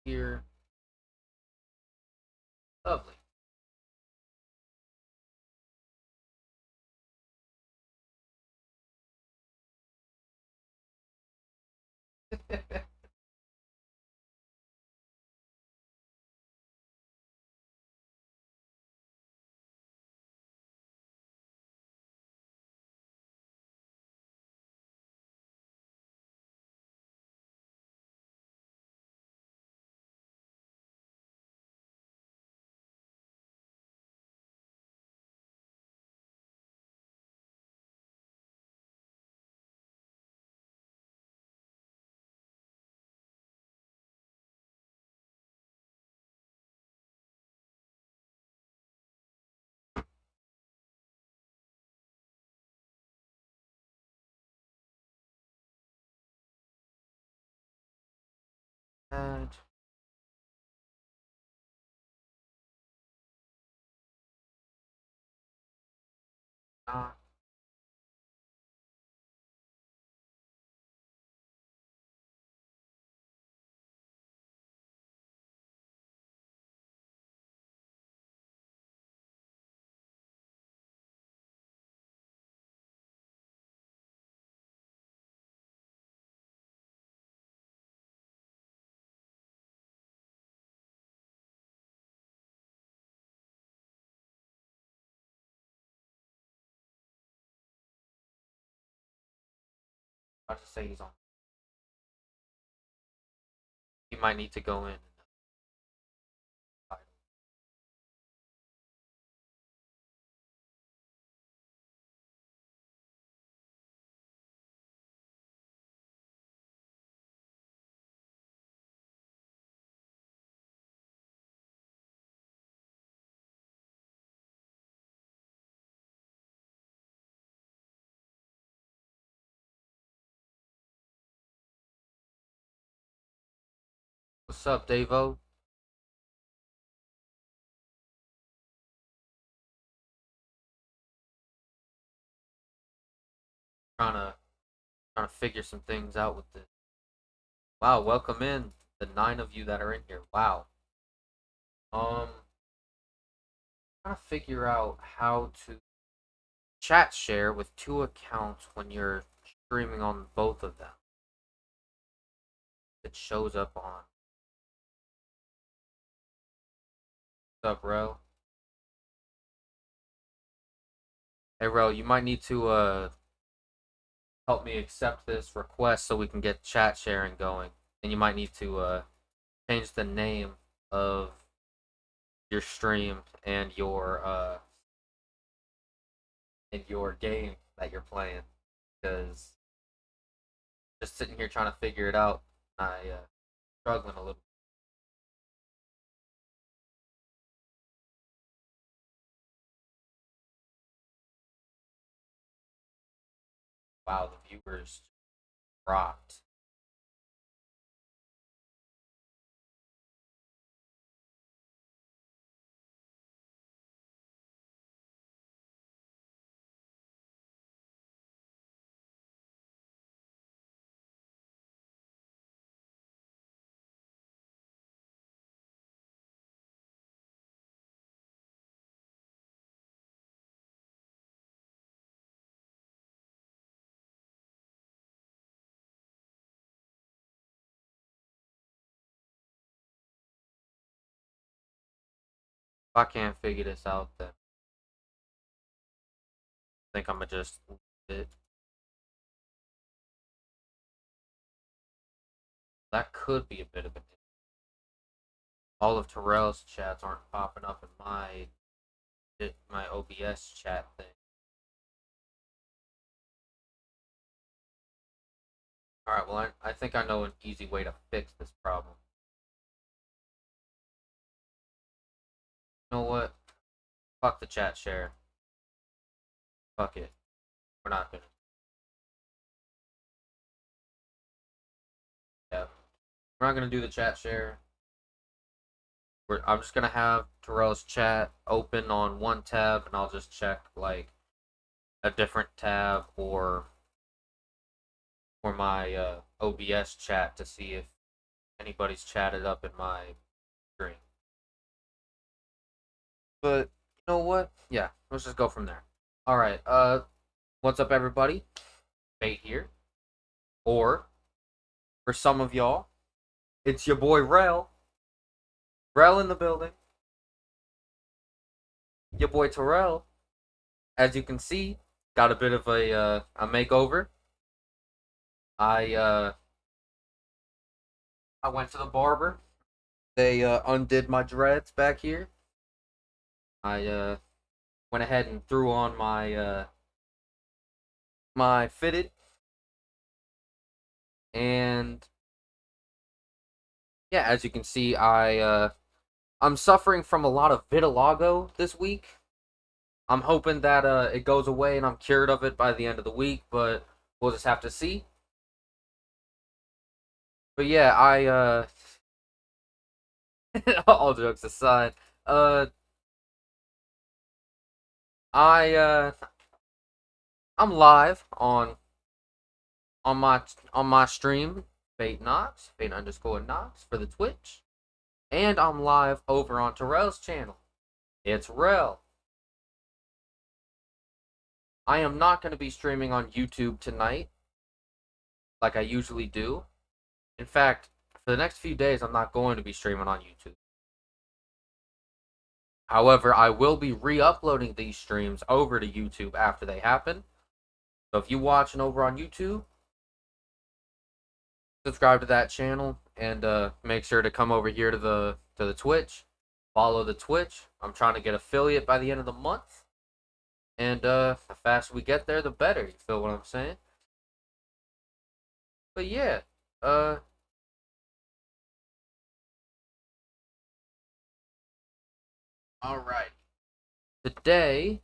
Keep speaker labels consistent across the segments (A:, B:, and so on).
A: here. Lovely. And not. I'll just say he's on. He might need to go in. What's up, Davo? Trying to figure some things out with this. Wow, welcome in the 9 of you that are in here. Wow. Trying to figure out how to chat share with 2 accounts when you're streaming on both of them. It shows up on. What's up, Ro? Hey, Ro, you might need to help me accept this request so we can get chat sharing going. And you might need to change the name of your stream and your game that you're playing, because just sitting here trying to figure it out, I struggling a little. Wow, the viewers dropped. If I can't figure this out, then I think I'm gonna just leave it. That could be a bit of an. All of Terrell's chats aren't popping up in my OBS chat thing. All right, well, I think I know an easy way to fix this problem. You know what? Fuck the chat share. Fuck it. We're not gonna. Yeah, we're not gonna do the chat share. I'm just gonna have Terrell's chat open on one tab, and I'll just check like a different tab or my OBS chat to see if anybody's chatted up in my stream. But you know what? Yeah, let's just go from there. All right. What's up, everybody? Fate here, or for some of y'all, it's your boy Rel. Rel in the building. Your boy Terrell. As you can see, got a bit of a makeover. I went to the barber. They undid my dreads back here. I went ahead and threw on my my fitted, and yeah, as you can see, I'm suffering from a lot of vitiligo this week. I'm hoping that it goes away and I'm cured of it by the end of the week, but we'll just have to see. But yeah, all jokes aside, uh I I'm live on my stream, Fate Knox, Fate_Knox for the Twitch. And I'm live over on Terrell's channel. It's Rel. I am not going to be streaming on YouTube tonight like I usually do. In fact, for the next few days, I'm not going to be streaming on YouTube. However, I will be re-uploading these streams over to YouTube after they happen. So if you're watching over on YouTube, subscribe to that channel and make sure to come over here to the Twitch. Follow the Twitch. I'm trying to get affiliate by the end of the month. And the faster we get there, the better. You feel what I'm saying? But yeah, alright. Today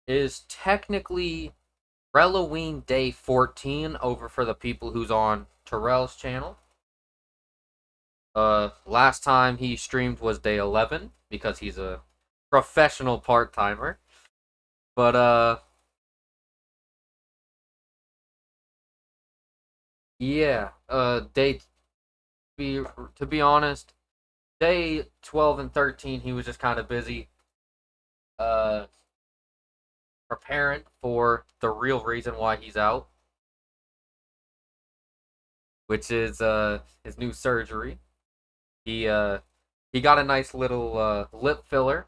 A: is technically Halloween Day 14 over for the people who's on Terrell's channel. Last time he streamed was day 11 because he's a professional part-timer. But yeah, to be honest, day 12 and 13 he was just kind of busy preparing for the real reason why he's out, which is his new surgery. He got a nice little lip filler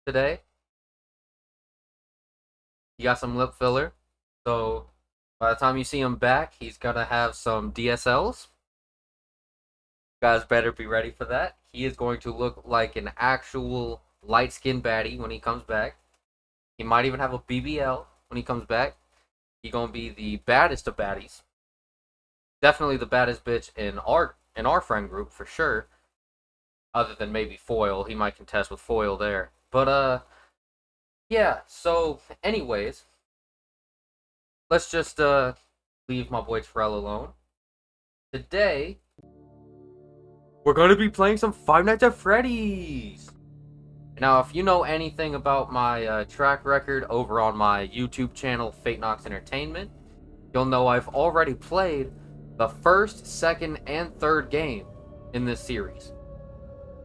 A: today. He got some lip filler. So by the time you see him back, he's gonna have some DSLs. You guys better be ready for that. He is going to look like an actual light-skinned baddie when he comes back. He might even have a BBL when he comes back. He's gonna be the baddest of baddies. Definitely the baddest bitch in our friend group for sure. Other than maybe Foil. He might contest with Foil there. But yeah, so anyways, let's just leave my boy Terrell alone. Today we're gonna be playing some Five Nights at Freddy's. Now, if you know anything about my track record over on my YouTube channel, Fate Knox Entertainment, you'll know I've already played the first, second, and third game in this series.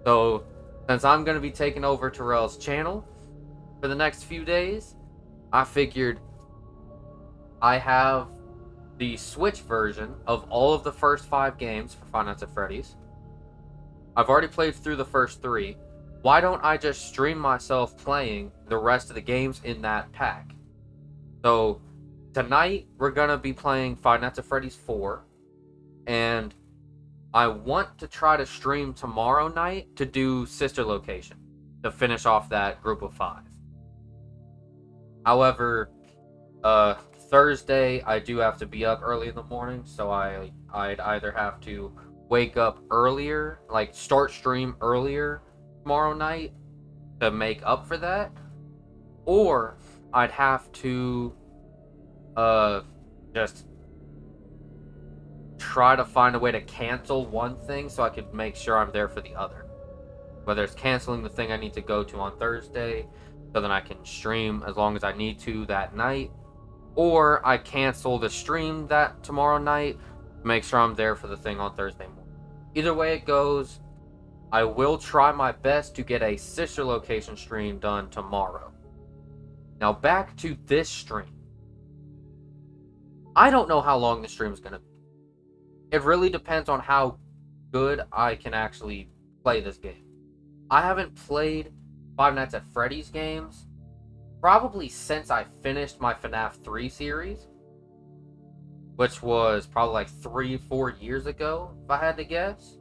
A: So, since I'm going to be taking over Terrell's channel for the next few days, I figured I have the Switch version of all of the first 5 games for Five Nights at Freddy's. I've already played through the first 3. Why don't I just stream myself playing the rest of the games in that pack? So, tonight, we're going to be playing Five Nights at Freddy's 4. And I want to try to stream tomorrow night to do Sister Location. To finish off that group of 5. However, Thursday, I do have to be up early in the morning. So I'd either have to wake up earlier, like start stream earlier tomorrow night to make up for that, or I'd have to just try to find a way to cancel one thing so I could make sure I'm there for the other. Whether it's canceling the thing I need to go to on Thursday so then I can stream as long as I need to that night, or I cancel the stream that tomorrow night to make sure I'm there for the thing on Thursday morning. Either way it goes, I will try my best to get a sister location stream done tomorrow. Now back to this stream. I don't know how long the stream is going to be. It really depends on how good I can actually play this game. I haven't played Five Nights at Freddy's games probably since I finished my FNAF 3 series, which was probably like 3-4 years ago, if I had to guess.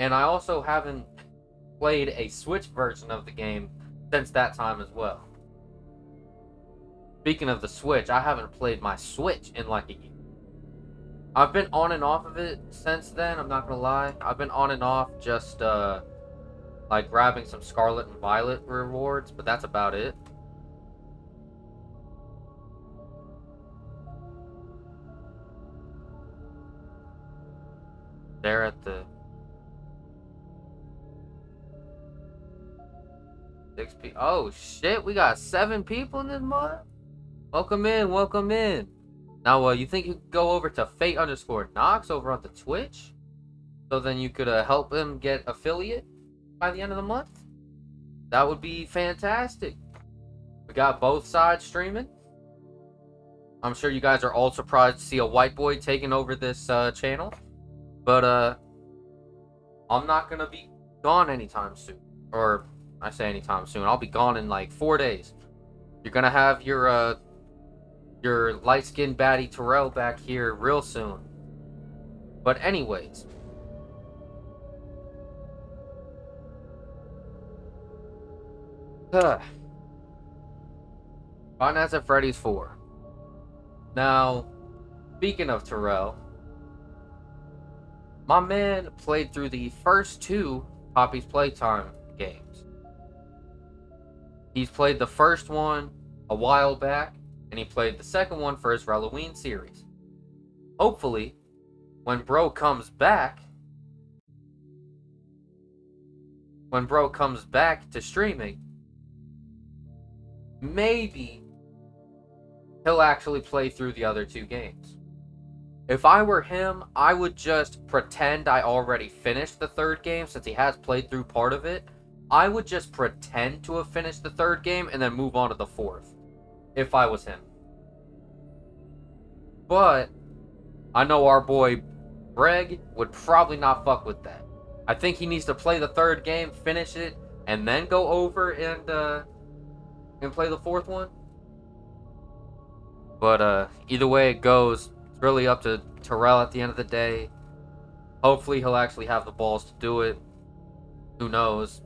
A: And I also haven't played a Switch version of the game since that time as well. Speaking of the Switch, I haven't played my Switch in like a year. I've been on and off of it since then, I'm not gonna lie. I've been on and off just like grabbing some Scarlet and Violet rewards, but that's about it. There at the 6 Oh shit, we got 7 people in this month. Welcome in, welcome in. Now, you think you could go over to Fate_Knox over on the Twitch? So then you could help him get affiliate by the end of the month? That would be fantastic. We got both sides streaming. I'm sure you guys are all surprised to see a white boy taking over this channel. But, I'm not going to be gone anytime soon. Or, I say anytime soon. I'll be gone in like 4 days. You're going to have your light-skinned baddie Terrell back here real soon. But anyways. Five Nights at Freddy's 4. Now, speaking of Terrell, my man played through the first 2 Poppy's Playtime games. He's played the first one a while back, and he played the second one for his Halloween series. Hopefully, when bro comes back to streaming, maybe he'll actually play through the other 2 games. If I were him, I would just pretend I already finished the 3rd game, since he has played through part of it. I would just pretend to have finished the 3rd game and then move on to the 4th, if I was him. But I know our boy Greg would probably not fuck with that. I think he needs to play the 3rd game, finish it, and then go over and play the 4th one. But either way it goes, it's really up to Terrell at the end of the day. Hopefully he'll actually have the balls to do it. Who knows?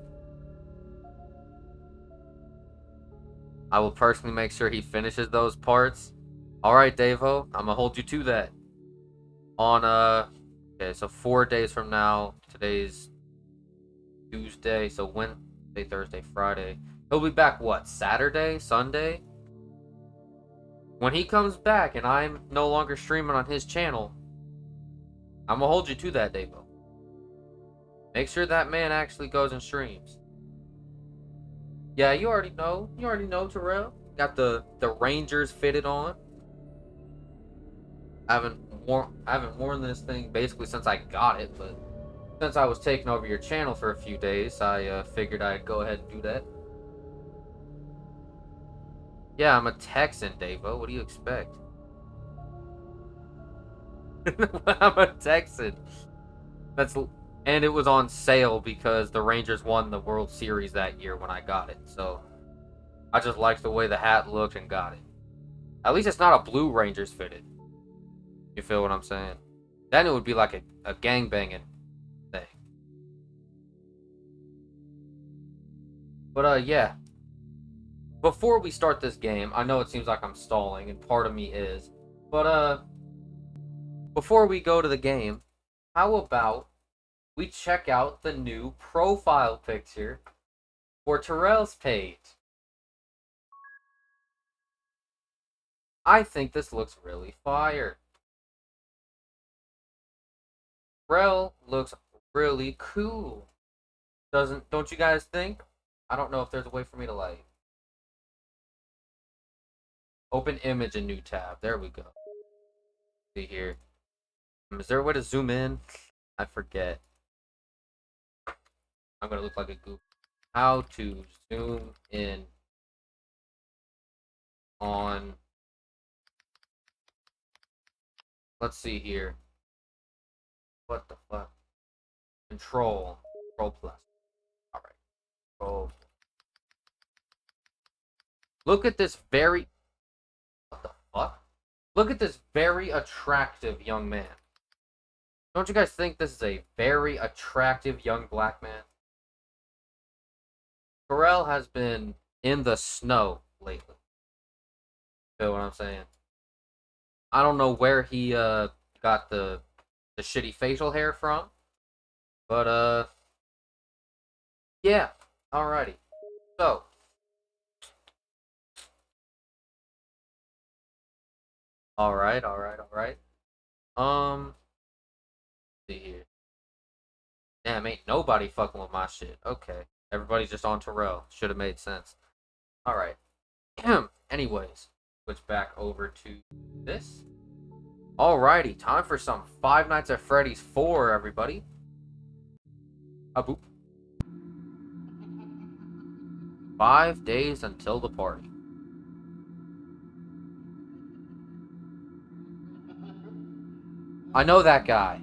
A: I will personally make sure he finishes those parts. Alright, Davo, I'm gonna hold you to that. On, okay, so 4 days from now, today's Tuesday, so Wednesday, Thursday, Friday. He'll be back, what, Saturday, Sunday? When he comes back and I'm no longer streaming on his channel, I'm gonna hold you to that, Davo. Make sure that man actually goes and streams. Yeah, you already know. You already know, Terrell. Got the Rangers fitted on. I haven't worn this thing basically since I got it, but since I was taking over your channel for a few days, I figured I'd go ahead and do that. Yeah, I'm a Texan, Davo. What do you expect? I'm a Texan. And it was on sale because the Rangers won the World Series that year when I got it. So I just liked the way the hat looked and got it. At least it's not a blue Rangers fitted. You feel what I'm saying? Then it would be like a gangbanging thing. But yeah. Before we start this game, I know it seems like I'm stalling, and part of me is. But before we go to the game, how about we check out the new profile picture for Terrell's page? I think this looks really fire. Terrell looks really cool. Don't you guys think? I don't know if there's a way for me to like open image, a new tab. There we go. See here. Is there a way to zoom in? I forget. I'm gonna look like a goof. How to zoom in on. Let's see here. What the fuck? Control. Control plus. Alright. Control. Look at this very. What the fuck? Look at this very attractive young man. Don't you guys think this is a very attractive young black man? Pharrell has been in the snow lately. Feel what I'm saying? I don't know where he got the shitty facial hair from, but yeah. Alrighty. So, alright. See here. Damn, ain't nobody fucking with my shit. Okay. Everybody's just on Terrell. Should have made sense. Alright. Anyways, switch back over to this. Alrighty, time for some Five Nights at Freddy's 4, everybody. Boop. 5 days until the party. I know that guy.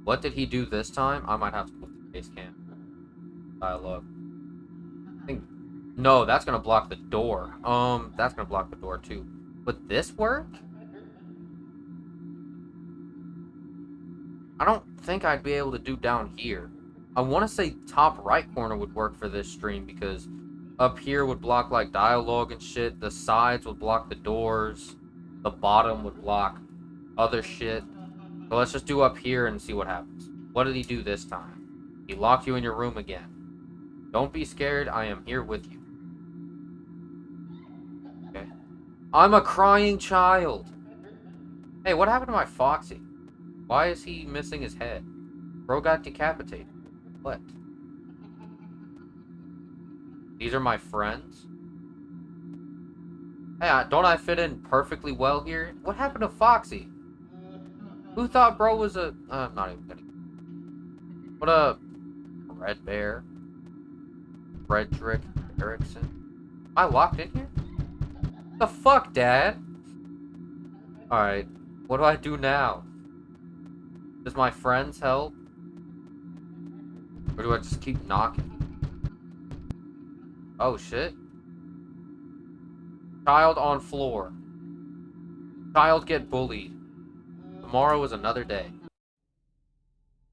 A: What did he do this time? I might have to move the face cam. Dialogue. I think. No, that's gonna block the door. That's gonna block the door too. Would this work? I don't think I'd be able to do down here. I want to say top right corner would work for this stream because up here would block like dialogue and shit. The sides would block the doors. The bottom would block other shit. So let's just do up here and see what happens. What did he do this time? He locked you in your room again. Don't be scared. I am here with you. Okay. I'm a crying child. Hey, what happened to my Foxy? Why is he missing his head? Bro got decapitated. What? These are my friends? Hey, don't I fit in perfectly well here? What happened to Foxy? Who thought bro was a... I'm not even kidding. What a... Red Bear? Frederick Erickson? Am I locked in here? The fuck, Dad? Alright. What do I do now? Does my friends help? Or do I just keep knocking? Oh, shit. Child on floor. Child get bullied. Tomorrow is another day.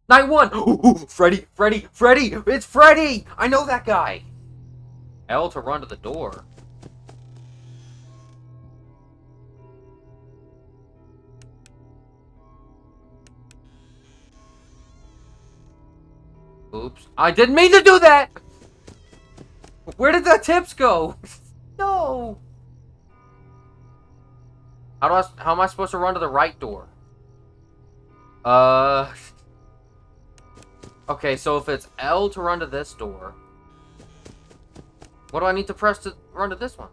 A: Night 1! Ooh, Freddy! It's Freddy! I know that guy! L to run to the door. Oops. I didn't mean to do that! Where did the tips go? No! How am I supposed to run to the right door? Okay, so if it's L to run to this door, what do I need to press to run to this one?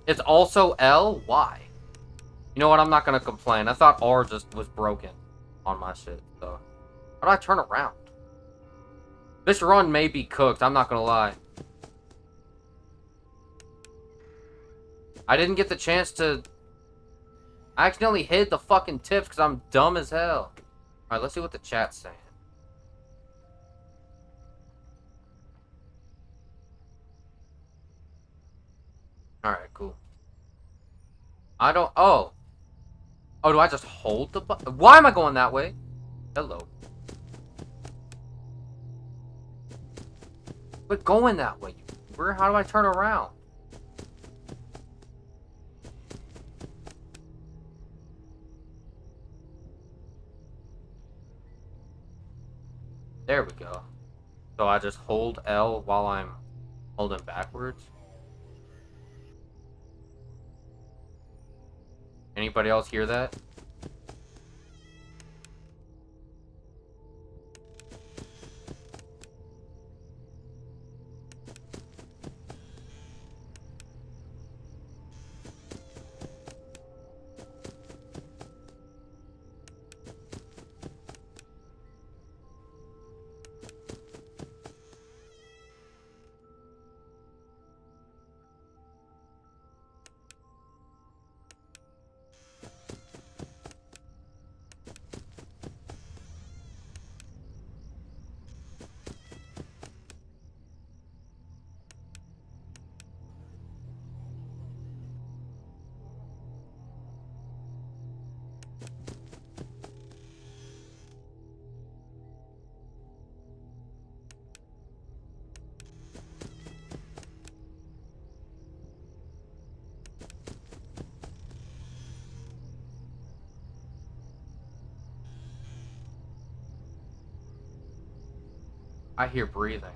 A: It's also L? Why? You know what? I'm not gonna complain. I thought R just was broken on my shit, so. How do I turn around? This run may be cooked, I'm not gonna lie. I didn't get the chance to... I accidentally hid the fucking tips because I'm dumb as hell. Alright, let's see what the chat's saying. Alright, cool. I don't... Oh. Oh, do I just hold the button? Why am I going that way? Hello. Quit going that way. How do I turn around? There we go. So I just hold L while I'm holding backwards. Anybody else hear that? I hear breathing.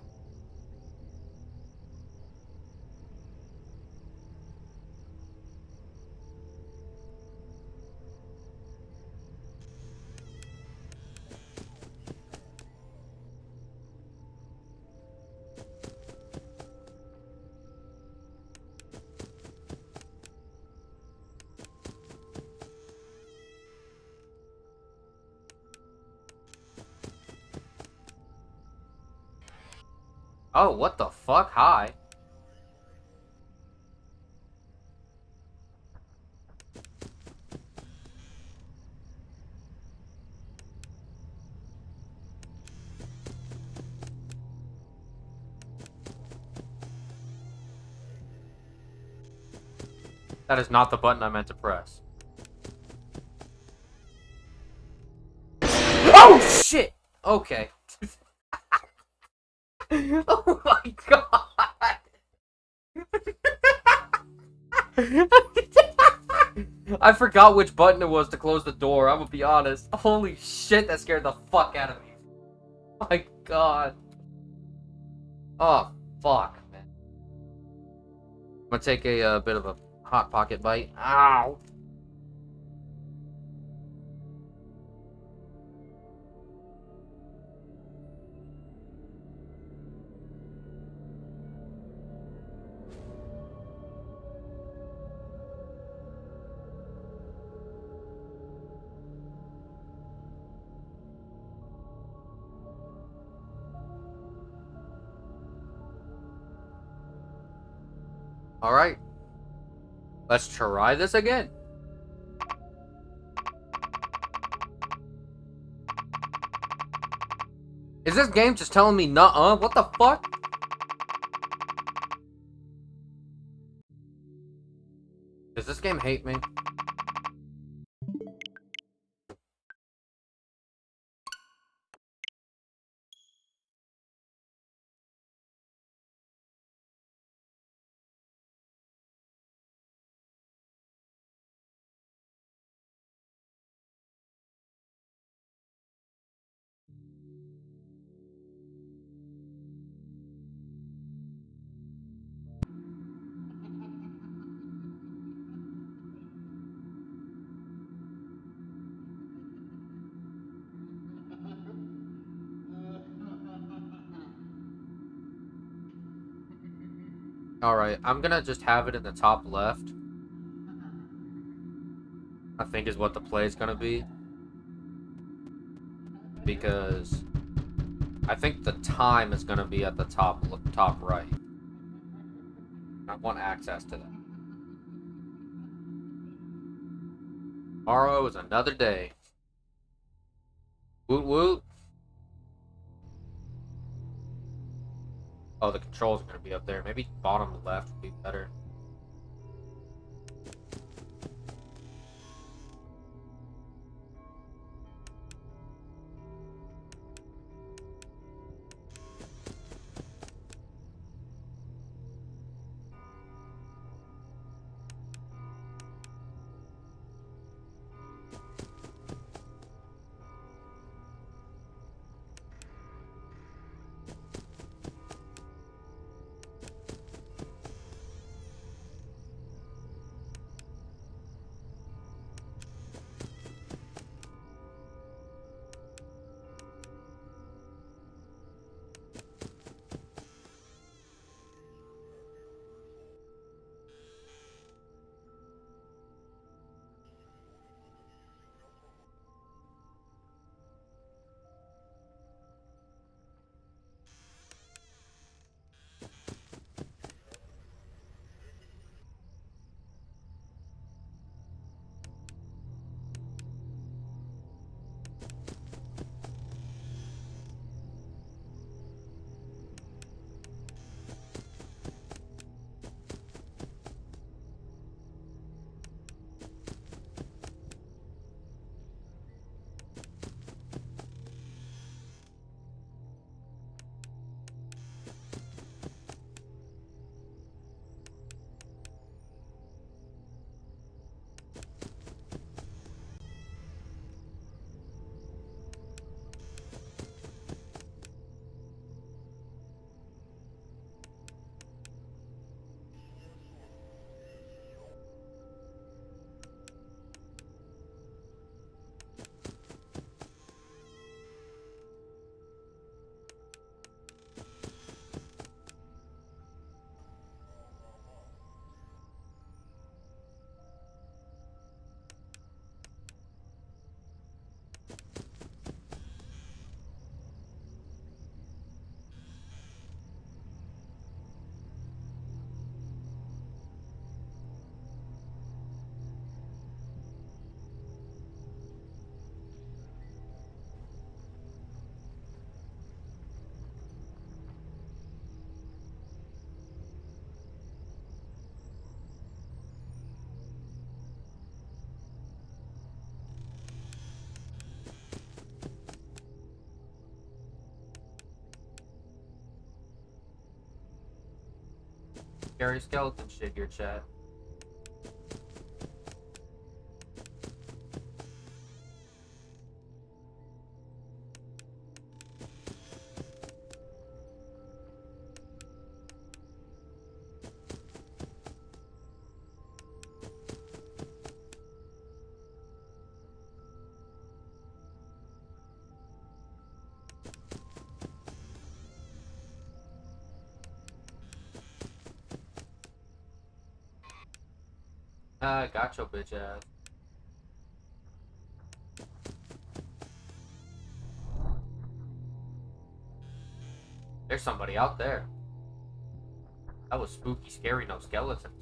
A: Oh, what the fuck? Hi. That is not the button I meant to press. Oh, shit! Okay. Oh my god! I forgot which button it was to close the door, I'm gonna be honest. Holy shit, that scared the fuck out of me. Oh my god. Oh, fuck, man. I'm gonna take a bit of a hot pocket bite. Ow! Alright. Let's try this again. Is this game just telling me nuh-uh? What the fuck? Does this game hate me? Alright, I'm gonna just have it in the top left. I think is what the play is gonna be. Because I think the time is gonna be at the top right. I want access to that. Tomorrow is another day. Woot woot. Oh, the controls are gonna be up there. Maybe bottom left would be better. scary skeleton shit here, chat. Got your bitch ass. There's somebody out there. That was spooky, scary, no skeletons.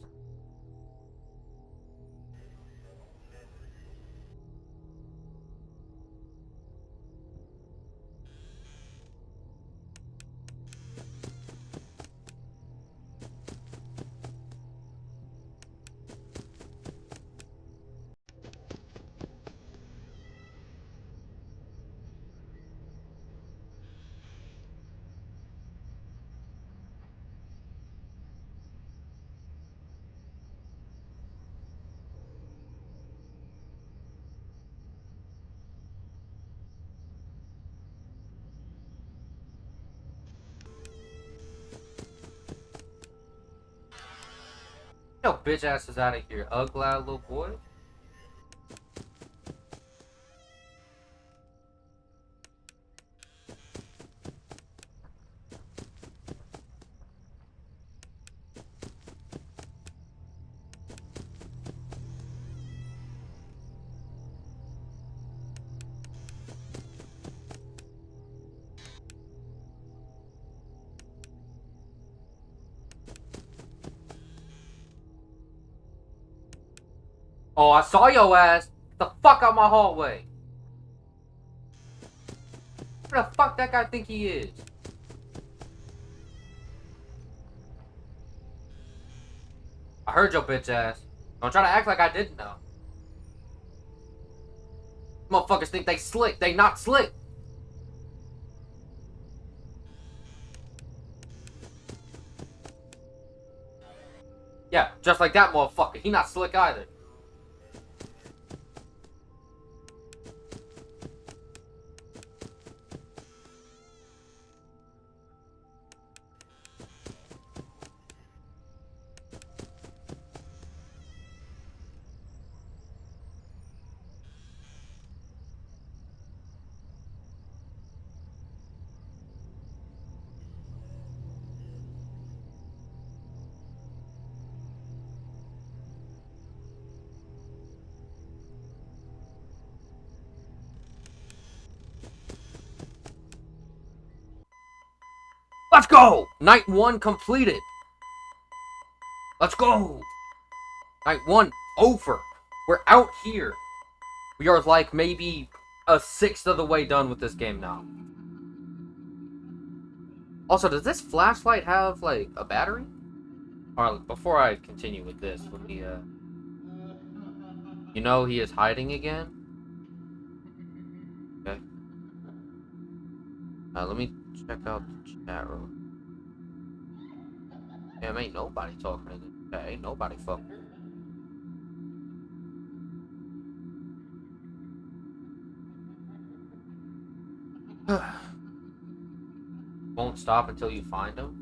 A: Yo, bitch ass is out of here, ugly little boy. Oh, I saw your ass. Get the fuck out my hallway. Who the fuck that guy think he is? I heard your bitch ass. Don't try to act like I didn't know. Motherfuckers think they slick. They not slick. Yeah, just like that motherfucker. He not slick either. Let's go! Night 1 completed. Let's go! Night 1 over. We're out here. We are like maybe a sixth of the way done with this game now. Also, does this flashlight have like a battery? Alright, before I continue with this, let me you know he is hiding again? Okay. Let me check out the chat room. Damn, ain't nobody talking to this chat. Ain't nobody fucking. Won't stop until you find them.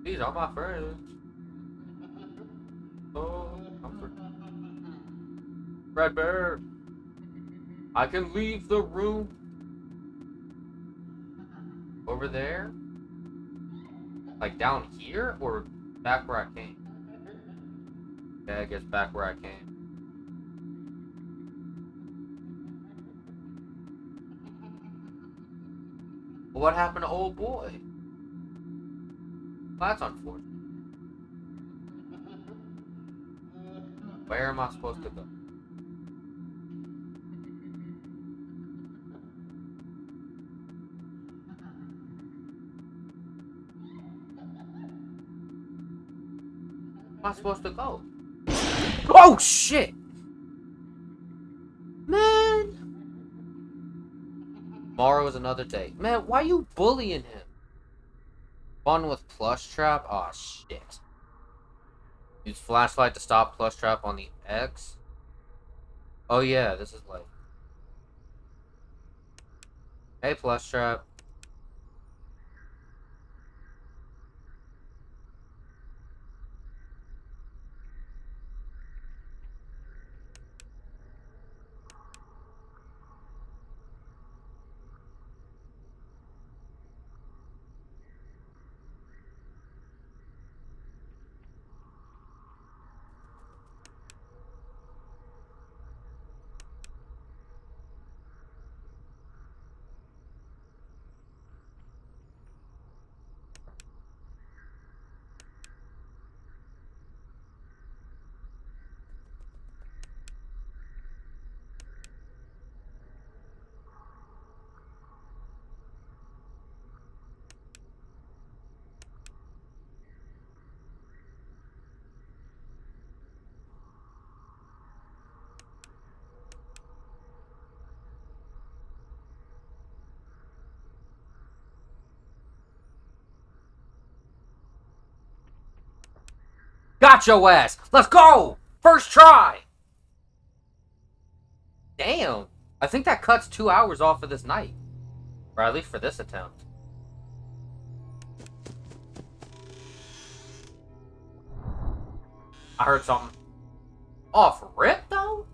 A: These are my friends. Oh, comfort. Red Bear. I can leave the room. Over there? Like down here? Or back where I came? Okay, I guess back where I came. Well, what happened to old boy? Well, that's unfortunate. Where am I supposed to go? Where am I supposed to go? Oh shit! Man! Tomorrow is another day. Man, why you bullying him? Fun with plush trap? Oh shit. Use flashlight to stop plush trap on the X. Oh yeah, this is like. Hey plush trap. Got your ass! Let's go! First try! Damn! I think that cuts 2 hours off of this night. Or at least for this attempt. I heard something. Off rip though?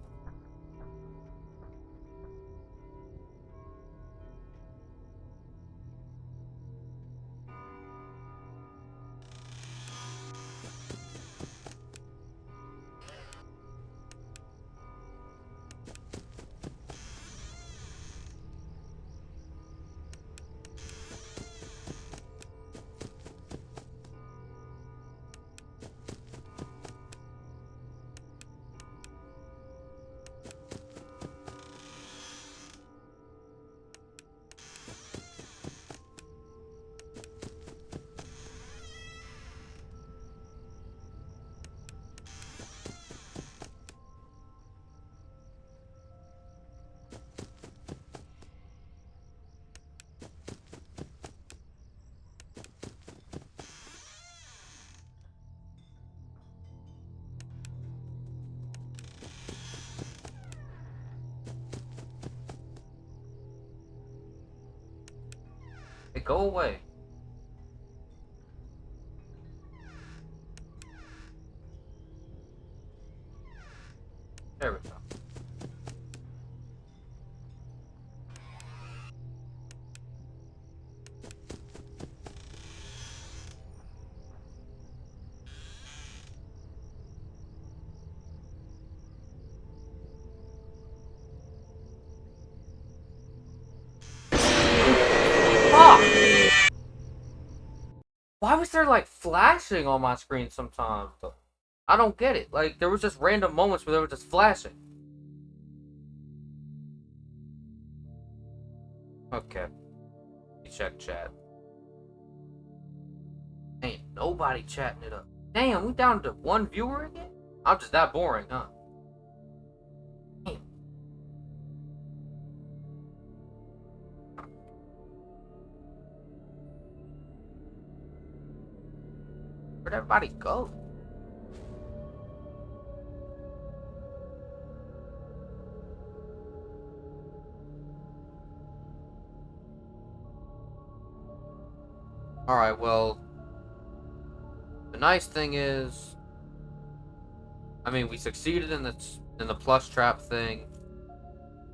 A: Hey, go away. There we go. Fuck! Why was there like flashing on my screen sometimes though? I don't get it. Like there was just random moments where they were just flashing. Okay. Check chat. Ain't nobody chatting it up. Damn, we down to one viewer again? I'm just that boring, huh? Damn. Where'd everybody go? Alright, well, the nice thing is, I mean, we succeeded in the plush trap thing.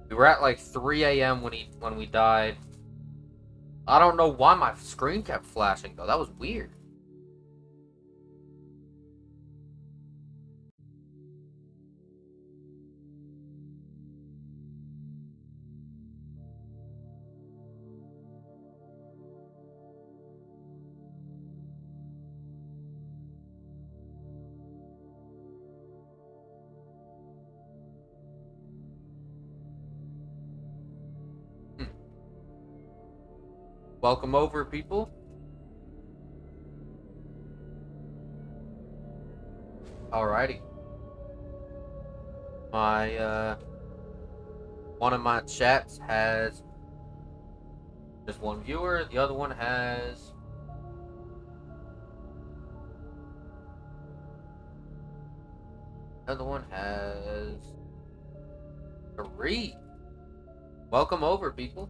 A: We were at like 3 a.m. when we died. I don't know why my screen kept flashing though. That was weird. Hmm. Welcome over, people. Alrighty. My one of my chats has just one viewer. The other one has Another one has 3. Welcome over, people.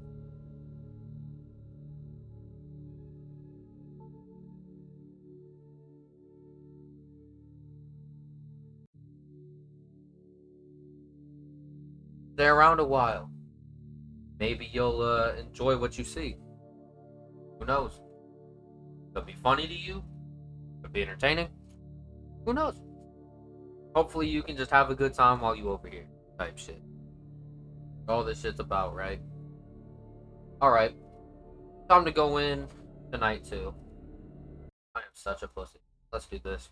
A: Stay around a while. Maybe you'll enjoy what you see. Who knows? It'll be funny to you. It'll be entertaining. Who knows? Hopefully you can just have a good time while you over here. Type shit. All this shit's about, right? Alright. Time to go in tonight too. I am such a pussy. Let's do this.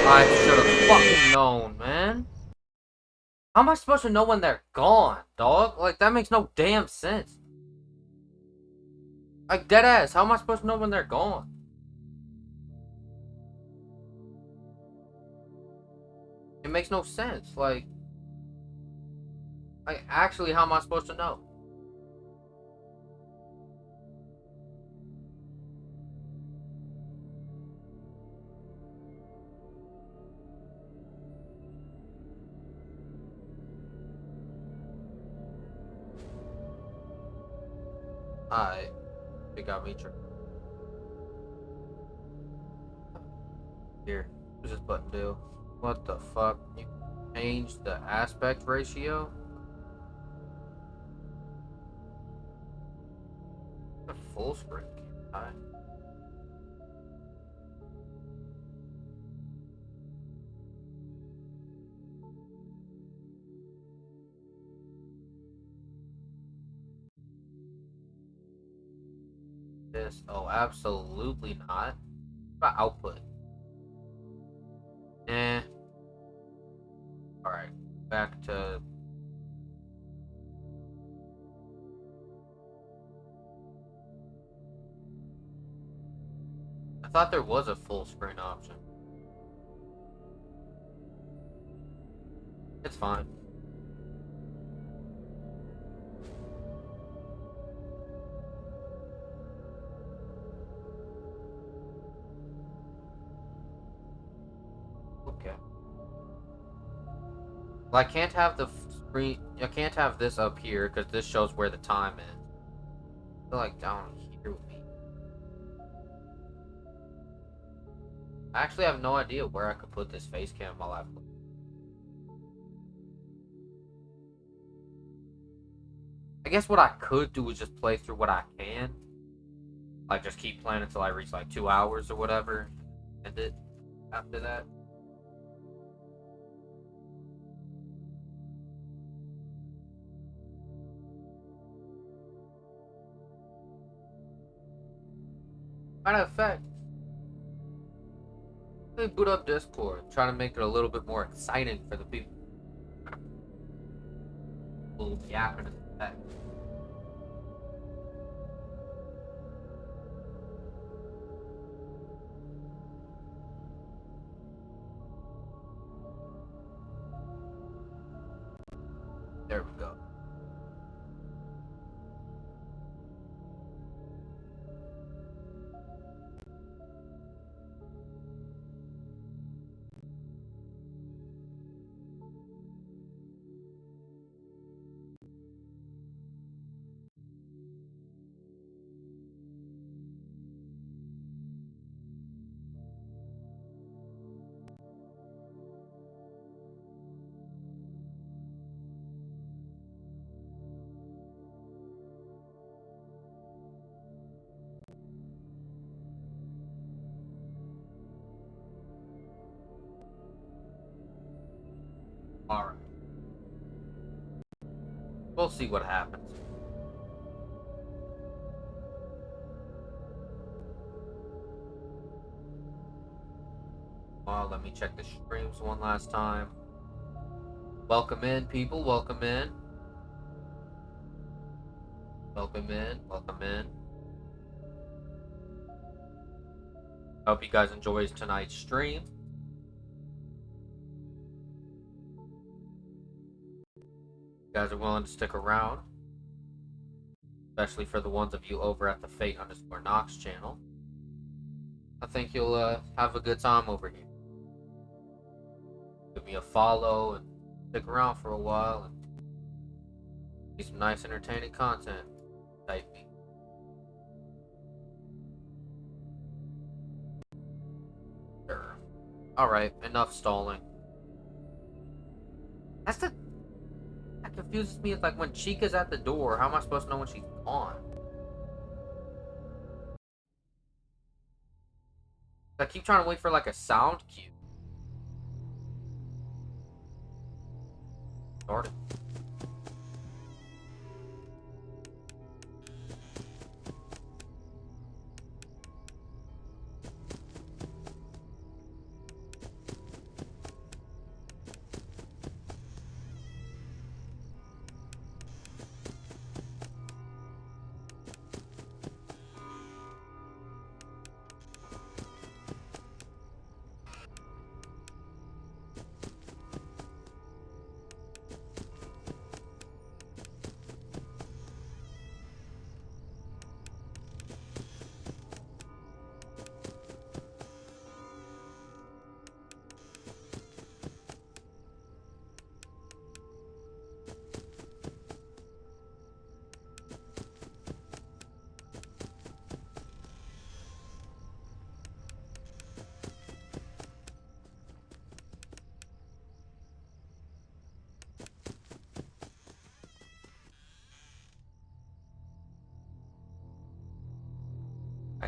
A: I should have fucking known, man. How am I supposed to know when they're gone, dog? Like, that makes no damn sense. Like, deadass, how am I supposed to know when they're gone? It makes no sense. Like, actually, how am I supposed to know? I think got me tripped. Here, what's this button do? What the fuck? You change the aspect ratio? full screen, can't I? This, oh, absolutely not. What about output? Eh. Alright, back to... I thought there was a full screen option. It's fine. Okay. Well, I can't have the screen... I can't have this up here, because this shows where the time is. I feel like down here would be... I actually have no idea where I could put this face cam while I play. I guess what I could do is just play through what I can. Like, just keep playing until I reach, like, 2 hours or whatever. End it after that. Matter of fact, let me boot up Discord. Try to make it a little bit more exciting for the people. A little yapping in the back. There we go. Alright. We'll see what happens. Well, let me check the streams one last time. Welcome in, people. Welcome in. Welcome in. Welcome in. I hope you guys enjoy tonight's stream. You guys are willing to stick around. Especially for the ones of you over at the Fate_Knox channel. I think you'll have a good time over here. Give me a follow and stick around for a while and see some nice entertaining content. Type me. Sure. Alright, enough stalling. That confuses me. It's like when Chica's at the door, how am I supposed to know when she's gone? I keep trying to wait for like a sound cue. Started.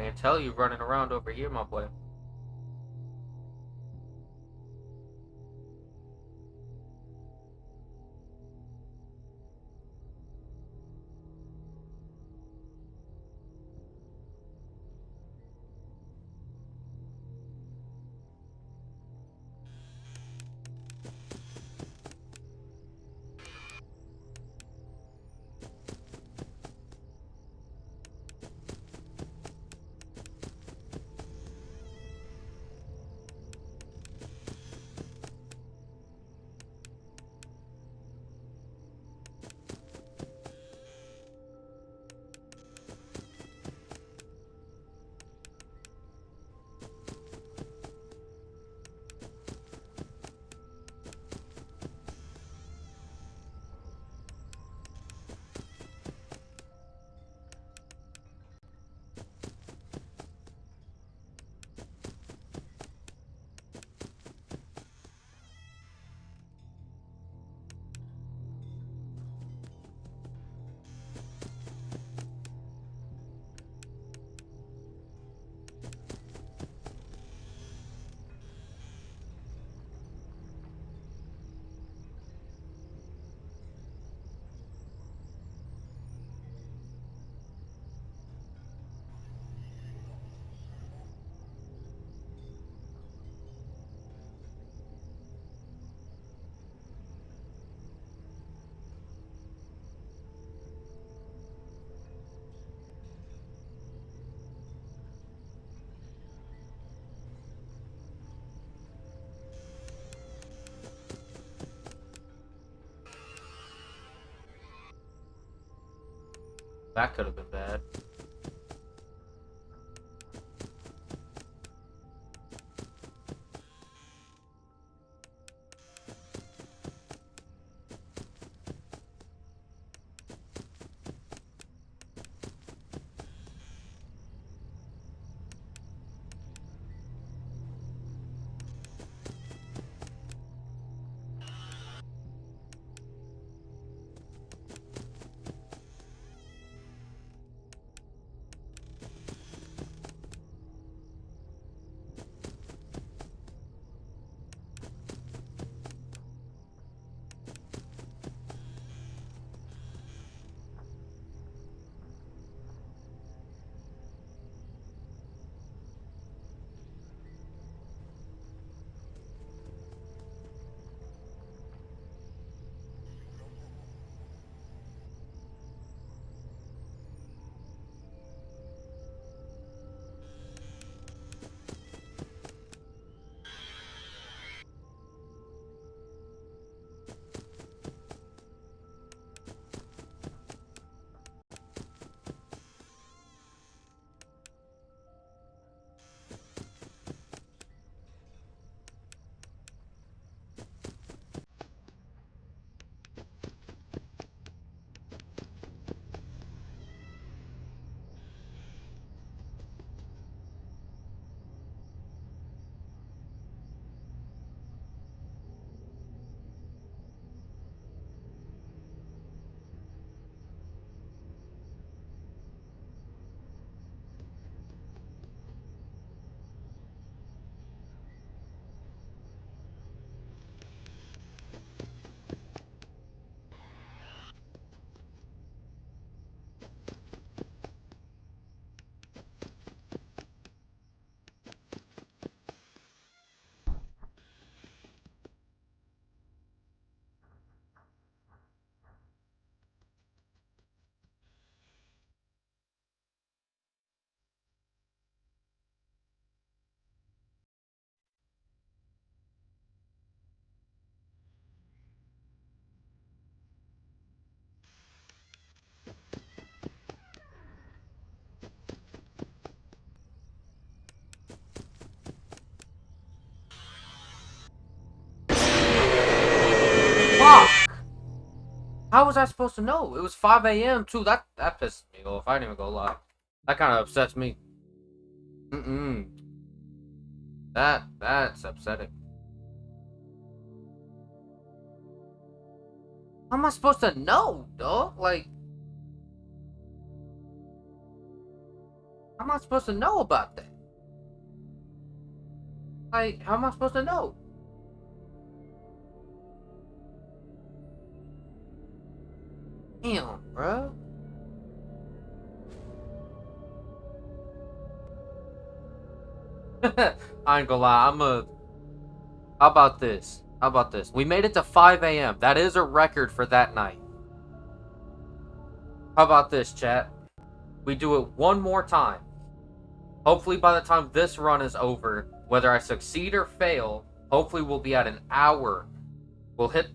A: can't tell you running around over here, my boy. That could have been bad. Fuck! How was I supposed to know? It was 5 a.m. too. That pissed me off. I didn't even go lie. That kind of upsets me. Mm-mm. That's upsetting. How am I supposed to know, dog? Like, How am I supposed to know about that? Like, how am I supposed to know? Damn, bro. I ain't gonna lie. How about this? How about this? We made it to 5 a.m. That is a record for that night. How about this, chat? We do it one more time. Hopefully by the time this run is over, whether I succeed or fail, hopefully we'll be at an hour.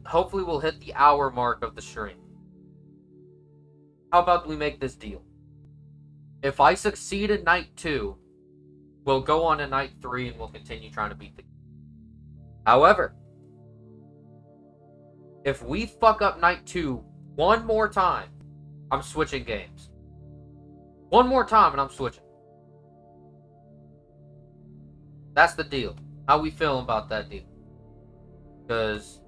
A: Hopefully we'll hit the hour mark of the stream. How about we make this deal? If I succeed in night 2, we'll go on to night 3 and we'll continue trying to beat the game. However, if we fuck up night 2 one more time, I'm switching games. One more time and I'm switching. That's the deal. How we feeling about that deal? Because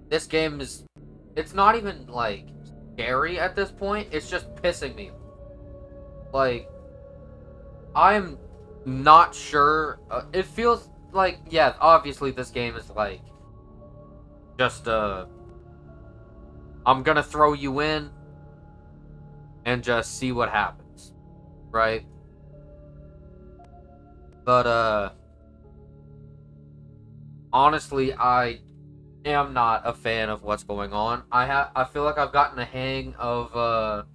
A: this game is... It's not even, like, scary at this point. It's just pissing me. Like, I'm not sure. It feels like, yeah, obviously this game is, like, just, I'm gonna throw you in and just see what happens. Right? But, honestly, I am not a fan of what's going on. I feel like I've gotten a hang of,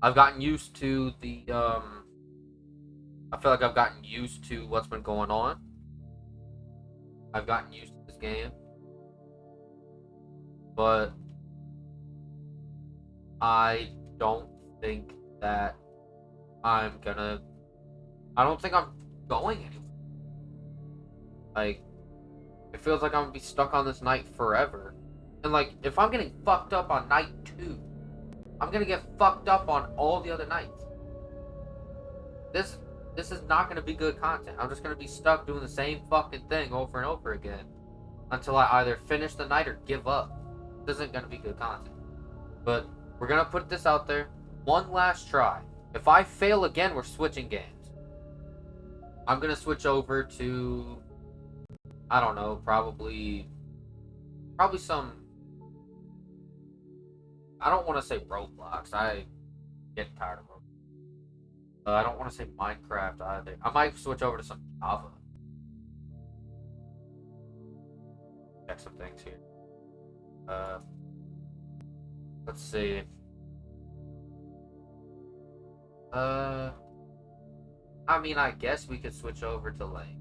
A: I've gotten used to the, I feel like I've gotten used to what's been going on. I've gotten used to this game. But I don't think that I don't think I'm going anywhere. Like, it feels like I'm gonna be stuck on this night forever. And, like, if I'm getting fucked up on night 2, I'm gonna get fucked up on all the other nights. This is not gonna be good content. I'm just gonna be stuck doing the same fucking thing over and over again until I either finish the night or give up. This isn't gonna be good content. But we're gonna put this out there. One last try. If I fail again, we're switching games. I'm gonna switch over to, I don't know, probably some... I don't want to say Roblox. I get tired of Roblox. I don't want to say Minecraft either. I might switch over to some Java. Check some things here. Let's see. I mean, I guess we could switch over to, like,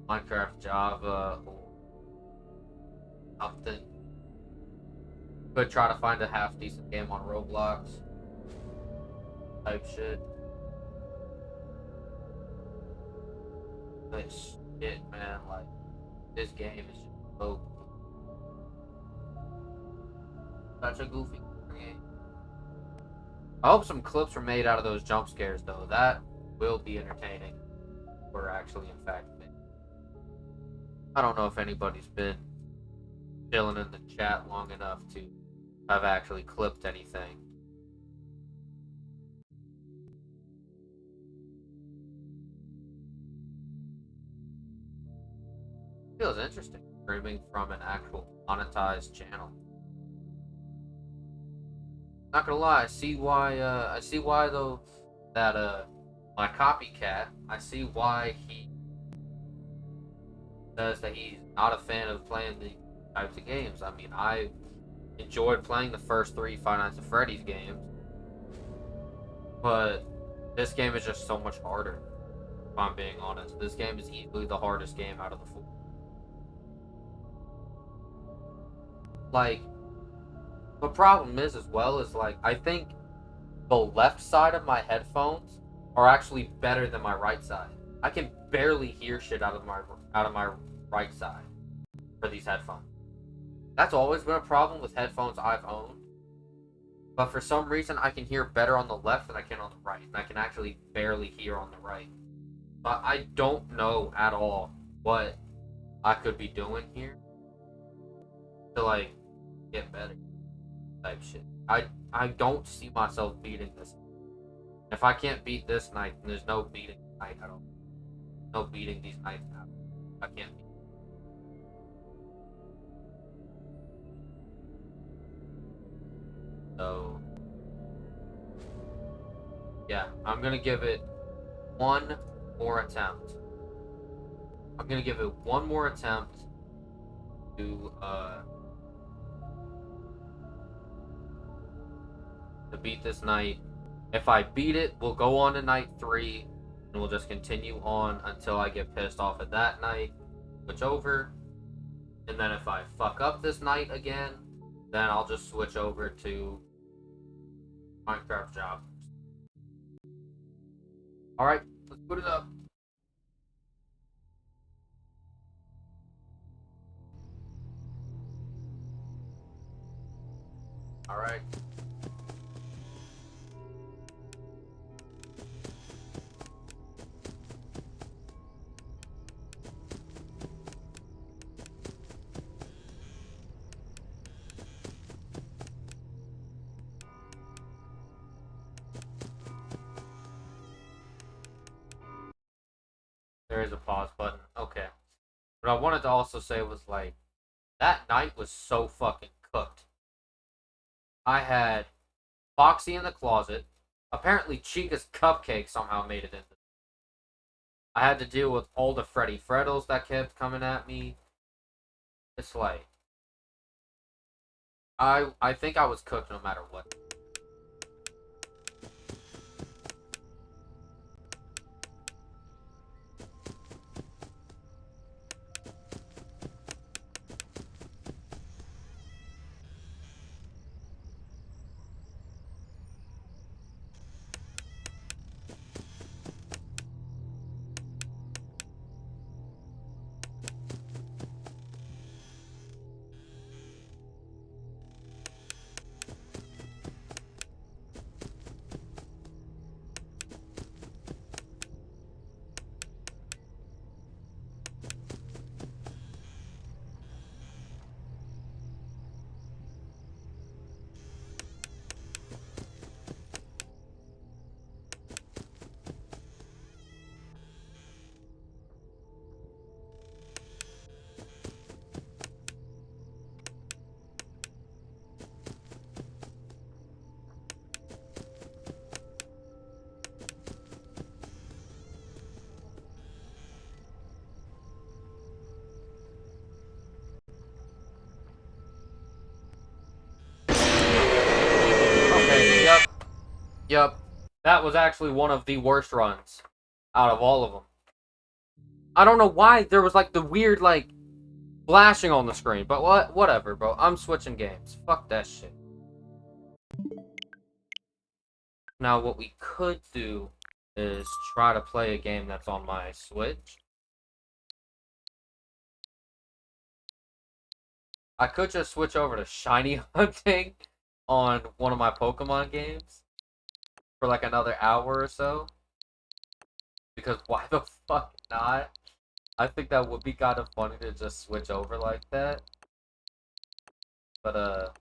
A: Minecraft, Java, or something. Could try to find a half-decent game on Roblox. Type shit. But shit, man, like, this game is just so... Such a goofy game. I hope some clips were made out of those jump scares, though. That will be entertaining. Or actually, in fact, I don't know if anybody's been chilling in the chat long enough to have actually clipped anything. Feels interesting streaming from an actual monetized channel. Not gonna lie, I see why though that my copycat, I see why he says that he's not a fan of playing the types of games. I mean, I enjoyed playing the first 3 Five Nights at Freddy's games, but this game is just so much harder. If I'm being honest, this game is easily the hardest game out of the 4. Like, the problem is as well is, like, I think the left side of my headphones are actually better than my right side. I can barely hear shit out of my right side for these headphones. That's always been a problem with headphones I've owned. But for some reason, I can hear better on the left than I can on the right. And I can actually barely hear on the right. But I don't know at all what I could be doing here to, like, get better type shit. I don't see myself beating this If I can't beat this night, then there's no beating night at all. No beating these nights out. I can't beat. So yeah, I'm gonna give it one more attempt. I'm gonna give it one more attempt to beat this night. If I beat it, we'll go on to night 3, and we'll just continue on until I get pissed off at that night, switch over, and then if I fuck up this night again, then I'll just switch over to Minecraft job. Alright, let's put it up. Alright. There is a pause button. Okay. What I wanted to also say was like, that night was so fucking cooked. I had Foxy in the closet. Apparently, Chica's cupcake somehow made it into. I had to deal with all the Freddy Freddles that kept coming at me. It's like, I think I was cooked no matter what. Okay, yep. That was actually one of the worst runs out of all of them. I don't know why there was like the weird like flashing on the screen, but whatever, bro. I'm switching games. Fuck that shit. Now what we could do is try to play a game that's on my Switch. I could just switch over to shiny hunting on one of my Pokemon games for like another hour or so. Because why the fuck not? I think that would be kind of funny to just switch over like that. But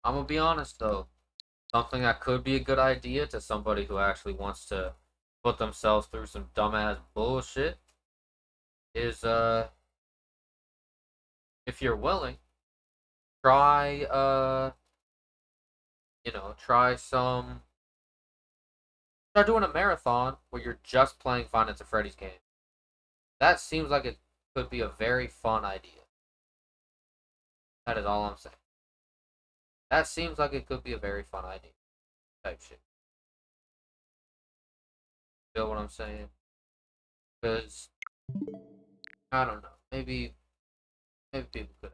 A: I'm gonna be honest though. Something that could be a good idea to somebody who actually wants to put themselves through some dumbass bullshit is if you're willing, try try some start doing a marathon where you're just playing Five Nights at Freddy's game. That seems like it could be a very fun idea. That is all I'm saying. That seems like it could be a very fun idea. Type shit. Feel what I'm saying? Because I don't know. Maybe people could.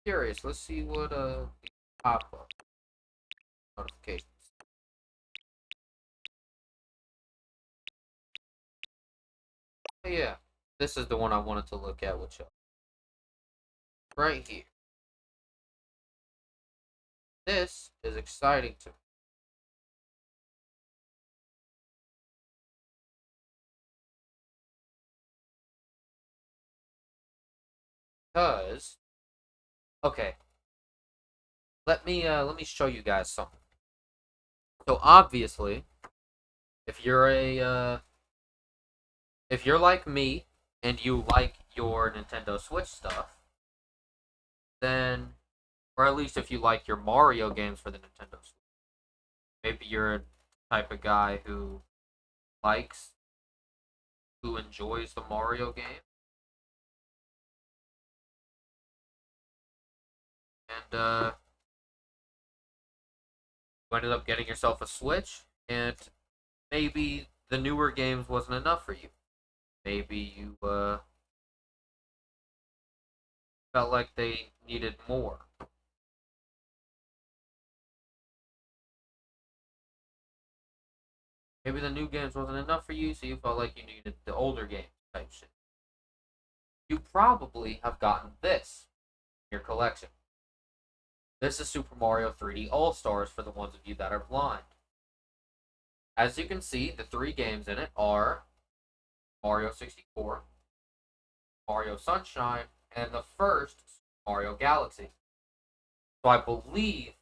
A: Curious. Let's see what pop up notifications. Oh, yeah, this is the one I wanted to look at with you. Right here. This is exciting to me. Because okay, let me show you guys something. So obviously, if you're a if you're like me and you like your Nintendo Switch stuff, then or at least if you like your Mario games for the Nintendo Switch, maybe you're a type of guy likes who enjoys the Mario game and you ended up getting yourself a Switch and maybe the newer games wasn't enough for you. Maybe you felt like they needed more. Maybe the new games wasn't enough for you, so you felt like you needed the older games type shit. You probably have gotten this in your collection. This is Super Mario 3D All Stars for the ones of you that are blind. As you can see, the three games in it are Mario 64, Mario Sunshine, and the first Mario Galaxy. So I believe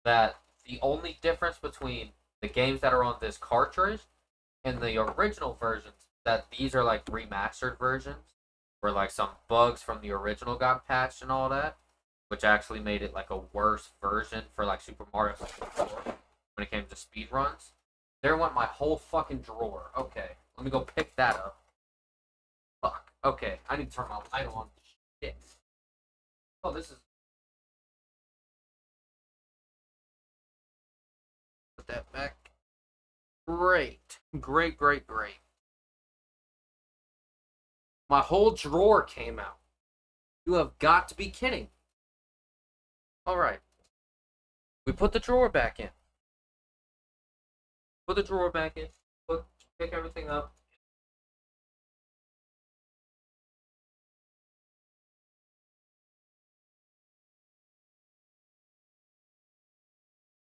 A: that the only difference between the games that are on this cartridge and the original versions that these are like remastered versions where like some bugs from the original got patched and all that, which actually made it like a worse version for like Super Mario 64 when it came to speed runs. There went my whole fucking drawer. Okay, let me go pick that up. Fuck. Okay, I need to turn my light on. Shit. Oh, this is. Put that back. Great. Great, great, great. My whole drawer came out. You have got to be kidding. Alright. We put the drawer back in. Put the drawer back in. Pick everything up.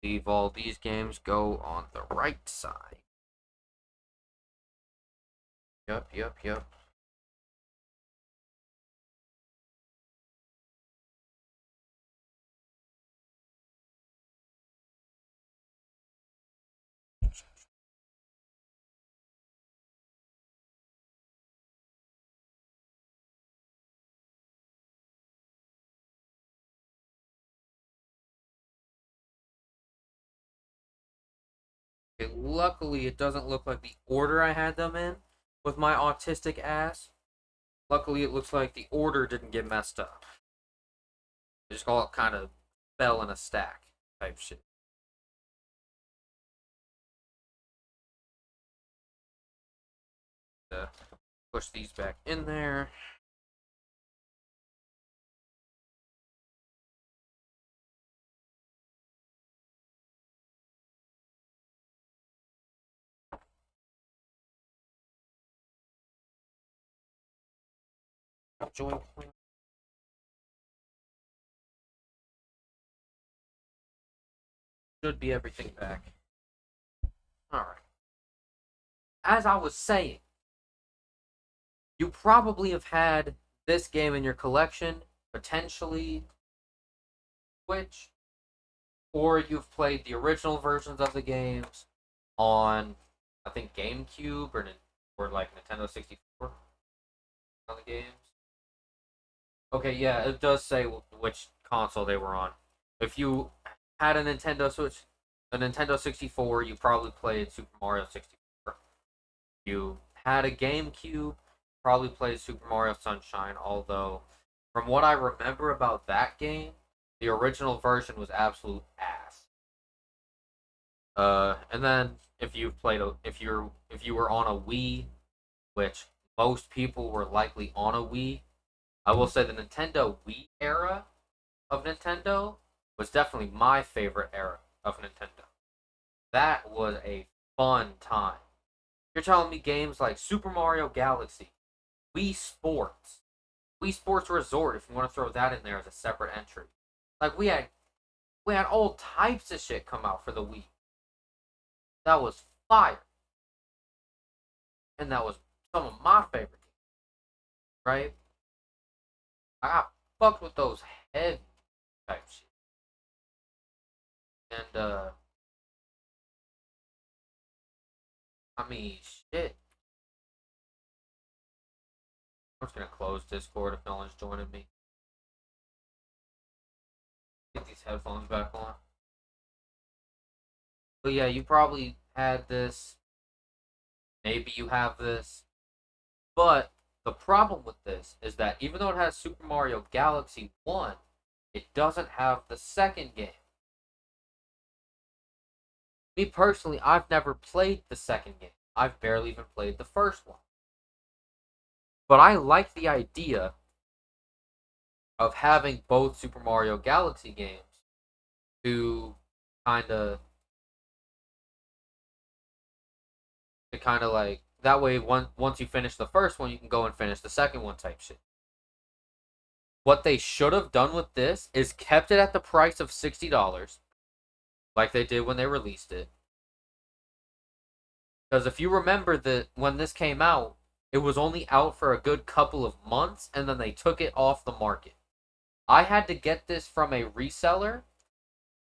A: Leave all these games go on the right side. Yup, yup, yup. Okay, luckily, it doesn't look like the order I had them in with my autistic ass. Luckily, it looks like the order didn't get messed up. They just all kind of fell in a stack type shit. Push these back in there. Joint point. Should be everything back. Alright. As I was saying, you probably have had this game in your collection, potentially Switch, or you've played the original versions of the games on, I think, GameCube or like Nintendo 64 on the games. Okay, yeah, it does say which console they were on. If you had a Nintendo Switch, a Nintendo 64, you probably played Super Mario 64. You had a GameCube, probably played Super Mario Sunshine, although from what I remember about that game, the original version was absolute ass. And then if you played if you were on a Wii, which most people were likely on a Wii, I will say the Nintendo Wii era of Nintendo was definitely my favorite era of Nintendo. That was a fun time. You're telling me games like Super Mario Galaxy, Wii Sports, Wii Sports Resort, if you want to throw that in there as a separate entry. Like we had all types of shit come out for the Wii. That was fire. And that was some of my favorite games, right? I got fucked with those heavy type shit. And I mean shit. I'm just gonna close Discord if no one's joining me. Get these headphones back on. But yeah, you probably had this. Maybe you have this. But the problem with this is that even though it has Super Mario Galaxy 1, it doesn't have the second game. Me personally, I've never played the second game. I've barely even played the first one. But I like the idea of having both Super Mario Galaxy games to kind of like that way once you finish the first one you can go and finish the second one type shit. What they should have done with this is kept it at the price of $60 like they did when they released it. Because if you remember that when this came out, it was only out for a good couple of months and then they took it off the market. I had to get this from a reseller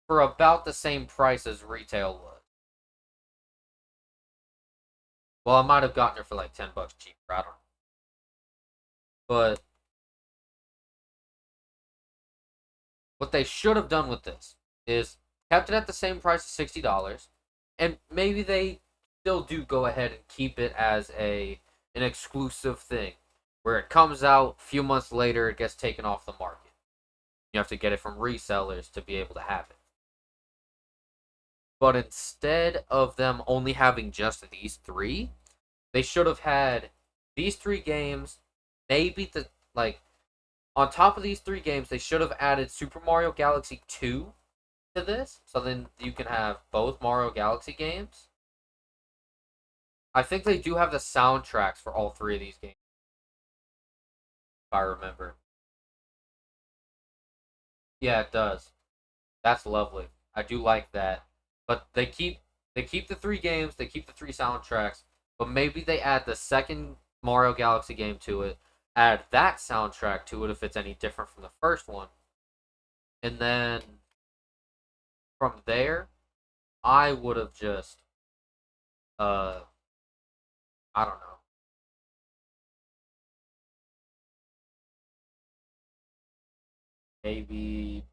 A: for about the same price as retail was. Well, I might have gotten it for like $10 cheaper. I don't know. But what they should have done with this is kept it at the same price of $60, and maybe they still do go ahead and keep it as an exclusive thing where it comes out a few months later, it gets taken off the market. You have to get it from resellers to be able to have it. But instead of them only having just these three, they should have had these three games, maybe on top of these three games, they should have added Super Mario Galaxy 2 to this, so then you can have both Mario Galaxy games. I think they do have the soundtracks for all three of these games, if I remember. Yeah, it does. That's lovely. I do like that. But they keep the three games, they keep the three soundtracks, but maybe they add the second Mario Galaxy game to it, add that soundtrack to it if it's any different from the first one. And then from there, I would have just uh I don't know. Maybe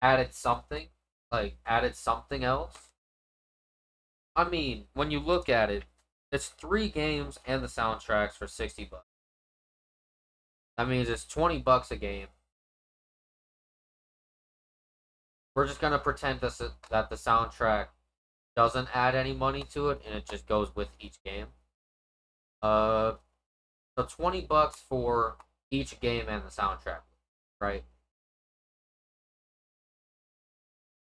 A: added something, added something else. I mean, when you look at it, it's three games and the soundtracks for $60. That means it's $20 a game. We're just gonna pretend that the soundtrack doesn't add any money to it and it just goes with each game. Uh, so $20 for each game and the soundtrack, right?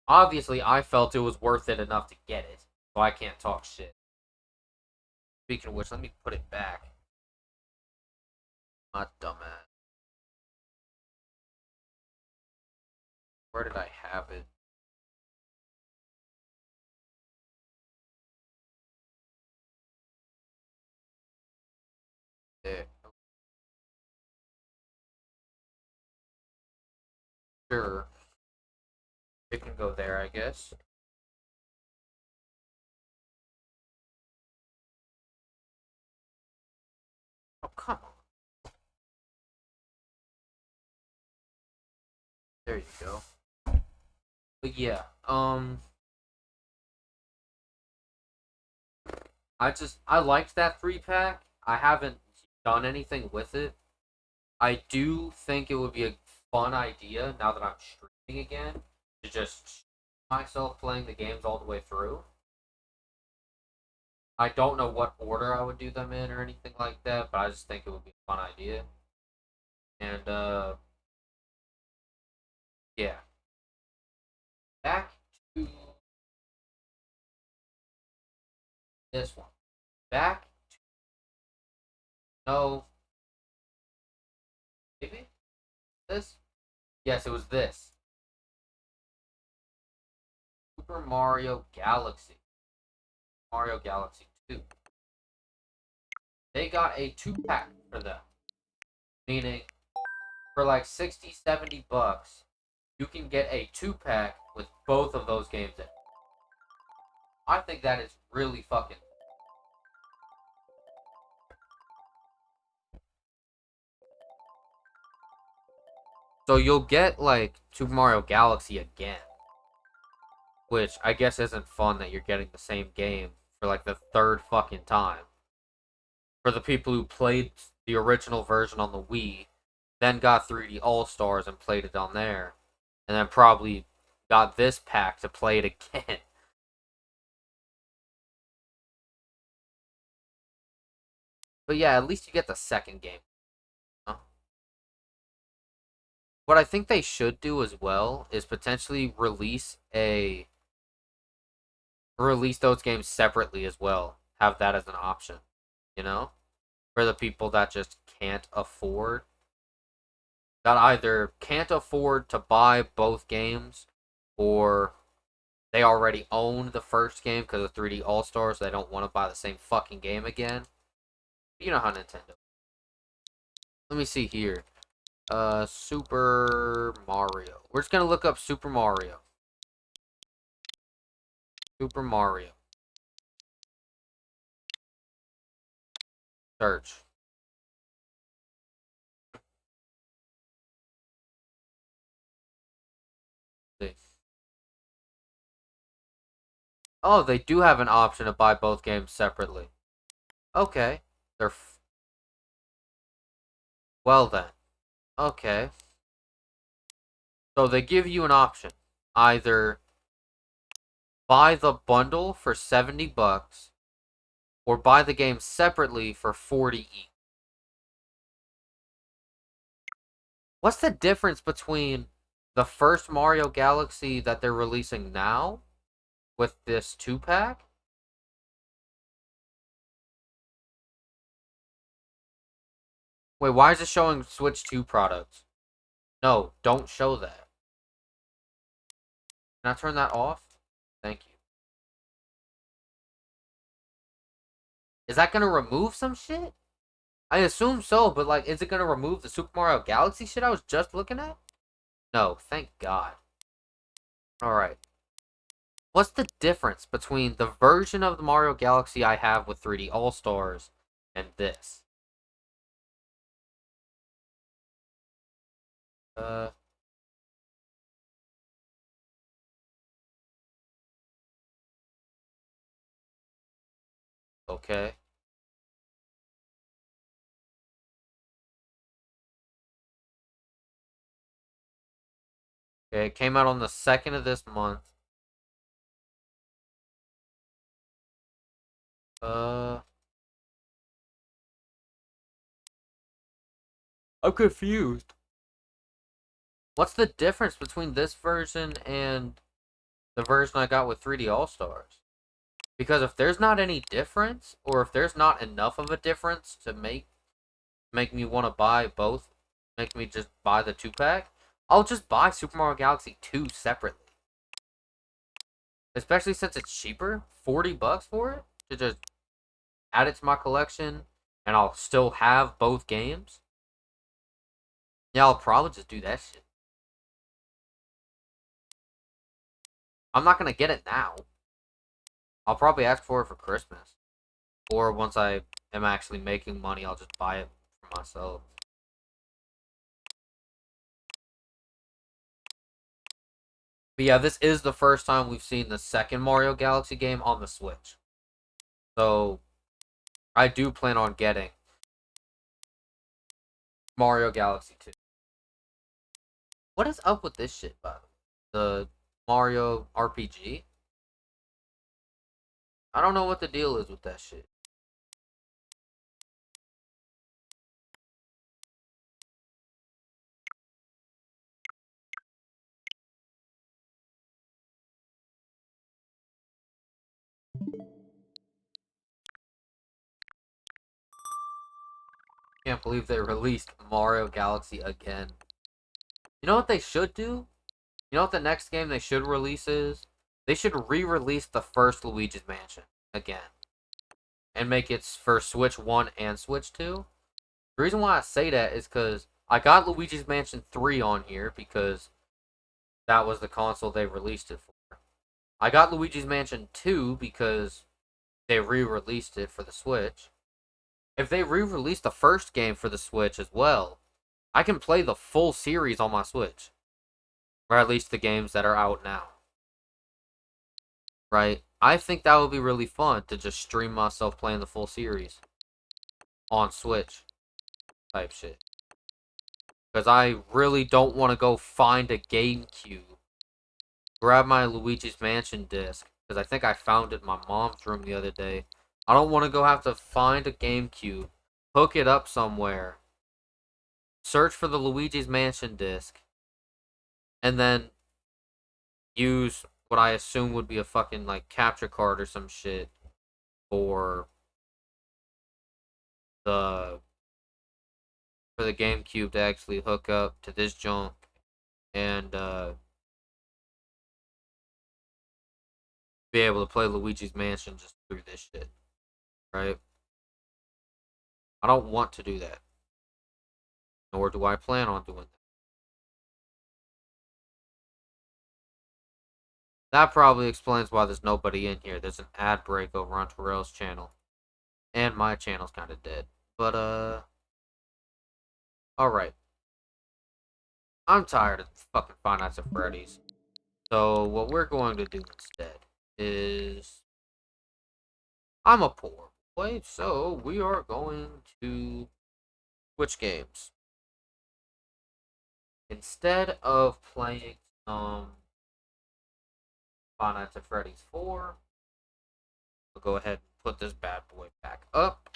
A: Obviously, I felt it was worth it enough to get it, so I can't talk shit. Speaking of which, let me put it back. My dumbass. Where did I have it? There. Sure. It can go there, I guess. Oh, come on. There you go. But yeah, I liked that 3 pack. I haven't done anything with it. I do think it would be a fun idea now that I'm streaming again to just myself playing the games all the way through. I don't know what order I would do them in or anything like that, but I just think it would be a fun idea. And Yeah. Back to this one. Back to no, maybe this. Yes, it was this. Super Mario Galaxy. Mario Galaxy 2. They got a 2-pack for them. Meaning, for like 60, 70 bucks, you can get a 2-pack with both of those games in it. I think that is really fucking. So you'll get like Super Mario Galaxy again, which I guess isn't fun that you're getting the same game for like the third fucking time. For the people who played the original version on the Wii, then got 3D All Stars and played it on there, and then probably got this pack to play it again. But yeah, at least you get the second game. Huh? What I think they should do as well is potentially release those games separately as well. Have that as an option, you know, for the people that just can't afford that either can't afford to buy both games or they already own the first game because of 3D All Stars. So they don't want to buy the same fucking game again. You know how Nintendo. Let me see here. Super Mario. We're just gonna look up Super Mario. Super Mario. Search. See. Oh, they do have an option to buy both games separately. Okay. Well then. Okay. So they give you an option. Either buy the bundle for 70 bucks or buy the game separately for 40 each. What's the difference between the first Mario Galaxy that they're releasing now with this 2-pack? Wait, why is it showing Switch 2 products? No, don't show that. Can I turn that off? Thank you. Is that gonna remove some shit? I assume so, but like, is it gonna remove the Super Mario Galaxy shit I was just looking at? No, thank God. Alright. What's the difference between the version of the Mario Galaxy I have with 3D All Stars and this? Uh, okay. Okay, it came out on the 2nd of this month. Uh, I'm confused. What's the difference between this version and the version I got with 3D All Stars? Because if there's not any difference, or if there's not enough of a difference to make me want to buy both, make me just buy the 2-pack, I'll just buy Super Mario Galaxy 2 separately. Especially since it's cheaper, 40 bucks for it to just add it to my collection and I'll still have both games. Yeah, I'll probably just do that shit. I'm not gonna get it now. I'll probably ask for it for Christmas. Or once I am actually making money, I'll just buy it for myself. But yeah, this is the first time we've seen the second Mario Galaxy game on the Switch. So I do plan on getting Mario Galaxy 2. What is up with this shit, by the way? The Mario RPG? I don't know what the deal is with that shit. Can't believe they released Mario Galaxy again. You know what they should do? You know what the next game they should release is? They should re-release the first Luigi's Mansion again. And make it for Switch 1 and Switch 2. The reason why I say that is because I got Luigi's Mansion 3 on here because that was the console they released it for. I got Luigi's Mansion 2 because they re-released it for the Switch. If they re-release the first game for the Switch as well, I can play the full series on my Switch. Or at least the games that are out now. Right? I think that would be really fun to just stream myself playing the full series on Switch type shit. Because I really don't want to go find a GameCube. Grab my Luigi's Mansion disc. Because I think I found it in my mom's room the other day. I don't want to go have to find a GameCube. Hook it up somewhere. Search for the Luigi's Mansion disc. And then use what I assume would be a fucking like capture card or some shit for the GameCube to actually hook up to this junk and be able to play Luigi's Mansion just through this shit. Right? I don't want to do that. Nor do I plan on doing that. That probably explains why there's nobody in here. There's an ad break over on Terrell's channel. And my channel's kind of dead. But, alright. I'm tired of fucking Five Nights at Freddy's. So, what we're going to do instead is... I'm a poor boy, so we are going to switch games. Instead of playing Five Nights at Freddy's 4, we'll go ahead and put this bad boy back up.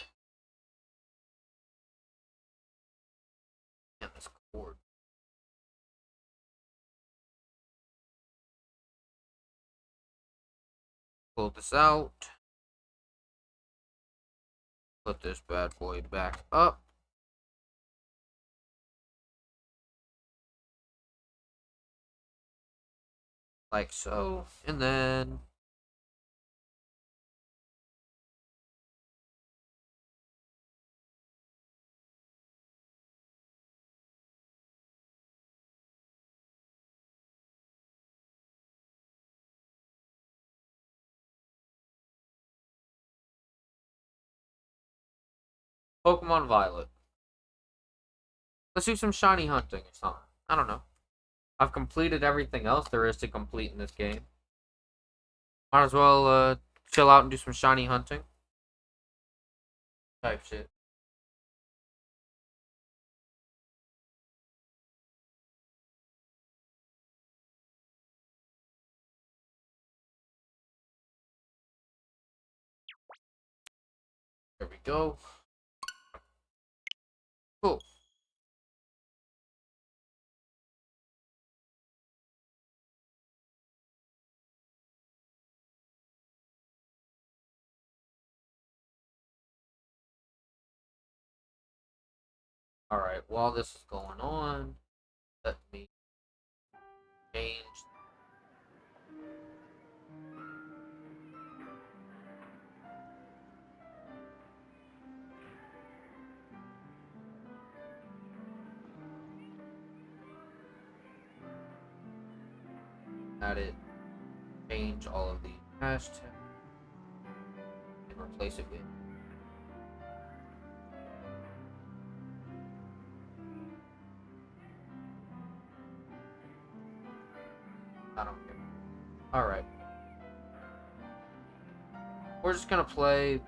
A: And this cord. Pull this out. Put this bad boy back up. Like so. And then Pokemon Violet. Let's do some shiny hunting or something. I don't know. I've completed everything else there is to complete in this game. Might as well chill out and do some shiny hunting. Type shit. There we go. Cool. Alright, while this is going on, let me change. Add it. Change all of the hashtags. And replace it with. I don't care. Alright. We're just gonna play.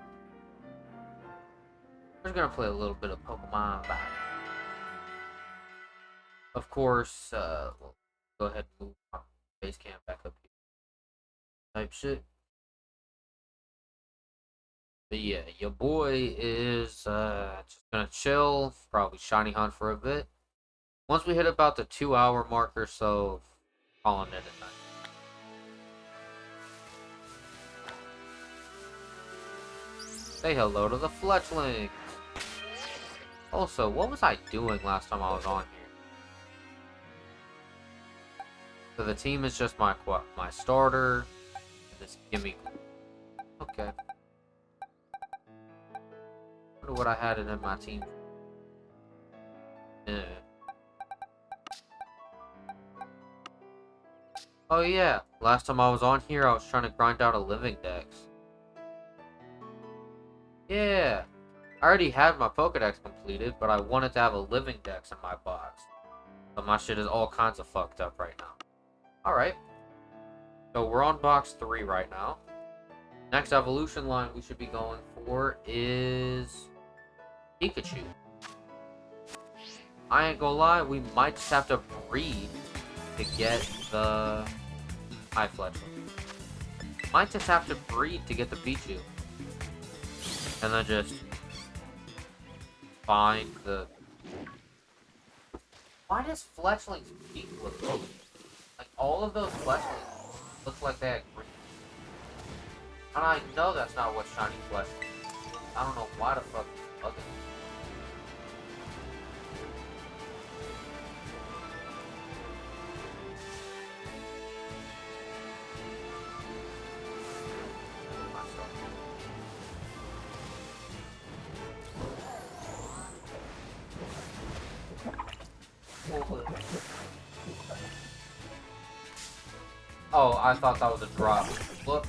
A: We're just gonna play a little bit of Pokemon Violet. Of course, we'll go ahead and move our base camp back up here. Type shit. But yeah, your boy is just gonna chill, probably shiny hunt for a bit. Once we hit about the 2-hour mark or so, calling it a night. Say hello to the fletchlings. Also, what was I doing last time I was on here? So the team is just my starter. Just give me. Okay. Wonder what I had in my team. Yeah. Oh yeah, last time I was on here, I was trying to grind out a living dex. Yeah, I already had my Pokedex completed, but I wanted to have a living dex in my box. But my shit is all kinds of fucked up right now. Alright. So we're on box 3 right now. Next evolution line we should be going for is Pikachu. I ain't gonna lie, we might just have to breed to get the High Fletchling. Might just have to breed to get the Pichu. And then just find the... Why does Fletchling's peak look like? Like, all of those Fletchlings look like they had green. And I know that's not what shiny Fletchling is. I don't know why the fuck it's bugging me. Oh, I thought that was a drop. Whoops.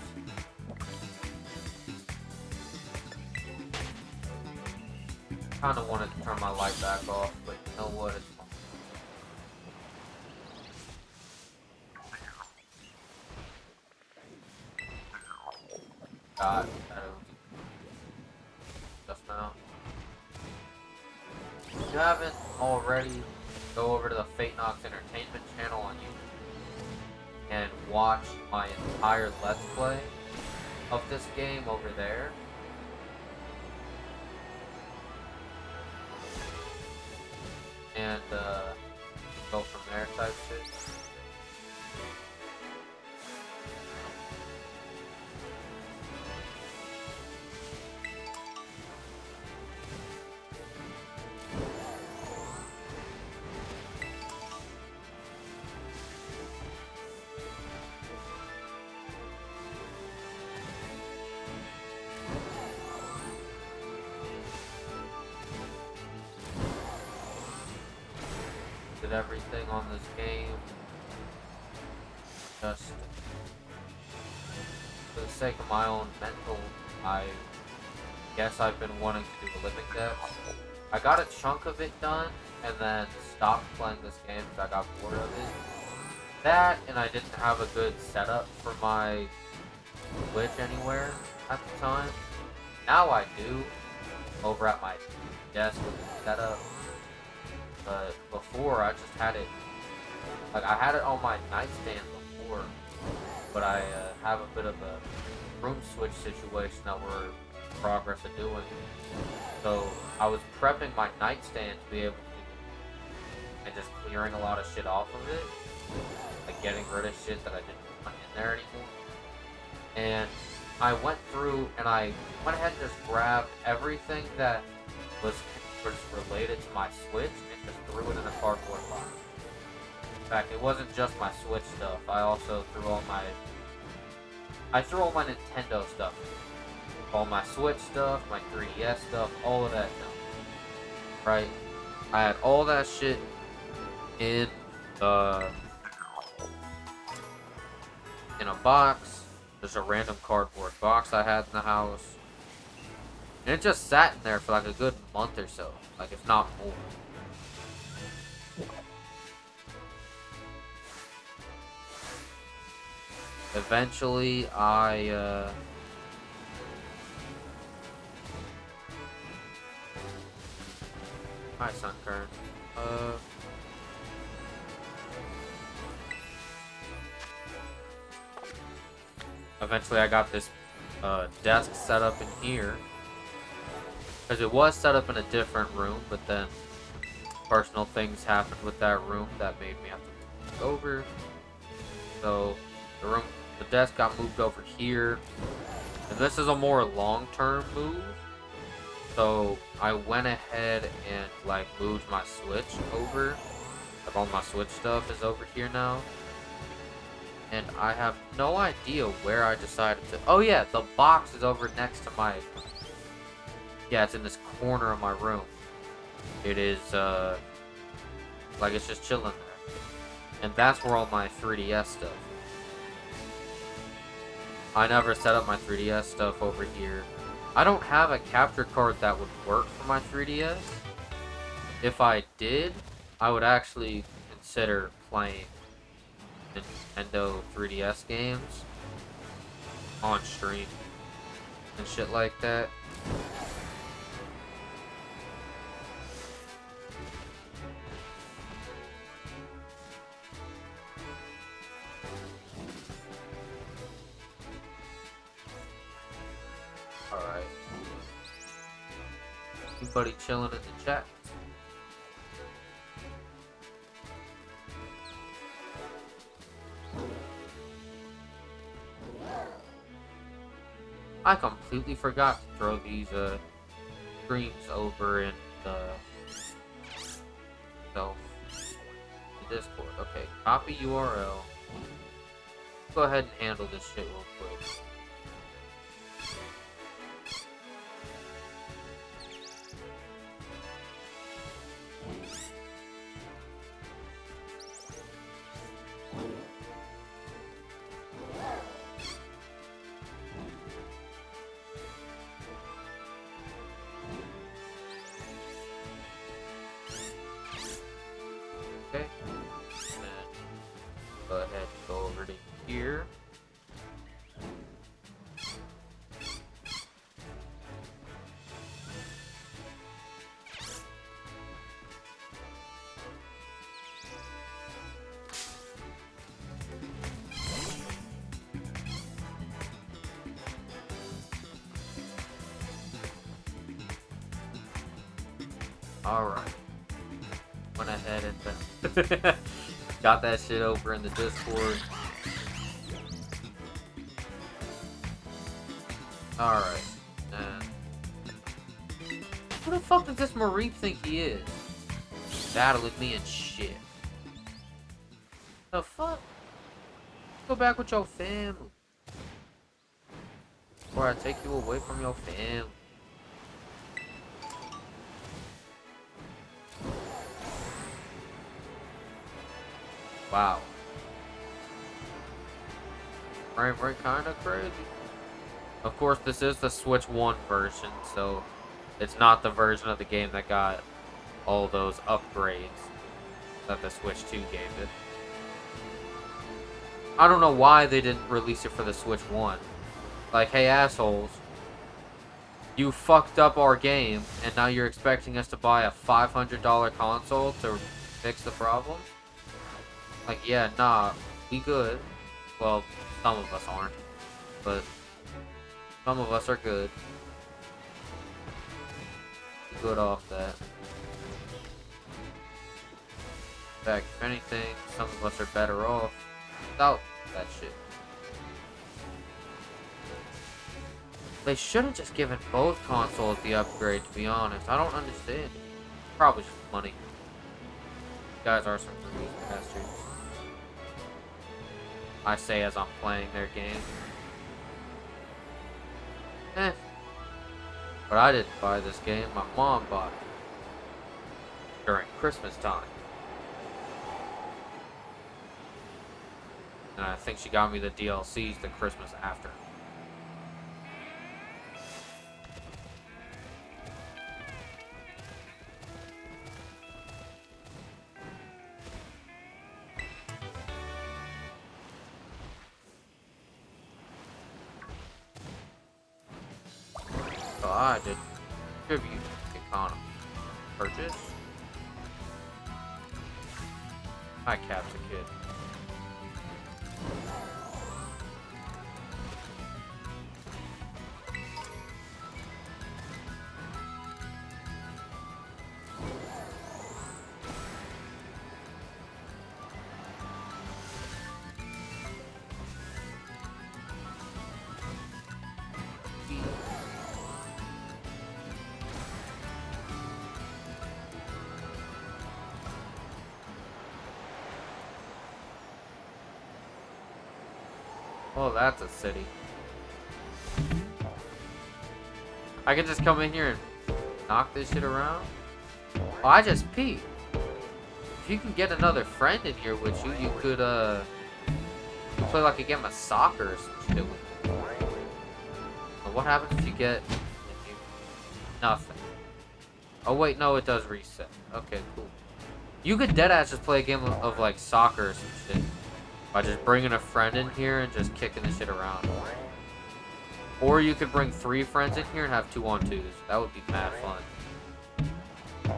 A: Kinda wanted to turn my light back off, but you know what? It's fine. God, just now. If you haven't already, go over to the Knox Entertainment channel on YouTube and watch my entire Let's Play of this game over there. And go from there type shit. Did everything on this game just for the sake of my own mental. I guess I've been wanting to do a living dex. I got a chunk of it done and then stopped playing this game because I got bored of it. That, and I didn't have a good setup for my Switch anywhere at the time. Now I do, over at my desk with the setup. But before, I just had it, like, I had it on my nightstand before, but I have a bit of a room switch situation that we're in progress of doing. So I was prepping my nightstand to be able to, and just clearing a lot of shit off of it, like getting rid of shit that I didn't want in there anymore. And I went through and I went ahead and just grabbed everything that was related to my Switch and just threw it in a cardboard box. In fact, it wasn't just my Switch stuff. I also threw all my Nintendo stuff. All my Switch stuff, my 3DS stuff, all of that stuff. Right? I had all that shit in a box. Just a random cardboard box I had in the house. And it just sat in there for like a good month or so. Like, if not more. Eventually, hi, Sunkern. Eventually, I got this desk set up in here. Because it was set up in a different room, but then personal things happened with that room that made me have to move it over. So the desk got moved over here. And this is a more long-term move. So I went ahead and like moved my Switch over. Like all my Switch stuff is over here now. And I have no idea where I decided to. Oh yeah, the box is over next to my. Yeah, it's in this corner of my room. It is like it's just chilling there. And that's where all my 3DS stuff. I never set up my 3DS stuff over here. I don't have a capture card that would work for my 3DS. If I did, I would actually consider playing Nintendo 3DS games on stream and shit like that. Alright. Anybody chilling in the chat? I completely forgot to throw these streams over in the Discord. Okay, copy URL. Go ahead and handle this shit real quick. Okay, and go ahead and go over to here. Alright. Went ahead and got that shit over in the Discord. Alright. Who the fuck does this Mareep think he is? Battling me and shit. The fuck? Go back with your family. Before I take you away from your family. Wow. Frame rate kinda crazy. Of course, this is the Switch 1 version, so it's not the version of the game that got all those upgrades that the Switch 2 gave it. I don't know why they didn't release it for the Switch 1. Like, hey assholes, you fucked up our game, and now you're expecting us to buy a $500 console to fix the problem? Like, yeah, nah, we good. Well, some of us aren't, but some of us are good. We're good off that. In fact, if anything, some of us are better off without that shit. They should have just given both consoles the upgrade, to be honest. I don't understand. Probably just money. You guys are some greedy bastards. I say as I'm playing their game. But I didn't buy this game. My mom bought it during Christmas time. And I think she got me the DLCs the Christmas after. So I did tribute economy. Purchase. My cap's a kid. Oh, that's a city. I can just come in here and knock this shit around. Oh, I just peeped. If you can get another friend in here with you, you could you play like a game of soccer or some shit with you. But what happens if you get nothing? Oh wait, no, it does reset. Okay, cool. You could deadass just play a game of like soccer or some shit by just bringing a friend in here and just kicking the shit around. Or you could bring 3 friends in here and have 2-on-2s. That would be mad fun.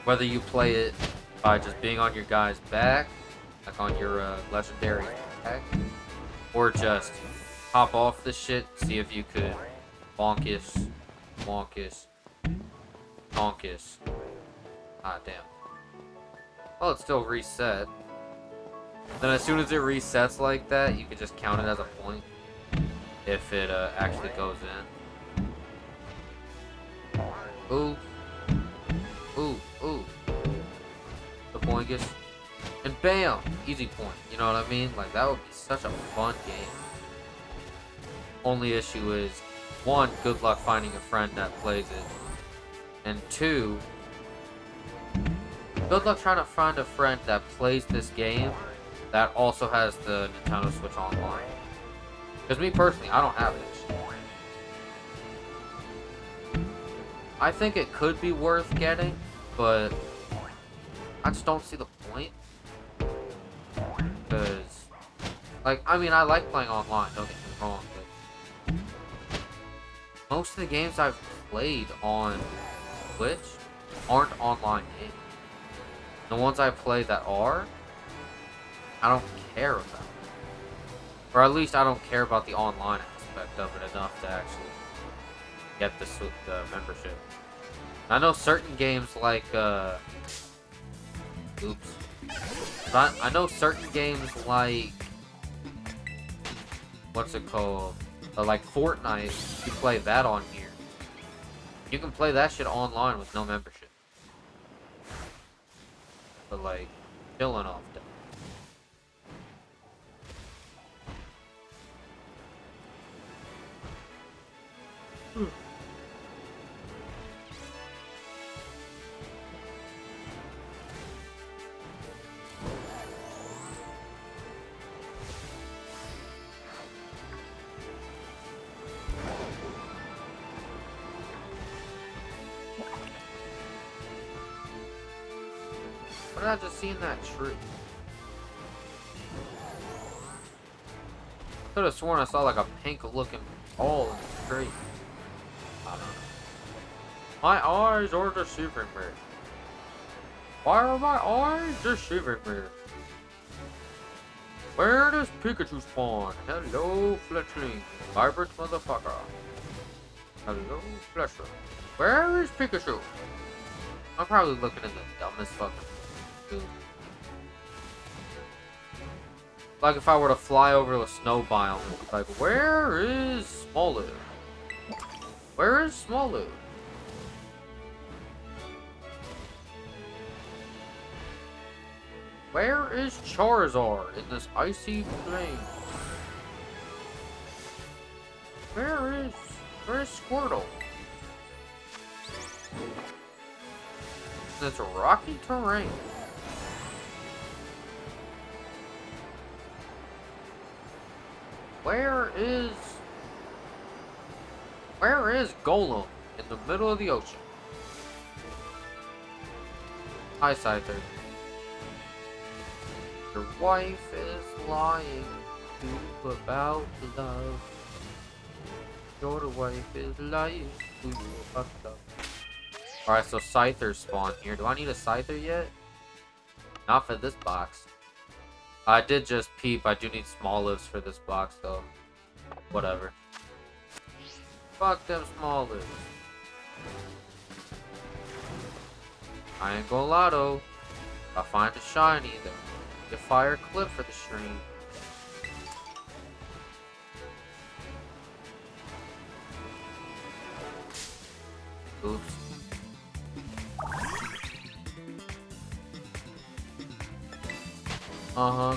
A: Whether you play it by just being on your guy's back, like on your legendary back, or just hop off the shit, see if you could bonkus, wonkus, donkus. Ah, damn. Well, it's still reset. Then as soon as it resets like that, you can just count it as a point if it actually goes in. Ooh. Ooh, ooh. The poingus. And bam! Easy point. You know what I mean? Like, that would be such a fun game. Only issue is, 1, good luck finding a friend that plays it. And 2, good luck trying to find a friend that plays this game that also has the Nintendo Switch Online. Because me personally, I don't have it. I think it could be worth getting, but I just don't see the point. Because, like, I mean, I like playing online, don't get me wrong, but most of the games I've played on Switch aren't online games. The ones I play that are, I don't care about. Or at least I don't care about the online aspect of it enough to actually get the membership. I know certain games like, oops. I know certain games like, what's it called? Like Fortnite, you play that on here. You can play that shit online with no membership. But like, chilling off that. What did I just see in that tree? I could have sworn I saw like a pink looking ball in the tree. I don't know. My eyes are deceiving me. Why are my eyes deceiving me? Where does Pikachu spawn? Hello, Fletchling. Vibrant motherfucker. Hello, Fletcher. Where is Pikachu? I'm probably looking at the dumbest fucking dude. Like if I were to fly over to a snow biome, like, where is Smoloo? Where is Smoloo? Where is Charizard in this icy plain? Where is Squirtle? It's rocky terrain. Where is Golem in the middle of the ocean? Hi, Scyther. Your wife is lying to you about love. Your wife is lying to you about love. Alright, so Scyther spawned here. Do I need a Scyther yet? Not for this box. I did just peep. I do need small lives for this box, though. Whatever. Fuck them small lives. I ain't gonna lie, though. If I find a shiny, then get fire clip for the stream. Oops. Uh-huh.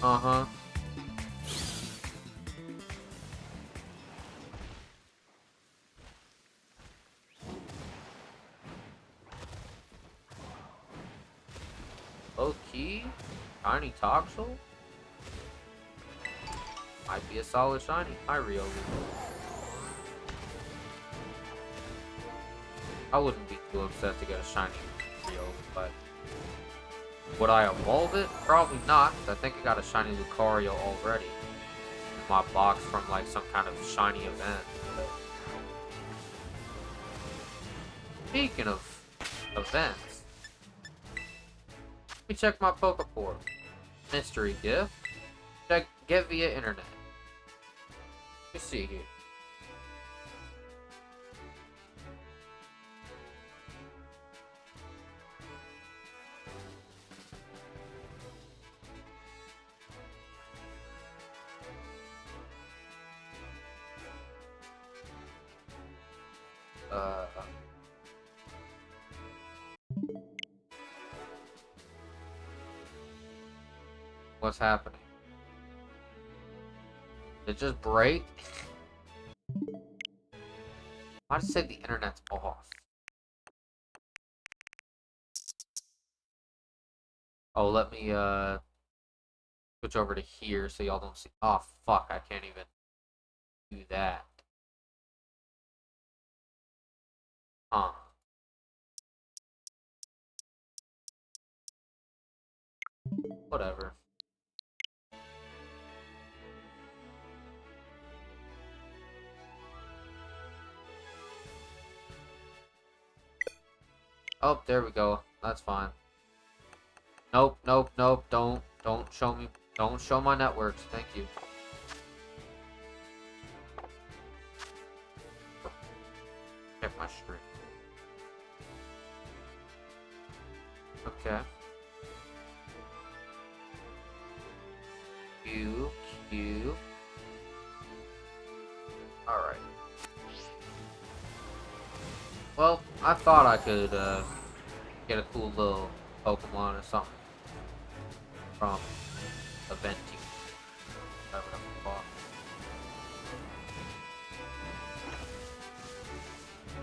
A: Uh-huh. Low key, shiny Toxel might be a solid shiny. Hi, Rio. I wouldn't be too upset to get a shiny Rio, but would I evolve it? Probably not, 'cause I think I got a shiny Lucario already in my box from like some kind of shiny event. Speaking of events, let me check my Pokeport. Mystery gift. Check get via internet. Let me see here. What's happening? Did it just break? Why did it say the internet's off? Oh, let me switch over to here so y'all don't see. Oh fuck, I can't even do that. Huh. Whatever. Oh, there we go. That's fine. Nope, nope, nope. Don't show me. Don't show my networks. Thank you. Check my stream. Okay. Q. Alright. Well, I thought I could get a cool little Pokemon or something from Eventi. Whatever the fuck.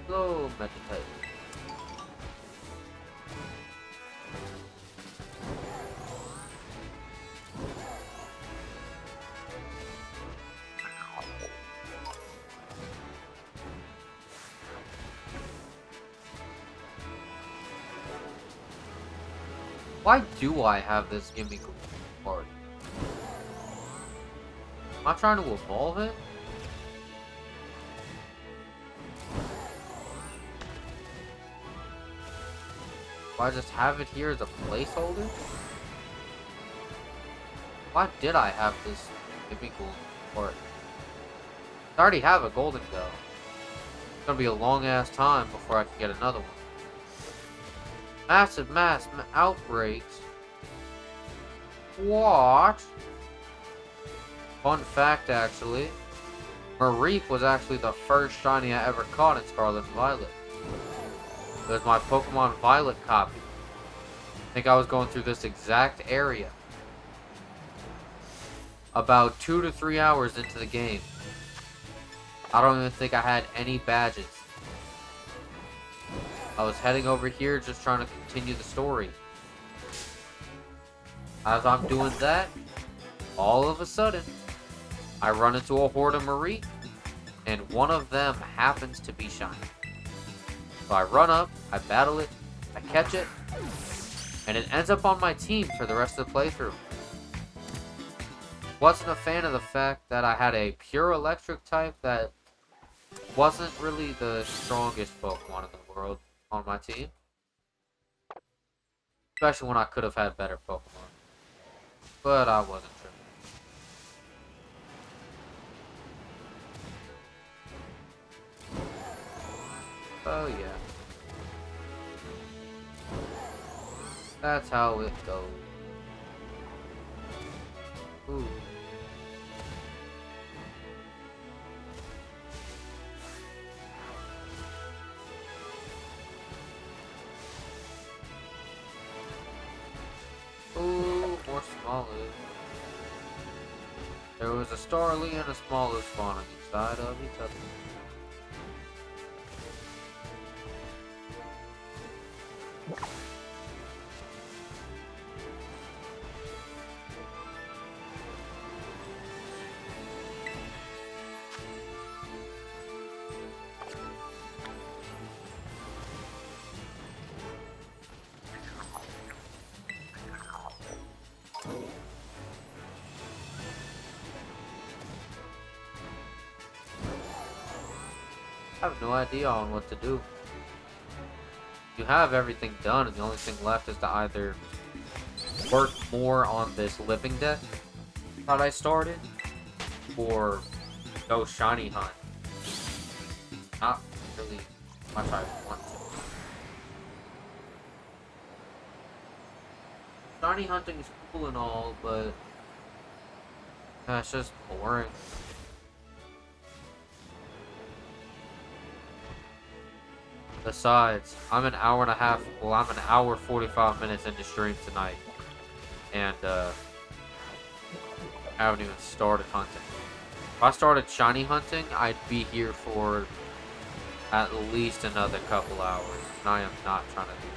A: Go meditate. Why do I have this gimmick card? Am I trying to evolve it? Do I just have it here as a placeholder? Why did I have this gimmick card? I already have a golden go. It's gonna be a long ass time before I can get another one. Massive mass outbreaks. What? Fun fact, actually. Mareep was actually the first shiny I ever caught in Scarlet and Violet. It was my Pokemon Violet copy. I think I was going through this exact area about 2 to 3 hours into the game. I don't even think I had any badges. I was heading over here just trying to continue the story. As I'm doing that, all of a sudden, I run into a horde of Marie, and one of them happens to be shiny. So I run up, I battle it, I catch it, and it ends up on my team for the rest of the playthrough. Wasn't a fan of the fact that I had a pure electric type that wasn't really the strongest Pokemon in the world on my team. Especially when I could have had better Pokemon. But I wasn't sure. Oh yeah. That's how it goes. Ooh. Ooh, more Smoliv. There was a Starly and a Smoliv spawning inside of each other. I have no idea on what to do. You have everything done, and the only thing left is to either work more on this living deck that I started, or go shiny hunt. Not really much I want to. Shiny hunting is cool and all, but it's just boring. Besides, I'm an hour and a half. Well, I'm an hour 45 minutes into stream tonight, and I haven't even started hunting. If I started shiny hunting, I'd be here for at least another couple hours, and I am not trying to do that.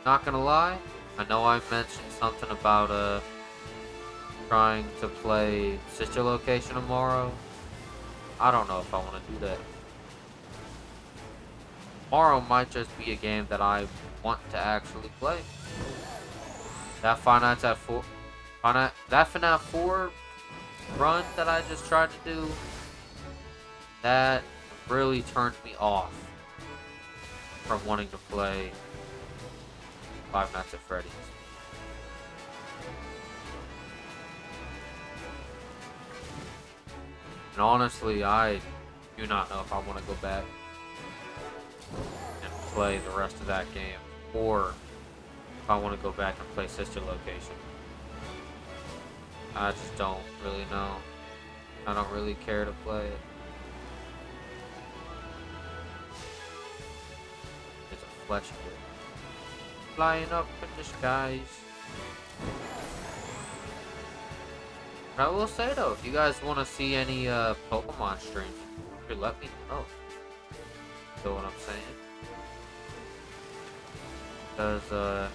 A: Not gonna lie, I know I mentioned something about trying to play Sister Location tomorrow. I don't know if I want to do that. Tomorrow might just be a game that I want to actually play. That Five Nights at Four, that FNAF 4 run that I just tried to do, that really turned me off from wanting to play Five Nights at Freddy's. And honestly, I do not know if I want to go back and play the rest of that game, or if I want to go back and play Sister Location. I just don't really know. I don't really care to play it. It's a Fletcher flying up in the skies. But I will say though, if you guys want to see any Pokemon streams, you let me know. You know what I'm saying? Because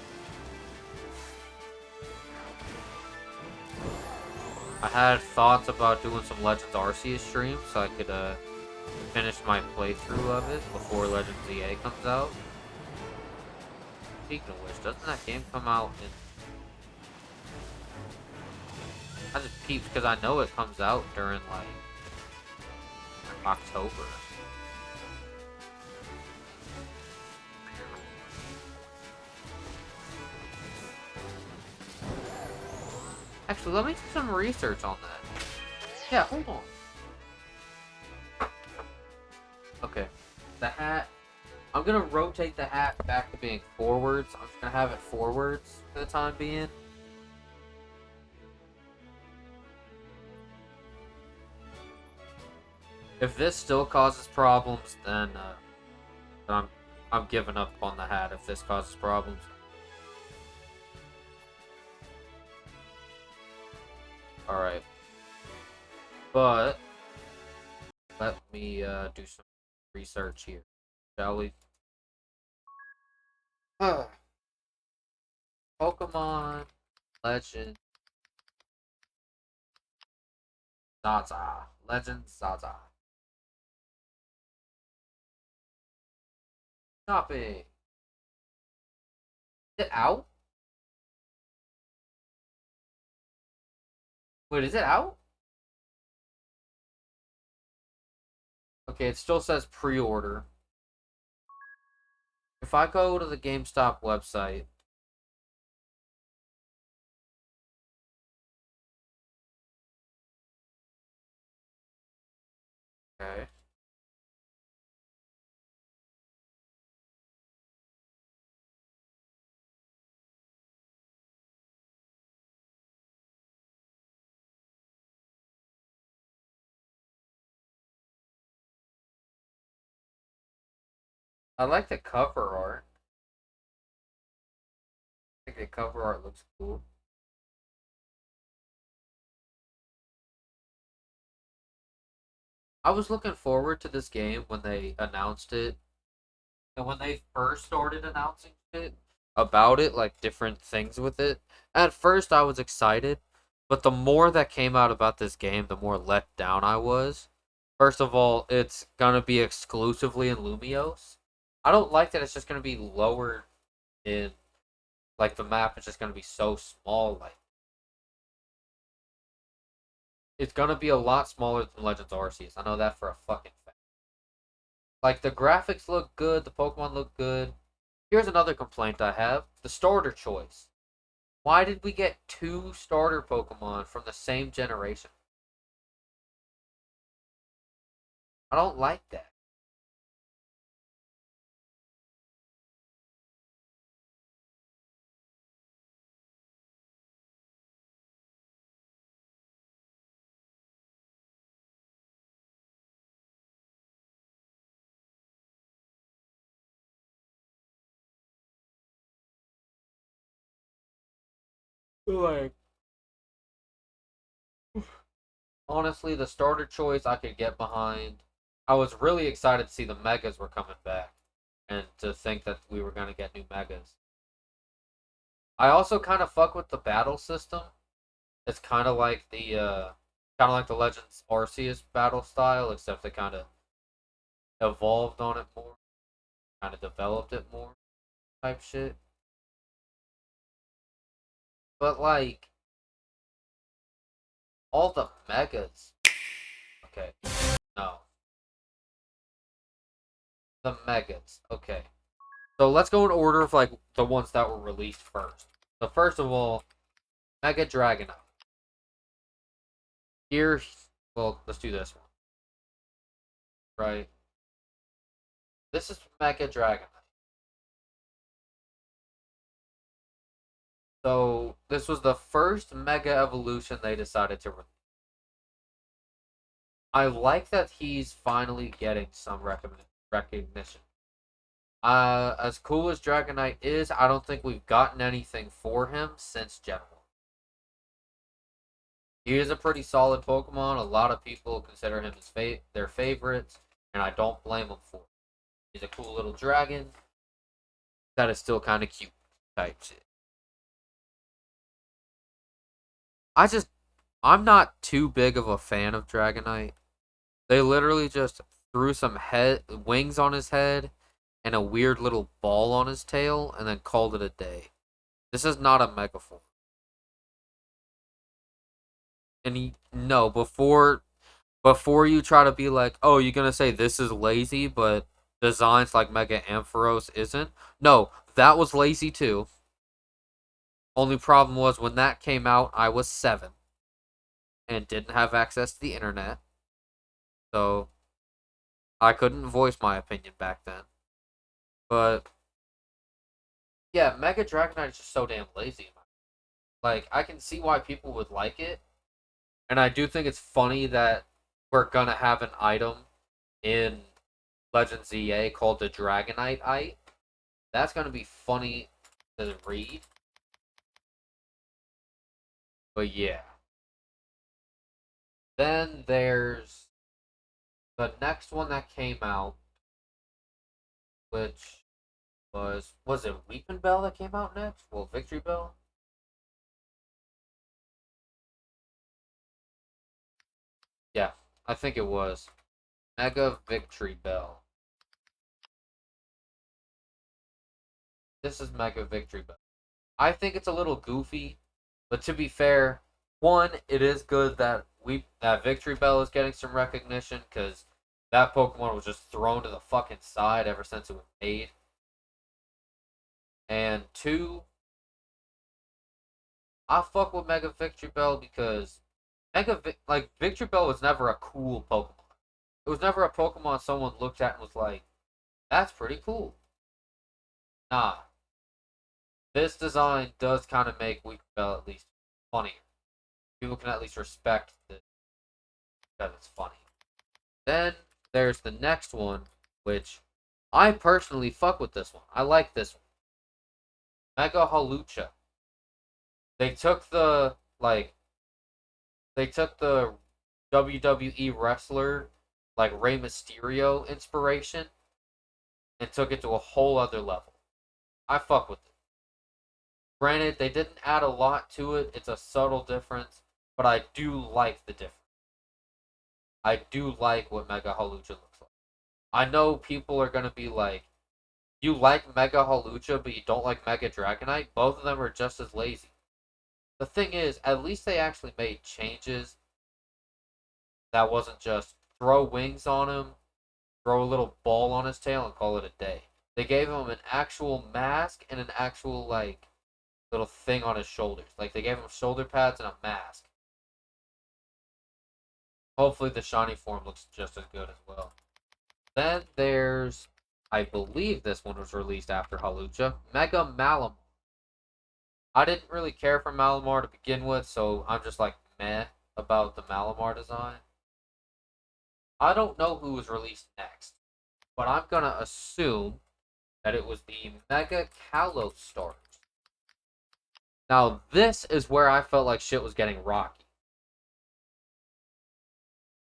A: I had thoughts about doing some Legends Arceus streams so I could finish my playthrough of it before Legends EA comes out. Speaking of which, doesn't that game come out in... I just peeped because I know it comes out during like October. Actually, let me do some research on that. Yeah, hold on. Okay, the hat. I'm gonna rotate the hat back to being forwards. I'm just gonna have it forwards for the time being. If this still causes problems, then I'm giving up on the hat. If this causes problems. All right, but let me do some research here, shall we? Pokemon Legend Zaza. Legend Zaza. Shopping. Is it out? Wait, is it out? Okay, it still says pre-order. If I go to the GameStop website, okay. I like the cover art. I think the cover art looks cool. I was looking forward to this game when they announced it. And when they first started announcing it about it, like different things with it, at first I was excited, but the more that came out about this game, the more let down I was. First of all, it's gonna be exclusively in Lumios. I don't like that it's just gonna be lowered in Like the map is just gonna be so small. Like it's gonna be a lot smaller than Legends Arceus. I know that for a fucking fact. Like the graphics look good, the Pokemon look good. Here's another complaint I have: the starter choice. Why did we get two starter Pokemon from the same generation? I don't like that. Like honestly, the starter choice I could get behind. I was really excited to see the Megas were coming back, and to think that we were gonna get new Megas. I also kind of fuck with the battle system. It's kind of like the Legends Arceus battle style, except they kind of evolved on it more, kind of developed it more, type shit. But like all the megas, okay, no, the megas, okay. So let's go in order of like the ones that were released first. So first of all, Mega Dragonite. Here, well, let's do this one, right? This is Mega Dragonite. So this was the first Mega Evolution they decided to release. I like that he's finally getting some recognition. As cool as Dragonite is, I don't think we've gotten anything for him since Gen 1. He is a pretty solid Pokemon. A lot of people consider him their favorites, and I don't blame them for it. He's a cool little dragon that is still kind of cute type shit. I just, I'm not too big of a fan of Dragonite. They literally just threw some head wings on his head and a weird little ball on his tail, and then called it a day. This is not a Megaform. And no, before you try to be like, oh, you're gonna say this is lazy, but designs like Mega Ampharos isn't. No, that was lazy too. Only problem was when that came out, I was 7 and didn't have access to the internet, so I couldn't voice my opinion back then. But yeah, Mega Dragonite is just so damn lazy. Like I can see why people would like it, and I do think it's funny that we're gonna have an item in Legends EA called the Dragonite. That's gonna be funny to read. But yeah. Then there's the next one that came out, which was it Weeping Bell that came out next? Well, Victory Bell? Yeah, I think it was. Mega Victory Bell. This is Mega Victory Bell. I think it's a little goofy, but to be fair, one, it is good that Victory Bell is getting some recognition because that Pokemon was just thrown to the fucking side ever since it was made. And two, I fuck with Mega Victory Bell because Victory Bell was never a cool Pokemon. It was never a Pokemon someone looked at and was like, "That's pretty cool." Nah, this design does kind of make Weeping Bell at least funnier. People can at least respect that it's funny. Then there's the next one, which I personally fuck with this one. I like this one. Mega Halucha. They took the like they took the WWE wrestler like Rey Mysterio inspiration and took it to a whole other level. I fuck with it. Granted, they didn't add a lot to it. It's a subtle difference, but I do like the difference. I do like what Mega Halucha looks like. I know people are gonna be like, you like Mega Halucha, but you don't like Mega Dragonite, both of them are just as lazy. The thing is, at least they actually made changes that wasn't just throw wings on him, throw a little ball on his tail, and call it a day. They gave him an actual mask and an actual, like, little thing on his shoulders. Like, they gave him shoulder pads and a mask. Hopefully the shiny form looks just as good as well. Then there's, I believe this one was released after Halucha, Mega Malamar. I didn't really care for Malamar to begin with, so I'm just like meh about the Malamar design. I don't know who was released next, but I'm gonna assume that it was the Mega Kalos starters. Now this is where I felt like shit was getting rocky.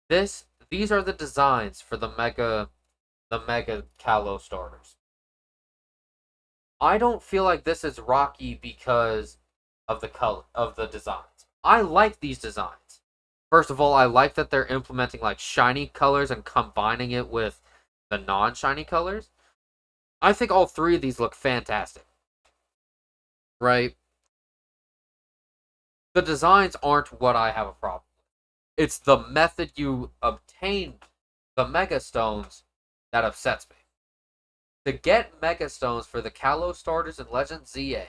A: These are the designs for the Mega Kalos starters. I don't feel like this is rocky because of the color of the designs. I like these designs. First of all, I like that they're implementing like shiny colors and combining it with the non-shiny colors. I think all three of these look fantastic. Right? The designs aren't what I have a problem with. It's the method you obtain the Mega Stones that upsets me. To get Mega Stones for the Kalos starters in Legend ZA,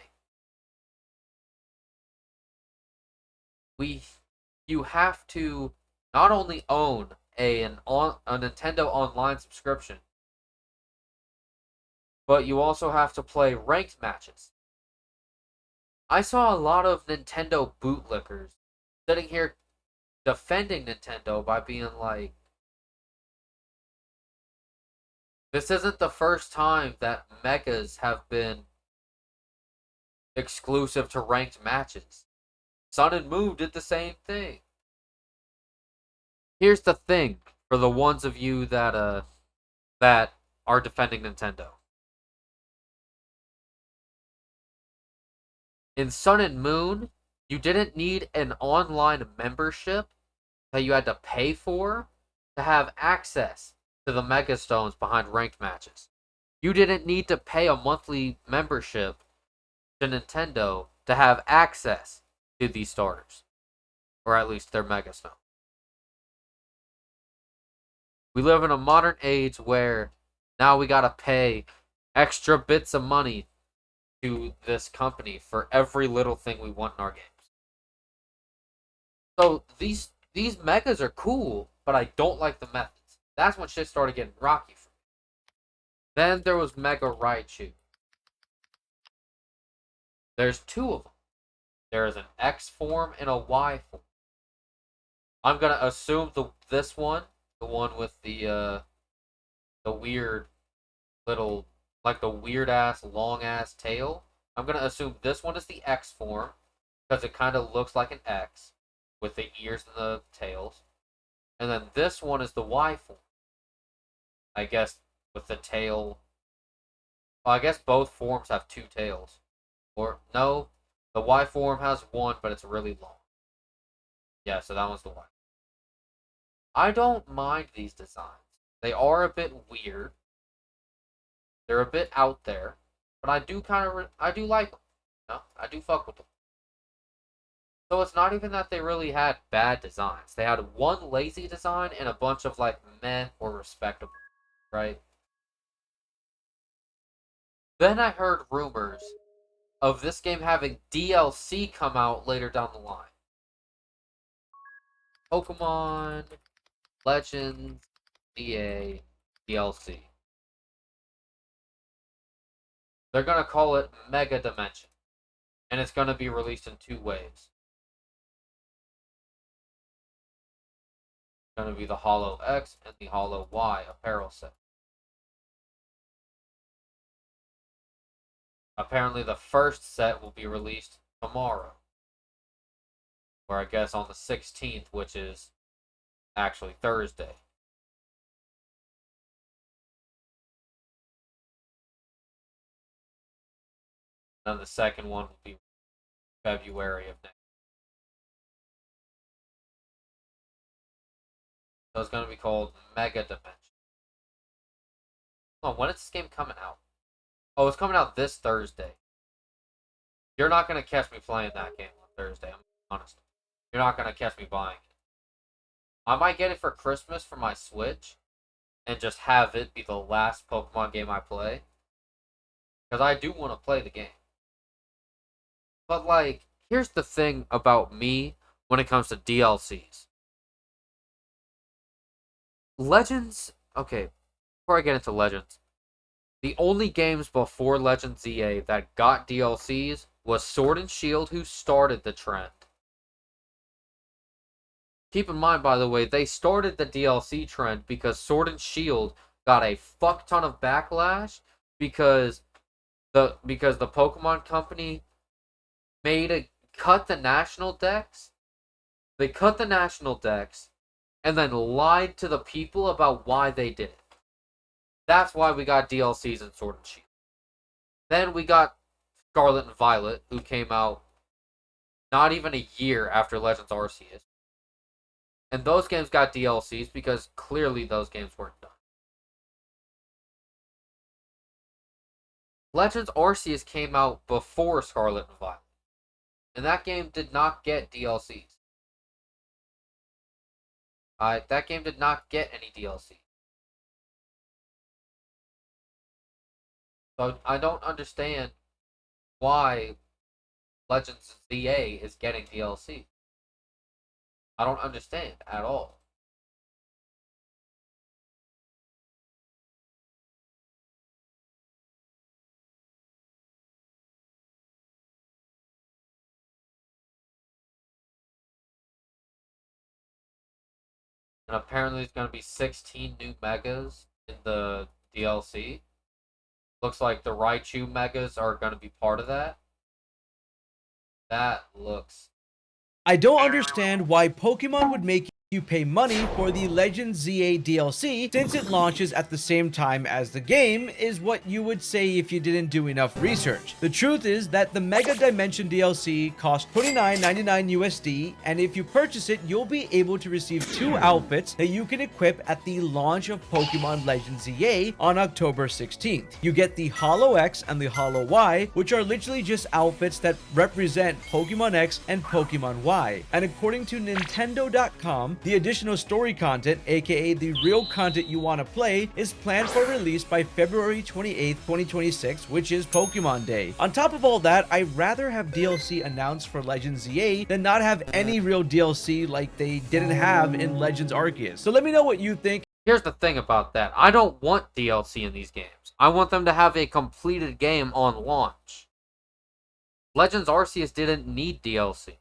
A: you have to not only own a Nintendo Online subscription, but you also have to play ranked matches. I saw a lot of Nintendo bootlickers sitting here defending Nintendo by being like, this isn't the first time that Megas have been exclusive to ranked matches. Sun and Moon did the same thing. Here's the thing for the ones of you that are defending Nintendo. In Sun and Moon, you didn't need an online membership that you had to pay for to have access to the Mega Stones behind ranked matches. You didn't need to pay a monthly membership to Nintendo to have access to these starters, or at least their Mega Stone. We live in a modern age where now we gotta pay extra bits of money to this company for every little thing we want in our games. So these megas are cool, but I don't like the methods. That's when shit started getting rocky for me. Then there was Mega Raichu. There's two of them. There is an X form and a Y form. I'm gonna assume this one, the one with the weird little, like the weird ass long ass tail. I'm gonna assume this one is the X form because it kind of looks like an X with the ears and the tails, and then this one is the Y form. I guess with the tail. Well, I guess both forms have two tails, or no, the Y form has one, but it's really long. Yeah, so that one's the Y. I don't mind these designs. They are a bit weird. They're a bit out there, but I do I do like them. You know? I do fuck with them. So it's not even that they really had bad designs. They had one lazy design and a bunch of like meh or respectable, right? Then I heard rumors of this game having DLC come out later down the line. Pokemon Legends DA DLC. They're gonna call it Mega Dimension, and it's gonna be released in two waves. It's gonna be the Hollow X and the Hollow Y apparel set. Apparently, the first set will be released tomorrow, or I guess on the 16th, which is actually Thursday. Then the second one will be February of next. So it's going to be called Mega Dimension. Oh, when is this game coming out? Oh, it's coming out this Thursday. You're not gonna catch me playing that game on Thursday. I'm honest. You're not gonna catch me buying it. I might get it for Christmas for my Switch, and just have it be the last Pokemon game I play. Because I do want to play the game. But, like, here's the thing about me when it comes to DLCs. Legends, okay, before I get into Legends, the only games before Legends ZA that got DLCs was Sword and Shield, who started the trend. Keep in mind, by the way, they started the DLC trend because Sword and Shield got a fuck ton of backlash because the Pokemon Company cut the national dex. They cut the national dex and then lied to the people about why they did it. That's why we got DLCs in Sword and Shield. Then we got Scarlet and Violet, who came out not even a year after Legends Arceus. And those games got DLCs because clearly those games weren't done. Legends Arceus came out before Scarlet and Violet. And that game did not get DLCs. That game did not get any DLC. So I don't understand why Legends ZA is getting DLC. I don't understand at all. And apparently there's going to be 16 new megas in the DLC. Looks like the Raichu megas are going to be part of that. That looks...
B: I don't understand why Pokemon would make you pay money for the Legends ZA DLC since it launches at the same time as the game, is what you would say if you didn't do enough research. The truth is that the Mega Dimension DLC costs $29.99 USD, and if you purchase it, you'll be able to receive 2 outfits that you can equip at the launch of Pokemon Legends ZA on October 16th. You get the Holo X and the Holo Y, which are literally just outfits that represent Pokemon X and Pokemon Y. And according to Nintendo.com, the additional story content, aka the real content you want to play, is planned for release by February 28th, 2026, which is Pokemon Day. On top of all that, I'd rather have DLC announced for Legends ZA than not have any real DLC like they didn't have in Legends Arceus. So let me know what you think.
A: Here's the thing about that. I don't want DLC in these games. I want them to have a completed game on launch. Legends Arceus didn't need DLC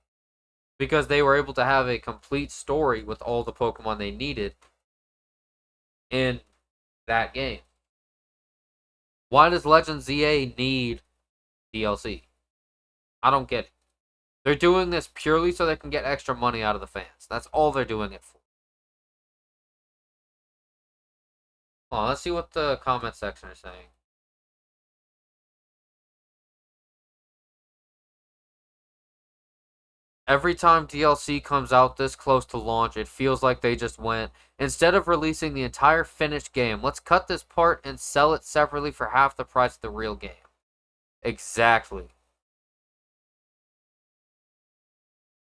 A: because they were able to have a complete story with all the Pokemon they needed in that game. Why does Legends ZA need DLC? I don't get it. They're doing this purely so they can get extra money out of the fans. That's all they're doing it for. Hold on, let's see what the comment section is saying. Every time DLC comes out this close to launch, it feels like they just went, instead of releasing the entire finished game, let's cut this part and sell it separately for half the price of the real game. Exactly.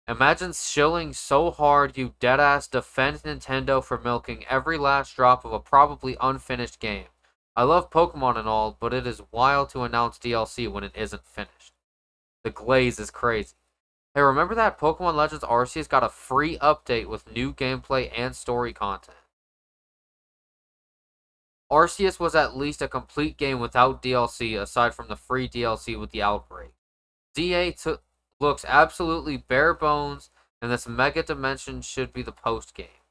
A: Imagine shilling so hard you deadass defend Nintendo for milking every last drop of a probably unfinished game. I love Pokemon and all, but it is wild to announce DLC when it isn't finished. The glaze is crazy. Hey, remember that Pokemon Legends Arceus got a free update with new gameplay and story content? Arceus was at least a complete game without DLC aside from the free DLC with the Outbreak. ZA looks absolutely bare bones, and this Mega Dimension should be the post game.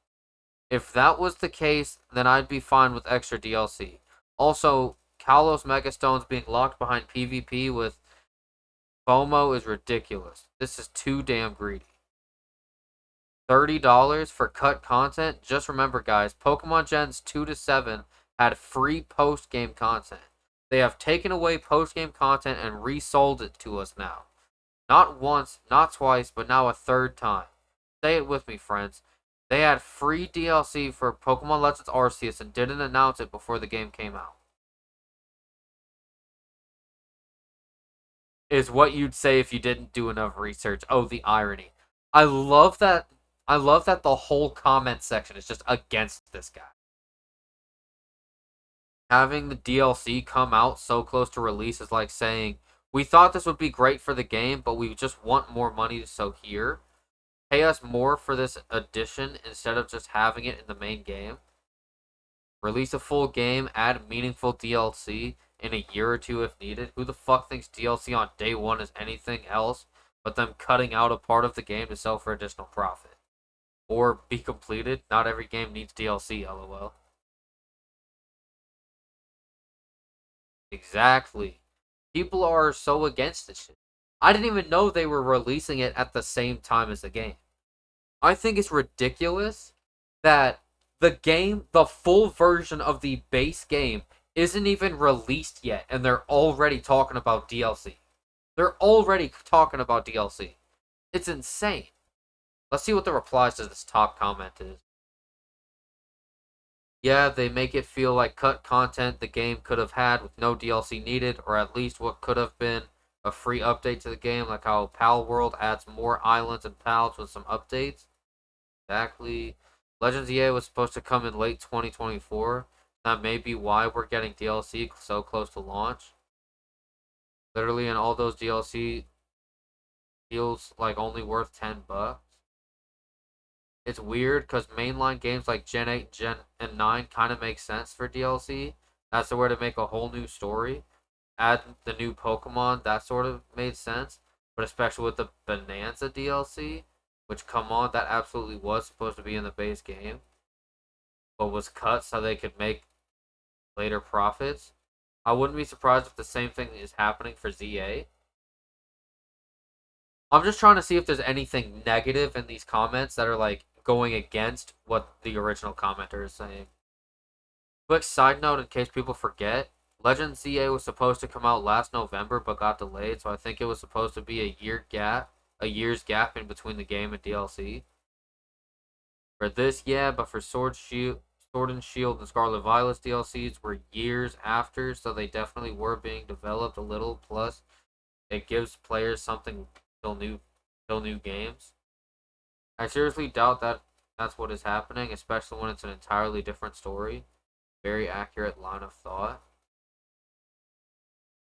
A: If that was the case, then I'd be fine with extra DLC. Also, Kalos Megastones being locked behind PvP with FOMO is ridiculous. This is too damn greedy. $30 for cut content? Just remember, guys, Pokemon Gens 2 to 7 had free post-game content. They have taken away post-game content and resold it to us now. Not once, not twice, but now a third time. Say it with me, friends. They had free DLC for Pokemon Legends Arceus and didn't announce it before the game came out. is what you'd say if you didn't do enough research. Oh, the irony. I love that. I love that the whole comment section is just against this guy. Having the DLC come out so close to release is like saying, we thought this would be great for the game, but we just want more money, so here. Pay us more for this addition instead of just having it in the main game. Release a full game, add meaningful DLC in a year or two if needed. Who the fuck thinks DLC on day one is anything else but them cutting out a part of the game to sell for additional profit? Or be completed. Not every game needs DLC, lol. Exactly. People are so against this shit. I didn't even know they were releasing it at the same time as the game. I think it's ridiculous that the full version of the base game, isn't even released yet, and they're already talking about DLC. They're already talking about DLC. It's insane. Let's see what the replies to this top comment is. Yeah, they make it feel like cut content the game could have had with no DLC needed, or at least what could have been a free update to the game, like how Pal World adds more islands and pals with some updates. Exactly. Legends EA was supposed to come in late 2024. That may be why we're getting DLC so close to launch. Literally, and all those DLC feels like only worth $10. It's weird because mainline games like Gen 8, Gen and 9 kind of make sense for DLC. That's the way to make a whole new story. Add the new Pokemon, that sort of made sense. But especially with the Bonanza DLC, which, come on, that absolutely was supposed to be in the base game, but was cut so they could make later profits. I wouldn't be surprised if the same thing is happening for ZA. I'm just trying to see if there's anything negative in these comments that are like going against what the original commenter is saying. Quick side note in case people forget, Legend ZA was supposed to come out last November but got delayed, so I think it was supposed to be a year's gap in between the game and DLC. For this, yeah, but for Sword and Shield and Scarlet Violet's DLCs were years after, so they definitely were being developed a little. Plus, it gives players something till new games. I seriously doubt that that's what is happening, especially when it's an entirely different story. Very accurate line of thought.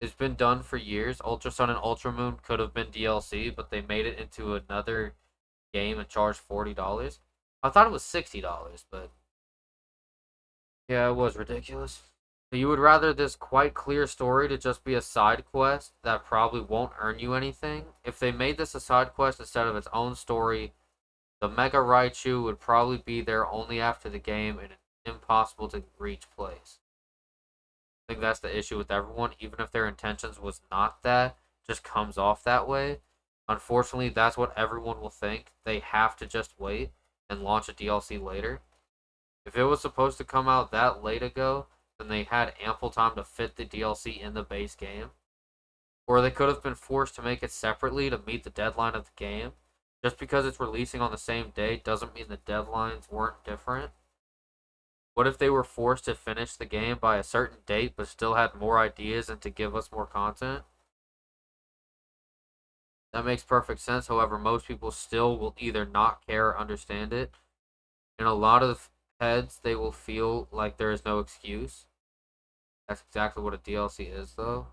A: It's been done for years. Ultra Sun and Ultra Moon could have been DLC, but they made it into another game and charged $40. I thought it was $60, but yeah, it was ridiculous. So you would rather this quite clear story to just be a side quest that probably won't earn you anything? If they made this a side quest instead of its own story, the Mega Raichu would probably be there only after the game in an impossible to reach place. I think that's the issue with everyone, even if their intentions was not that, just comes off that way. Unfortunately, that's what everyone will think. They have to just wait and launch a DLC later. If it was supposed to come out that late ago, then they had ample time to fit the DLC in the base game. Or they could have been forced to make it separately to meet the deadline of the game. Just because it's releasing on the same day doesn't mean the deadlines weren't different. What if they were forced to finish the game by a certain date but still had more ideas and to give us more content? That makes perfect sense. However, most people still will either not care or understand it. In a lot of heads, they will feel like there is no excuse. That's exactly what a DLC is, though.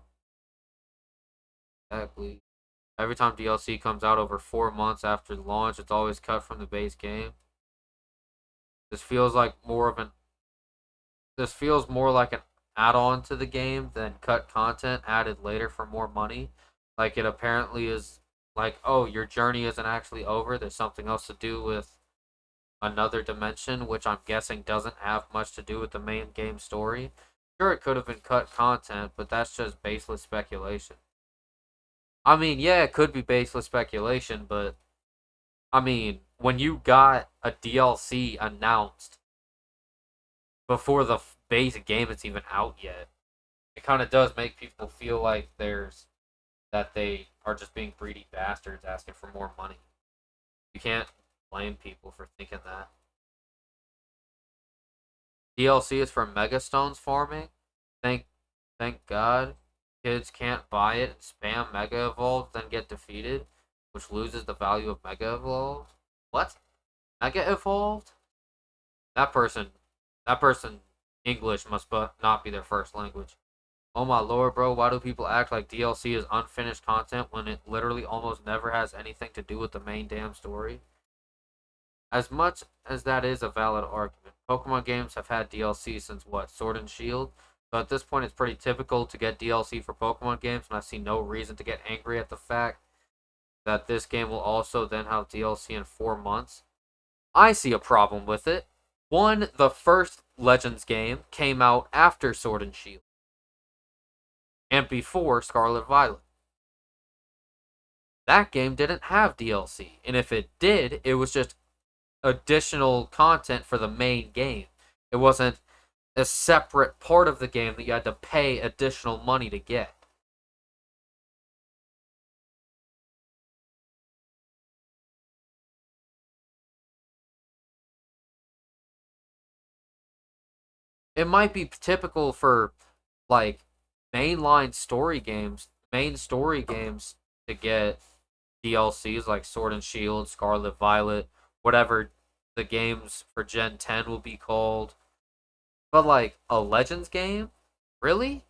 A: Exactly. Every time DLC comes out over 4 months after launch, it's always cut from the base game. This feels like more of an This feels more like an add-on to the game than cut content added later for more money. Like, it apparently is like, oh, your journey isn't actually over. There's something else to do with another dimension, which I'm guessing doesn't have much to do with the main game story. Sure, it could have been cut content, but that's just baseless speculation. I mean, yeah, it could be baseless speculation, but I mean, when you got a DLC announced before the basic game is even out yet, it kind of does make people feel like they are just being greedy bastards asking for more money. You can't blame people for thinking that. DLC is for Megastones farming. Thank thank God. kids can't buy it and spam Mega Evolve, then get defeated, which loses the value of Mega Evolve. What? Mega Evolved? That person, that person, English must not be their first language. Oh my lord, bro, why do people act like DLC is unfinished content when it literally almost never has anything to do with the main damn story? As much as that is a valid argument, Pokemon games have had DLC since what, Sword and Shield? So at this point, it's pretty typical to get DLC for Pokemon games, and I see no reason to get angry at the fact that this game will also then have DLC in 4 months. I see a problem with it. One, the first Legends game came out after Sword and Shield and before Scarlet Violet. That game didn't have DLC, and if it did, it was just additional content for the main game. It wasn't a separate part of the game that you had to pay additional money to get. It might be typical for like main story games to get DLCs like Sword and Shield, Scarlet Violet, whatever the games for Gen 10 will be called. But like a Legends game? Really?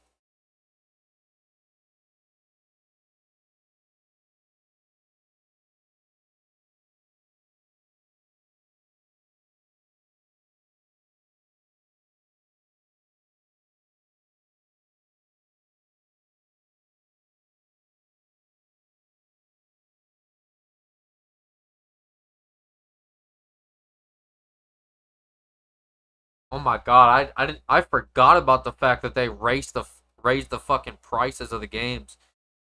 A: Oh my god, I forgot about the fact that they raised the fucking prices of the games.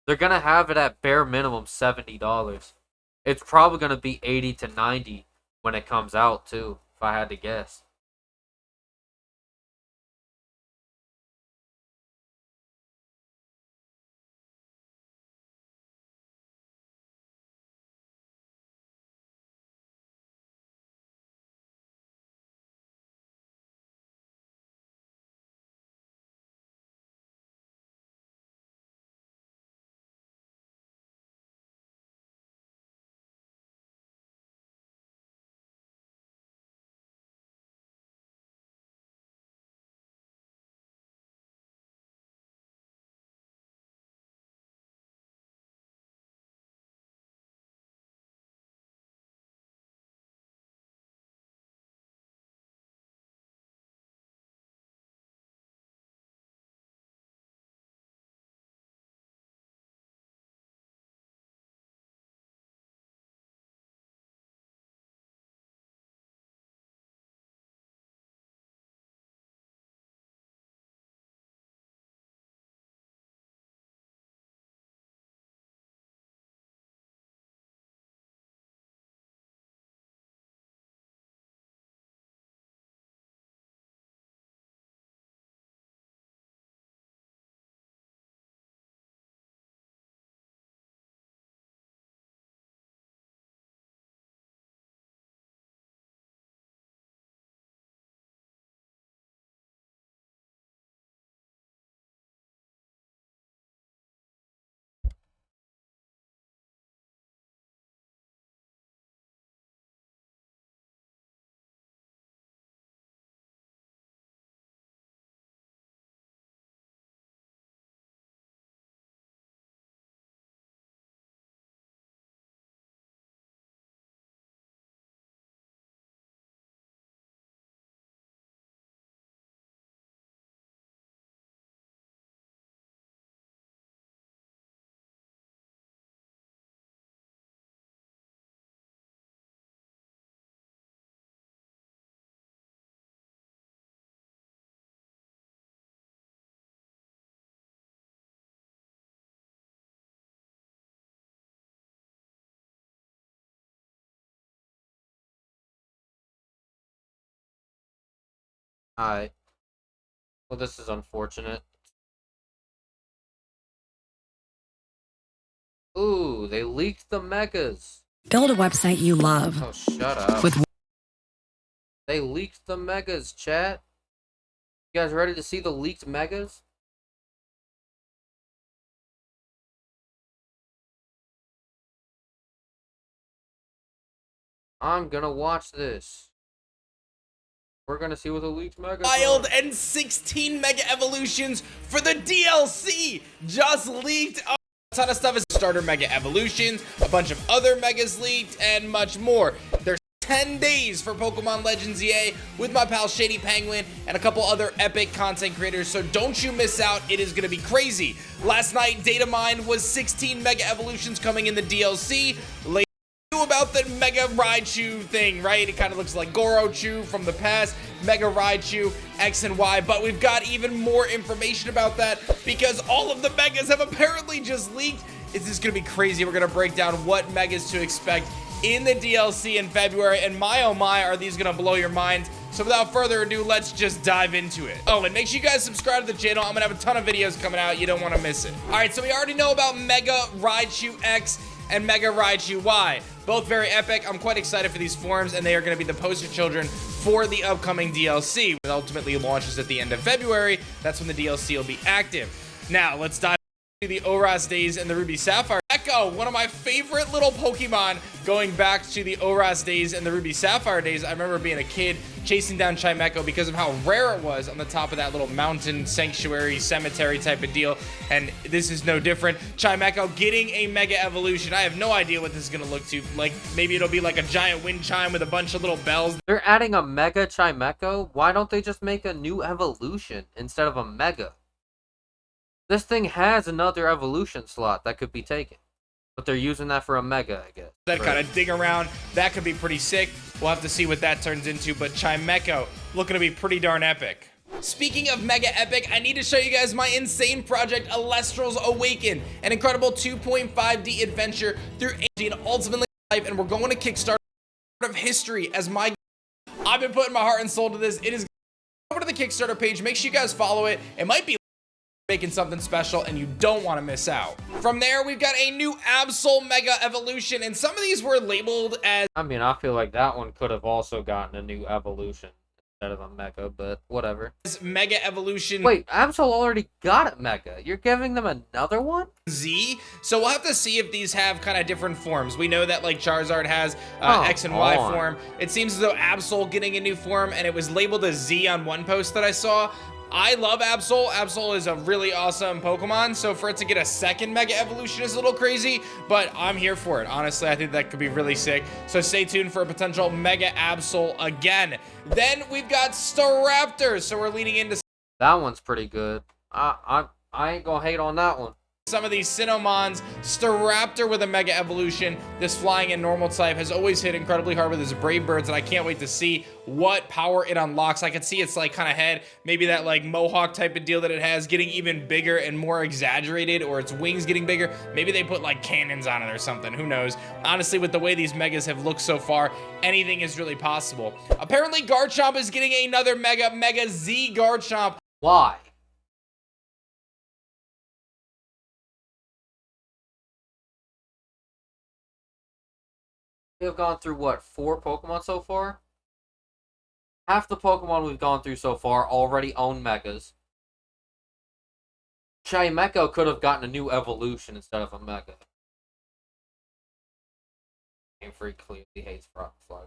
A: They're gonna have it at bare minimum $70. It's probably gonna be 80 to 90 when it comes out too, if I had to guess. Alright. Well, this is unfortunate. Ooh, they leaked the megas.
C: Build a website you love.
A: Oh, shut up.
C: With
A: They leaked the megas, chat. You guys ready to see the leaked megas? I'm gonna watch this. We're gonna see what the leaked Mega
D: Wild and 16 Mega Evolutions for the DLC just leaked. A ton of stuff is starter Mega Evolutions, a bunch of other Megas leaked, and much more. There's 10 days for Pokemon Legends EA with my pal Shady Penguin and a couple other epic content creators, so don't you miss out. It is going to be crazy. Last night, data mine was 16 Mega Evolutions coming in the DLC. Later about the Mega Raichu thing, right? It kind of looks like Gorochu from the past, Mega Raichu, X and Y, but we've got even more information about that because all of the Megas have apparently just leaked. It's just going to be crazy. We're going to break down what Megas to expect in the DLC in February, and my oh my, are these gonna blow your mind. So without further ado, let's just dive into it. Oh, and make sure you guys subscribe to the channel. I'm gonna have a ton of videos coming out. You don't want to miss it. All right, so we already know about Mega Raichu X and Mega Raichu Y. Both very epic. I'm quite excited for these forms, and they are going to be the poster children for the upcoming DLC. It ultimately launches at the end of February. That's when the DLC will be active. Now, let's dive the Oras days and the Ruby Sapphire. Echo, one of my favorite little Pokemon going back to the Oras days and the Ruby Sapphire days. I remember being a kid chasing down Chimecho because of how rare it was on the top of that little mountain sanctuary cemetery type of deal, and this is no different. Chimecho getting a Mega Evolution. I have no idea what this is going to look to. Like, maybe it'll be like a giant wind chime with a bunch of little bells.
A: They're adding a Mega Chimecho? Why don't they just make a new evolution instead of a Mega? This thing has another evolution slot that could be taken, but they're using that for a Mega, I guess.
D: That kind of dig around, that could be pretty sick. We'll have to see what that turns into, but Chimecho looking to be pretty darn epic. Speaking of mega epic, I need to show you guys my insane project, Alestral's Awaken, an incredible 2.5D adventure through and ultimately life, and we're going to Kickstarter of history as my. I've been putting my heart and soul to this. It is over to the Kickstarter page. Make sure you guys follow it. It might be making something special and you don't want to miss out. From there, we've got a new Absol Mega Evolution, and some of these were labeled as.
A: I mean, I feel like that one could have also gotten a new evolution instead of a Mega, but whatever.
D: Mega Evolution.
A: Wait, Absol already got a Mega. You're giving them another one?
D: Z. So we'll have to see if these have kind of different forms. We know that like Charizard has X and Y form. It seems as though Absol getting a new form, and it was labeled as Z on one post that I saw. I love Absol. Absol is a really awesome Pokemon, so for it to get a second Mega Evolution is a little crazy, but I'm here for it. Honestly, I think that could be really sick. So stay tuned for a potential Mega Absol again. Then we've got Staraptor, so we're leaning into.
A: That one's pretty good. I ain't gonna hate on that one.
D: Some of these Cinnamons. Staraptor with a Mega Evolution. This flying and normal type has always hit incredibly hard with his Brave Birds, and I can't wait to see what power it unlocks. I can see its like kind of head, maybe that like Mohawk type of deal that it has, getting even bigger and more exaggerated, or its wings getting bigger. Maybe they put like cannons on it or something. Who knows? Honestly, with the way these Megas have looked so far, anything is really possible. Apparently, Garchomp is getting another Mega Z Garchomp.
A: Why? We have gone through, what, 4 Pokemon so far? Half the Pokemon we've gone through so far already own Megas. Chimecho could have gotten a new evolution instead of a Mega. Game Freak clearly hates Rock Slide.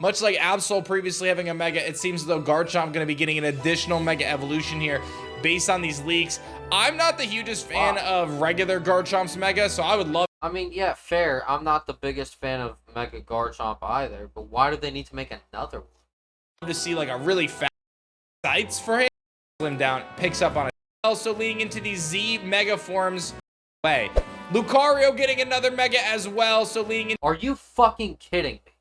D: Much like Absol previously having a Mega, it seems as though Garchomp going to be getting an additional Mega Evolution here based on these leaks. I'm not the hugest fan of regular Garchomp's Mega, so I would love.
A: I mean, yeah, fair. I'm not the biggest fan of Mega Garchomp either, but why do they need to make another one?
D: To see like a really fast sights for him. Slim down, picks up on it. Also leading into these Z Mega forms. Way. Lucario getting another Mega as well, so leading in.
A: Are you fucking kidding me?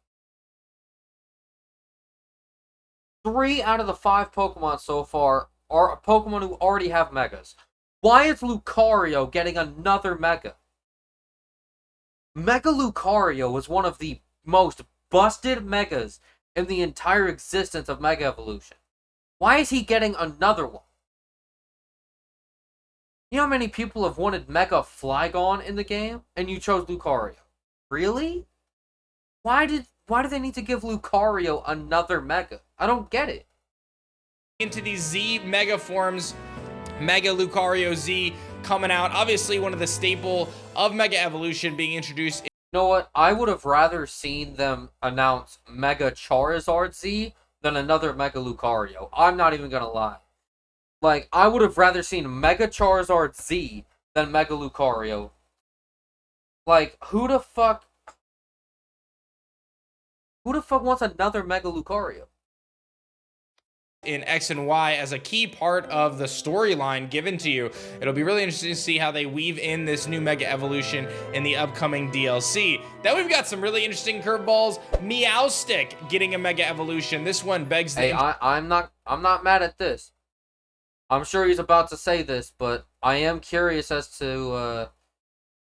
A: 3 out of the 5 Pokemon so far are Pokemon who already have Megas. Why is Lucario getting another Mega? Mega Lucario is one of the most busted megas in the entire existence of Mega Evolution. Why is he getting another one? You know how many people have wanted Mega Flygon in the game, and you chose Lucario? Really? Why do they need to give Lucario another Mega? I don't get it.
D: Into these Z Mega forms, Mega Lucario Z coming out. Obviously, one of the staple of Mega Evolution being introduced.
A: You know what? I would have rather seen them announce Mega Charizard Z than another Mega Lucario. I'm not even gonna lie. Like, I would have rather seen Mega Charizard Z than Mega Lucario. Like, who the fuck wants another Mega Lucario?
D: In X and Y as a key part of the storyline given to you. It'll be really interesting to see how they weave in this new Mega Evolution in the upcoming DLC. Then we've got some really interesting curveballs. Meowstic getting a Mega Evolution. This one begs the...
A: Hey, I'm not mad at this. I'm sure he's about to say this, but I am curious as to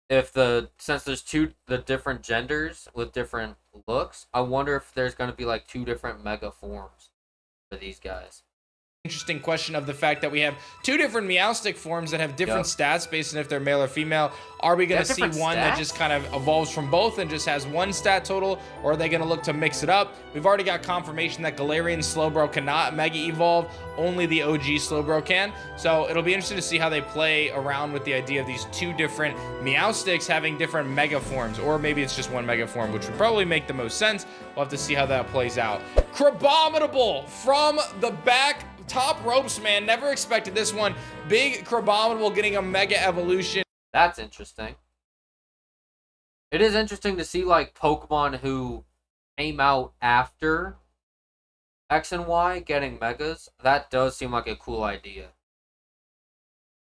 A: if since there's the different genders with different looks, I wonder if there's gonna be like 2 different Mega forms for these guys.
D: Interesting question of the fact that we have 2 different Meowstic forms that have different stats based on if they're male or female. Are we going to see one that just kind of evolves from both and just has 1 stat total, or are they going to look to mix it up? We've already got confirmation that Galarian Slowbro cannot Mega Evolve, only the OG Slowbro can. So it'll be interesting to see how they play around with the idea of these 2 different Meowsticks having different Mega forms, or maybe it's just 1 Mega form, which would probably make the most sense. We'll have to see how that plays out. Crabominable from the back. Top ropes, man. Never expected this one. Big Crabominable getting a Mega Evolution.
A: That's interesting. It is interesting to see, like, Pokemon who came out after X and Y getting Megas. That does seem like a cool idea.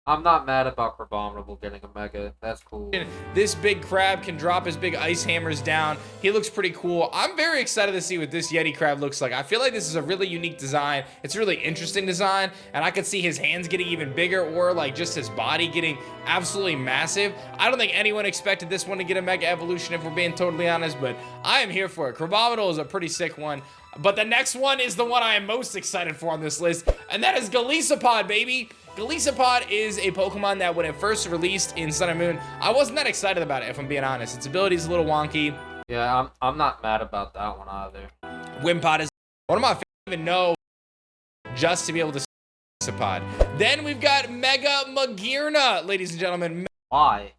A: I'm not mad about Crabominable getting a Mega. That's cool.
D: This big crab can drop his big ice hammers down. He looks pretty cool. I'm very excited to see what this Yeti crab looks like. I feel like this is a really unique design. It's a really interesting design, and I could see his hands getting even bigger, or like just his body getting absolutely massive. I don't think anyone expected this one to get a Mega Evolution, if we're being totally honest, but I am here for it. Crabominable is a pretty sick one. But the next one is the one I am most excited for on this list, and that is Golisopod, baby. Golisopod is a Pokemon that when it first released in Sun and Moon, I wasn't that excited about it, if I'm being honest. Its ability is a little wonky.
A: Yeah, I'm not mad about that one either.
D: Wimpod is one of my favorite, even know just to be able to see Golisopod. Then we've got Mega Magearna, ladies and gentlemen.
A: Why?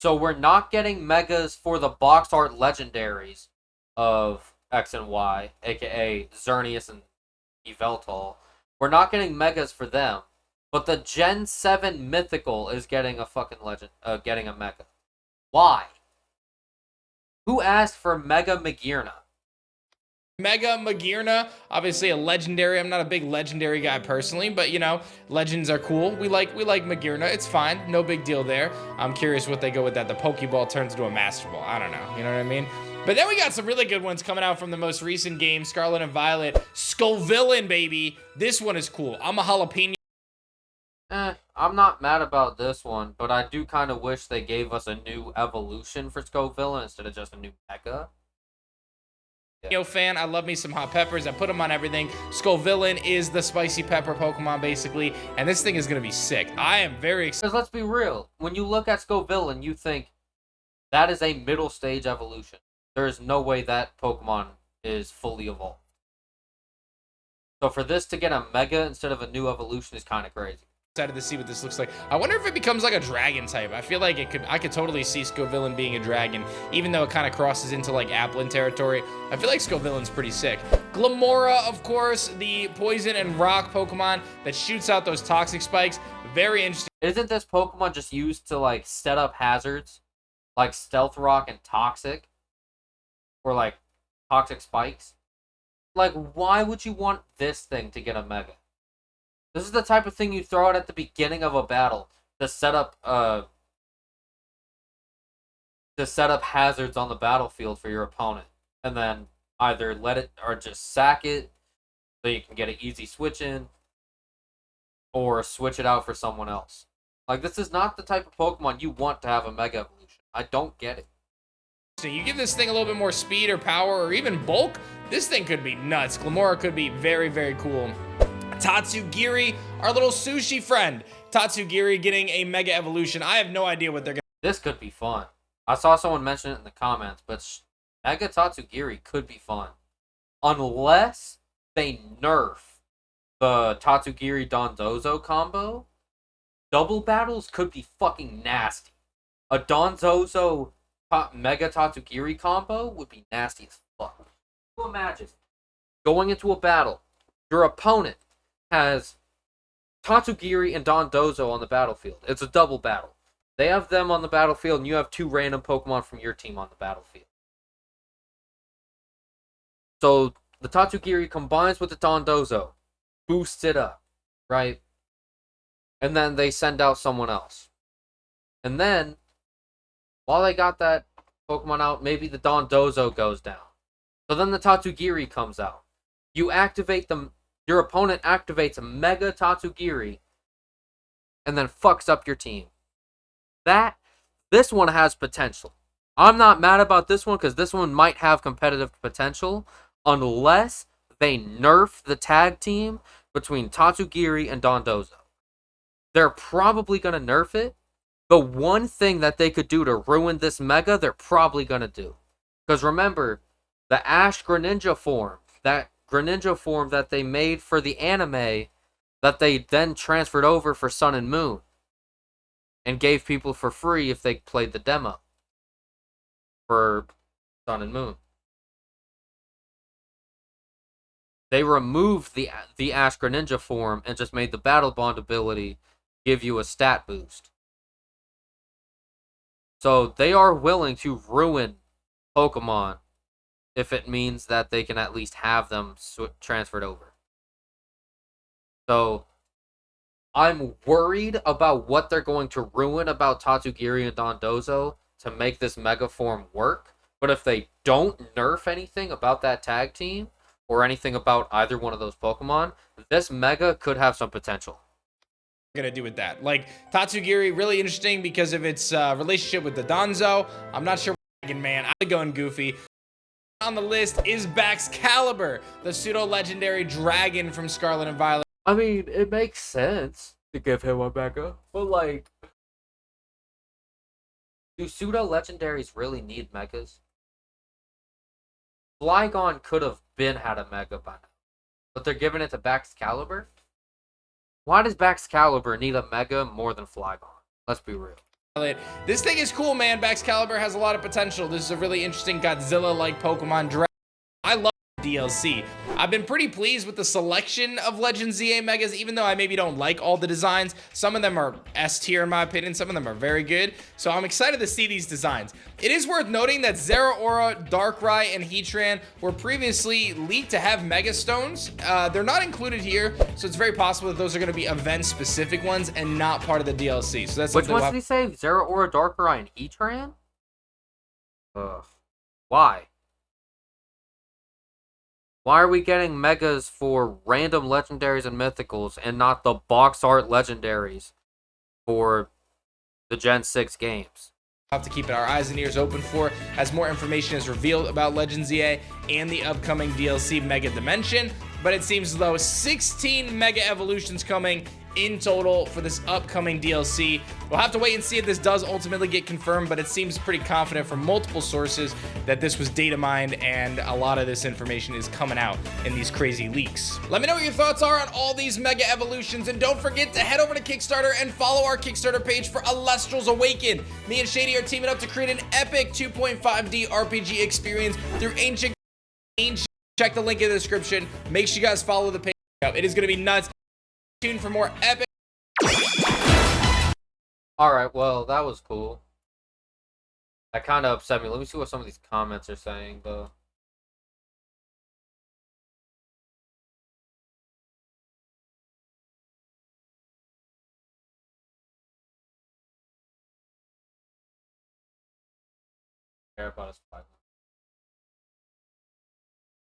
A: So we're not getting Megas for the box art legendaries of X and Y, aka Xerneas and Yveltal. We're not getting Megas for them, but the Gen 7 Mythical is getting a fucking getting a Mega. Why? Who asked for Mega Magearna?
D: Mega Magearna, obviously a legendary. I'm not a big legendary guy personally, but you know, legends are cool. We like Magearna. It's fine. No big deal there. I'm curious what they go with that. The Pokeball turns into a Master Ball. I don't know. You know what I mean? But then we got some really good ones coming out from the most recent game, Scarlet and Violet. Scovillain, baby. This one is cool. I'm a jalapeno.
A: I'm not mad about this one, but I do kind of wish they gave us a new evolution for Scovillain instead of just a new Mega.
D: Fan. I love me some hot peppers. I put them on everything. Scovillain is the spicy pepper Pokemon, basically, and this thing is going to be sick. I am very excited.
A: Because let's be real, when you look at Scovillain, you think that is a middle stage evolution. There is no way that Pokemon is fully evolved. So for this to get a Mega instead of a new evolution is kind of crazy.
D: Excited to see what this looks like. I wonder if it becomes like a dragon type. I feel like I could totally see Scovillain being a dragon, even though it kind of crosses into like Applin territory. I feel like Scovillain's pretty sick. Glamora, of course, the poison and rock Pokemon that shoots out those toxic spikes. Very interesting.
A: Isn't this Pokemon just used to like set up hazards like Stealth Rock and Toxic? Or like toxic spikes? Like, why would you want this thing to get a Mega? This is the type of thing you throw out at the beginning of a battle to set up hazards on the battlefield for your opponent, and then either let it or just sack it so you can get an easy switch in, or switch it out for someone else. Like, this is not the type of Pokemon you want to have a Mega Evolution. I don't get it.
D: You give this thing a little bit more speed or power or even bulk, this thing could be nuts. Glamora could be very, very cool. Tatsugiri, our little sushi friend. Tatsugiri getting a Mega Evolution. I have no idea what they're going to...
A: This could be fun. I saw someone mention it in the comments, but Mega Tatsugiri could be fun. Unless they nerf the Tatsugiri Dondozo combo, double battles could be fucking nasty. A Dondozo Mega Tatsugiri combo would be nasty as fuck. Can you imagine going into a battle, your opponent has Tatsugiri and Dondozo on the battlefield. It's a double battle. They have them on the battlefield, and you have 2 random Pokemon from your team on the battlefield. So the Tatsugiri combines with the Dondozo, boosts it up, right? And then they send out someone else. And then, while they got that Pokemon out, maybe the Dondozo goes down. So then the Tatsugiri comes out. You activate them. Your opponent activates a Mega Tatsugiri and then fucks up your team. This one has potential. I'm not mad about this one because this one might have competitive potential unless they nerf the tag team between Tatsugiri and Dondozo. They're probably going to nerf it. The one thing that they could do to ruin this Mega, they're probably going to do. Because remember, the Ash Greninja form, that Greninja form that they made for the anime that they then transferred over for Sun and Moon and gave people for free if they played the demo for Sun and Moon. They removed the Ash Greninja form and just made the Battle Bond ability give you a stat boost. So they are willing to ruin Pokemon if it means that they can at least have them transferred over. So I'm worried about what they're going to ruin about Tatsugiri and Dondozo to make this Mega Form work. But if they don't nerf anything about that tag team or anything about either one of those Pokemon, this Mega could have some potential.
D: Gonna do with that. Like, Tatsugiri, really interesting because of its relationship with the Donzo. I'm not sure, man. I'm going goofy. On the list is Baxcalibur, the pseudo-legendary dragon from Scarlet and Violet.
A: I mean, it makes sense to give him a Mega, but like, do pseudo-legendaries really need Megas? Flygon could have had a Mega by now, but they're giving it to Baxcalibur? Why does Baxcalibur need a Mega more than Flygon? Let's be real.
D: This thing is cool, man. Baxcalibur has a lot of potential. This is a really interesting Godzilla-like Pokemon dragon. I love DLC. I've been pretty pleased with the selection of Legend ZA Megas, even though I maybe don't like all the designs. Some of them are S tier in my opinion. Some of them are very good. So I'm excited to see these designs. It is worth noting that Zeraora, Darkrai, and Heatran were previously leaked to have Mega Stones. They're not included here, so it's very possible that those are going to be event-specific ones and not part of the DLC. So that's
A: which ones did he say? Zeraora, Darkrai, and Heatran? Ugh. Why? Why are we getting Megas for random legendaries and mythicals and not the box art legendaries for the Gen 6 games?
D: We'll have to keep our eyes and ears open for as more information is revealed about Legends EA and the upcoming DLC Mega Dimension. But it seems as though 16 Mega Evolutions coming in total for this upcoming DLC. We'll have to wait and see if this does ultimately get confirmed, but it seems pretty confident from multiple sources that this was data mined and a lot of this information is coming out in these crazy leaks. Let me know what your thoughts are on all these Mega Evolutions, and don't forget to head over to Kickstarter and follow our Kickstarter page for Alestral's Awaken. Me and Shady are teaming up to create an epic 2.5D RPG experience through Ancient. Check the link in the description. Make sure you guys follow the page. It is going to be nuts. Tune for more epic.
A: Alright, well, that was cool. That kind of upset me. Let me see what some of these comments are saying, though. Care about us flying.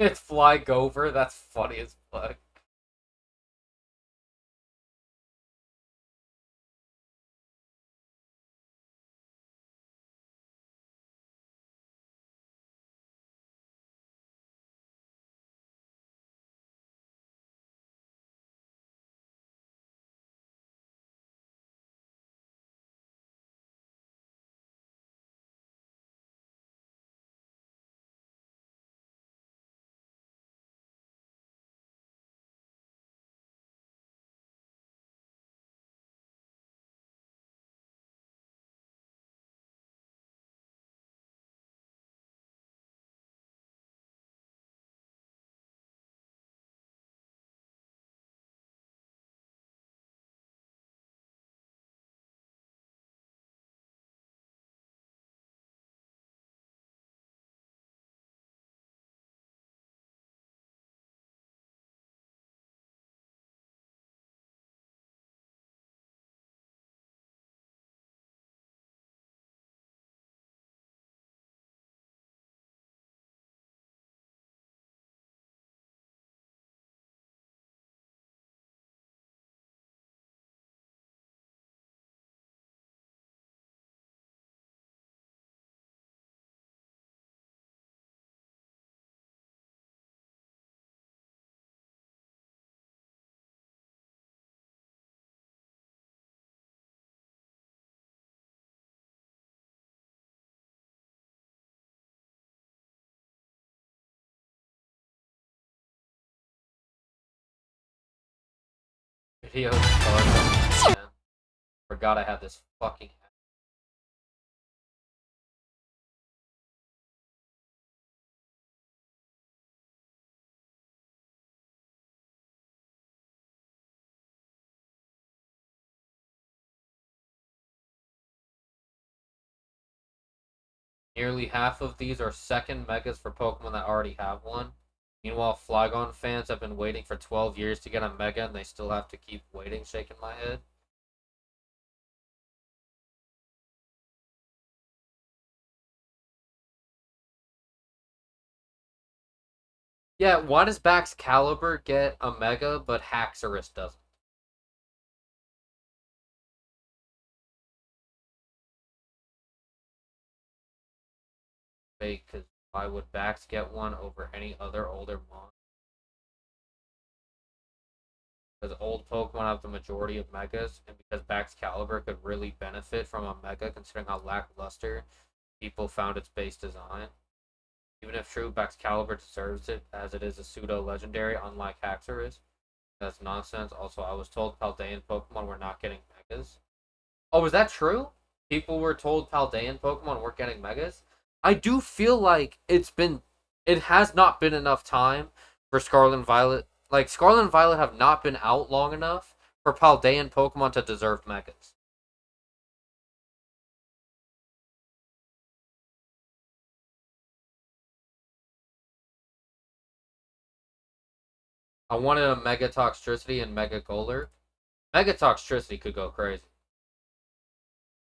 A: It's Flygover. That's funny as fuck. Video started. Man. Forgot I had this fucking. Nearly half of these are second megas for Pokemon that already have one. Meanwhile, Flygon fans have been waiting for 12 years to get a mega and they still have to keep waiting, shaking my head. Yeah, why does Baxcalibur get a mega but Haxorus doesn't? Because why would Bax get one over any other older mon? Because old Pokemon have the majority of megas, and because Baxcalibur could really benefit from a mega considering how lackluster people found its base design. Even if true, Baxcalibur deserves it, as it is a pseudo-legendary, unlike Haxorus. That's nonsense. Also, I was told Paldean Pokemon were not getting megas. Oh, is that true? People were told Paldean Pokemon weren't getting megas? I do feel like it has not been enough time for Scarlet and Violet. Like, Scarlet and Violet have not been out long enough for Paldean Pokemon to deserve megas. I wanted a Mega Toxtricity and Mega Golder. Mega Toxtricity could go crazy.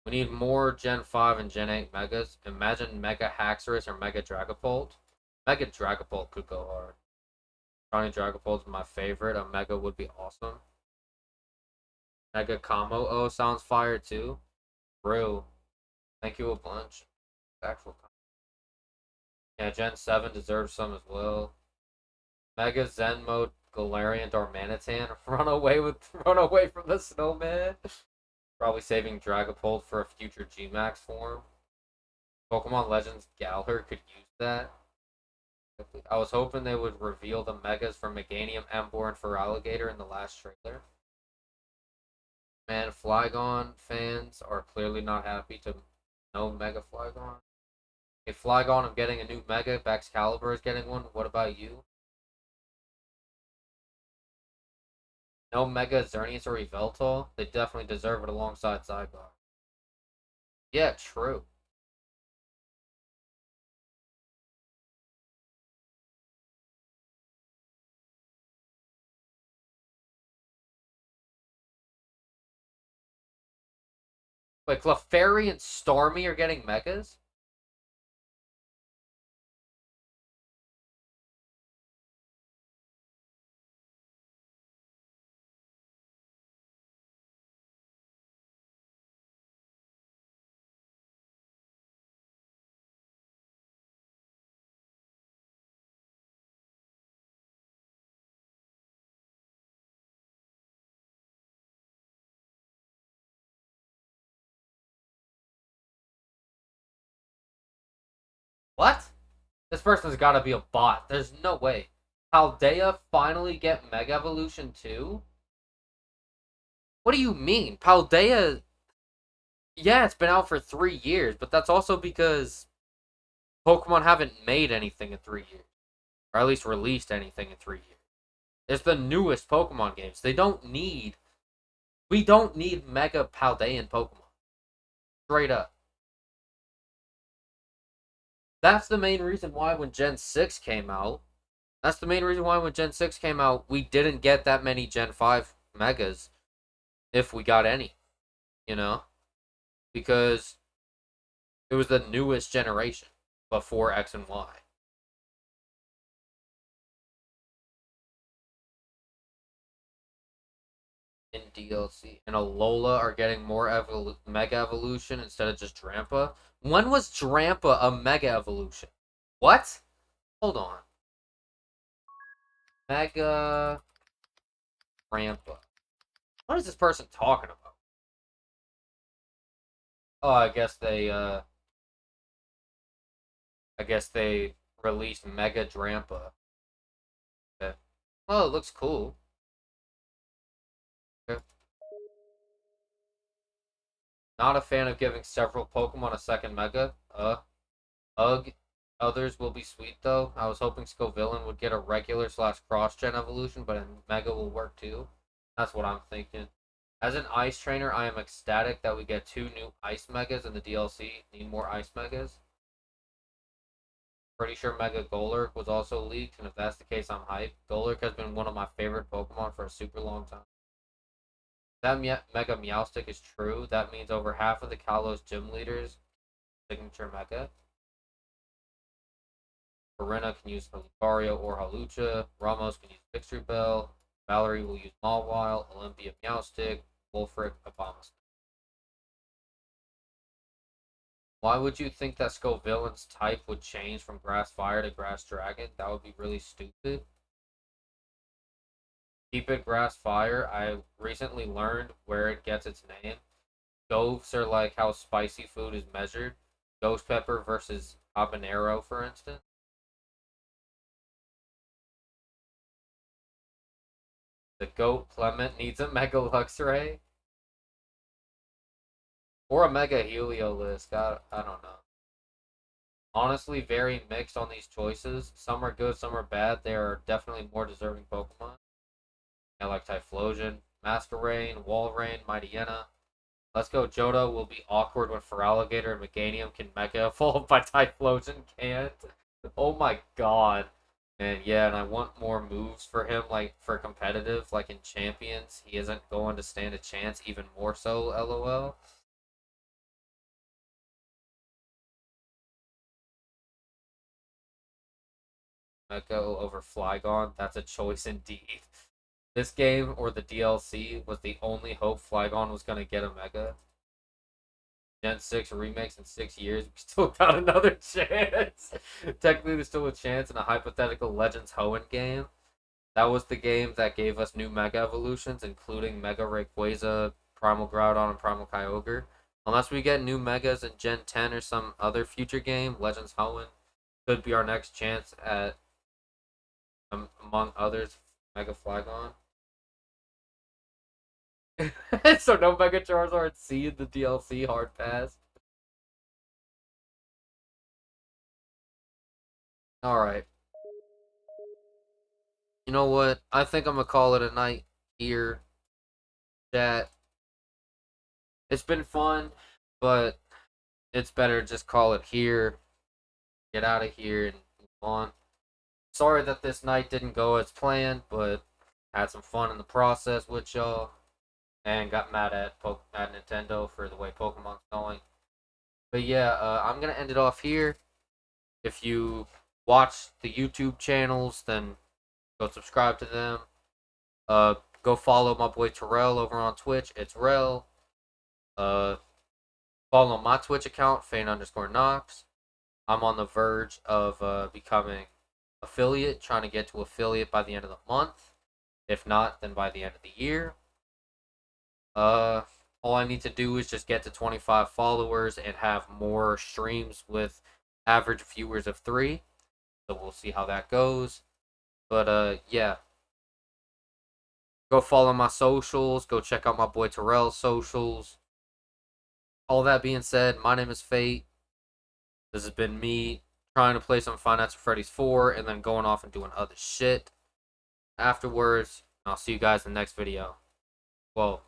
A: We need more Gen 5 and Gen 8 Megas. Imagine Mega Haxorus or Mega Dragapult. Mega Dragapult could go hard. Johnny Dragapult is my favorite. A Mega would be awesome. Mega Combo O sounds fire too. Brew. Thank you a bunch. Actual. Yeah, Gen 7 deserves some as well. Mega Zen Mode Galarian Darmanitan. Run away from the snowman. Probably saving Dragapult for a future G-Max form. Pokemon Legends Galar could use that. I was hoping they would reveal the megas for Meganium, Emboar, and Feraligatr in the last trailer. Man, Flygon fans are clearly not happy to no Mega Flygon. Hey, Flygon, I'm getting a new Mega. Baxcalibur is getting one. What about you? No Mega Xerneas or Yveltal? They definitely deserve it alongside Zygarde. Yeah, true. Like, Clefairy and Starmie are getting Megas? What? This person's gotta be a bot. There's no way. Paldea finally get Mega Evolution too? What do you mean? Paldea... Yeah, it's been out for 3 years, but that's also because Pokemon haven't made anything in 3 years. Or at least released anything in 3 years. It's the newest Pokemon games. We don't need Mega Paldean Pokemon. Straight up. That's the main reason why when Gen 6 came out, we didn't get that many Gen 5 Megas, if we got any, you know? Because it was the newest generation before X and Y. In DLC. And Alola are getting more Mega Evolution instead of just Drampa. When was Drampa a Mega Evolution? What? Hold on. Mega Drampa. What is this person talking about? Oh, I guess they released Mega Drampa. Okay. Oh, it looks cool. Okay. Not a fan of giving several Pokemon a second Mega. Ugh. Others will be sweet though. I was hoping Scovillain would get a regular / cross-gen evolution, but a Mega will work too. That's what I'm thinking. As an Ice Trainer, I am ecstatic that we get 2 new Ice Megas in the DLC. Need more Ice Megas. Pretty sure Mega Golurk was also leaked, and if that's the case, I'm hyped. Golurk has been one of my favorite Pokemon for a super long time. If that Mega Meowstic is true, that means over half of the Kalos gym leaders signature Mega. Corinna can use Lucario or Halucha. Ramos can use Victory Bell. Valerie will use Mawile. Olympia Meowstic. Wolfric Abomastic. Why would you think that Scovillain's type would change from Grass Fire to Grass Dragon? That would be really stupid. Keep it Grass Fire. I recently learned where it gets its name. Stoves are like how spicy food is measured. Ghost pepper versus habanero, for instance. The goat Clement needs a Mega Luxray. Or a Mega Heliolisk. I don't know. Honestly, very mixed on these choices. Some are good, some are bad. They are definitely more deserving Pokemon. I like Typhlosion, Masquerain, Walrein, Mightyena. Let's go. Johto will be awkward when Feraligatr and Meganium can Mega Evolve, but Typhlosion can't. Oh my god. And yeah, and I want more moves for him, like for competitive, like in Champions. He isn't going to stand a chance, even more so, LOL. Mega over Flygon, that's a choice indeed. This game or the DLC was the only hope Flygon was going to get a Mega. Gen 6 remakes in 6 years, we still got another chance. Technically, there's still a chance in a hypothetical Legends Hoenn game. That was the game that gave us new Mega Evolutions, including Mega Rayquaza, Primal Groudon, and Primal Kyogre. Unless we get new Megas in Gen 10 or some other future game, Legends Hoenn could be our next chance at, among others, Mega Flygon. So no Mega Charizard C in the DLC hard pass. Alright. You know what? I think I'm gonna call it a night here. Chat. It's been fun, but it's better just call it here. Get out of here and move on. Sorry that this night didn't go as planned, but had some fun in the process with y'all. And got mad at Nintendo for the way Pokemon's going. But yeah, I'm going to end it off here. If you watch the YouTube channels, then go subscribe to them. Go follow my boy Terrell over on Twitch. It's Rel. Follow my Twitch account, Fane_Knox. I'm on the verge of becoming affiliate, trying to get to affiliate by the end of the month. If not, then by the end of the year. All I need to do is just get to 25 followers and have more streams with average viewers of 3. So we'll see how that goes. But yeah. Go follow my socials. Go check out my boy Terrell's socials. All that being said, my name is Fate. This has been me trying to play some Five Nights at Freddy's 4 and then going off and doing other shit afterwards. I'll see you guys in the next video. Well,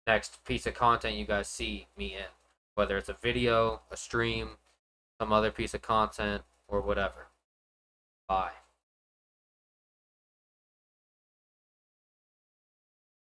A: next piece of content you guys see me in. Whether it's a video, a stream, some other piece of content, or whatever. Bye.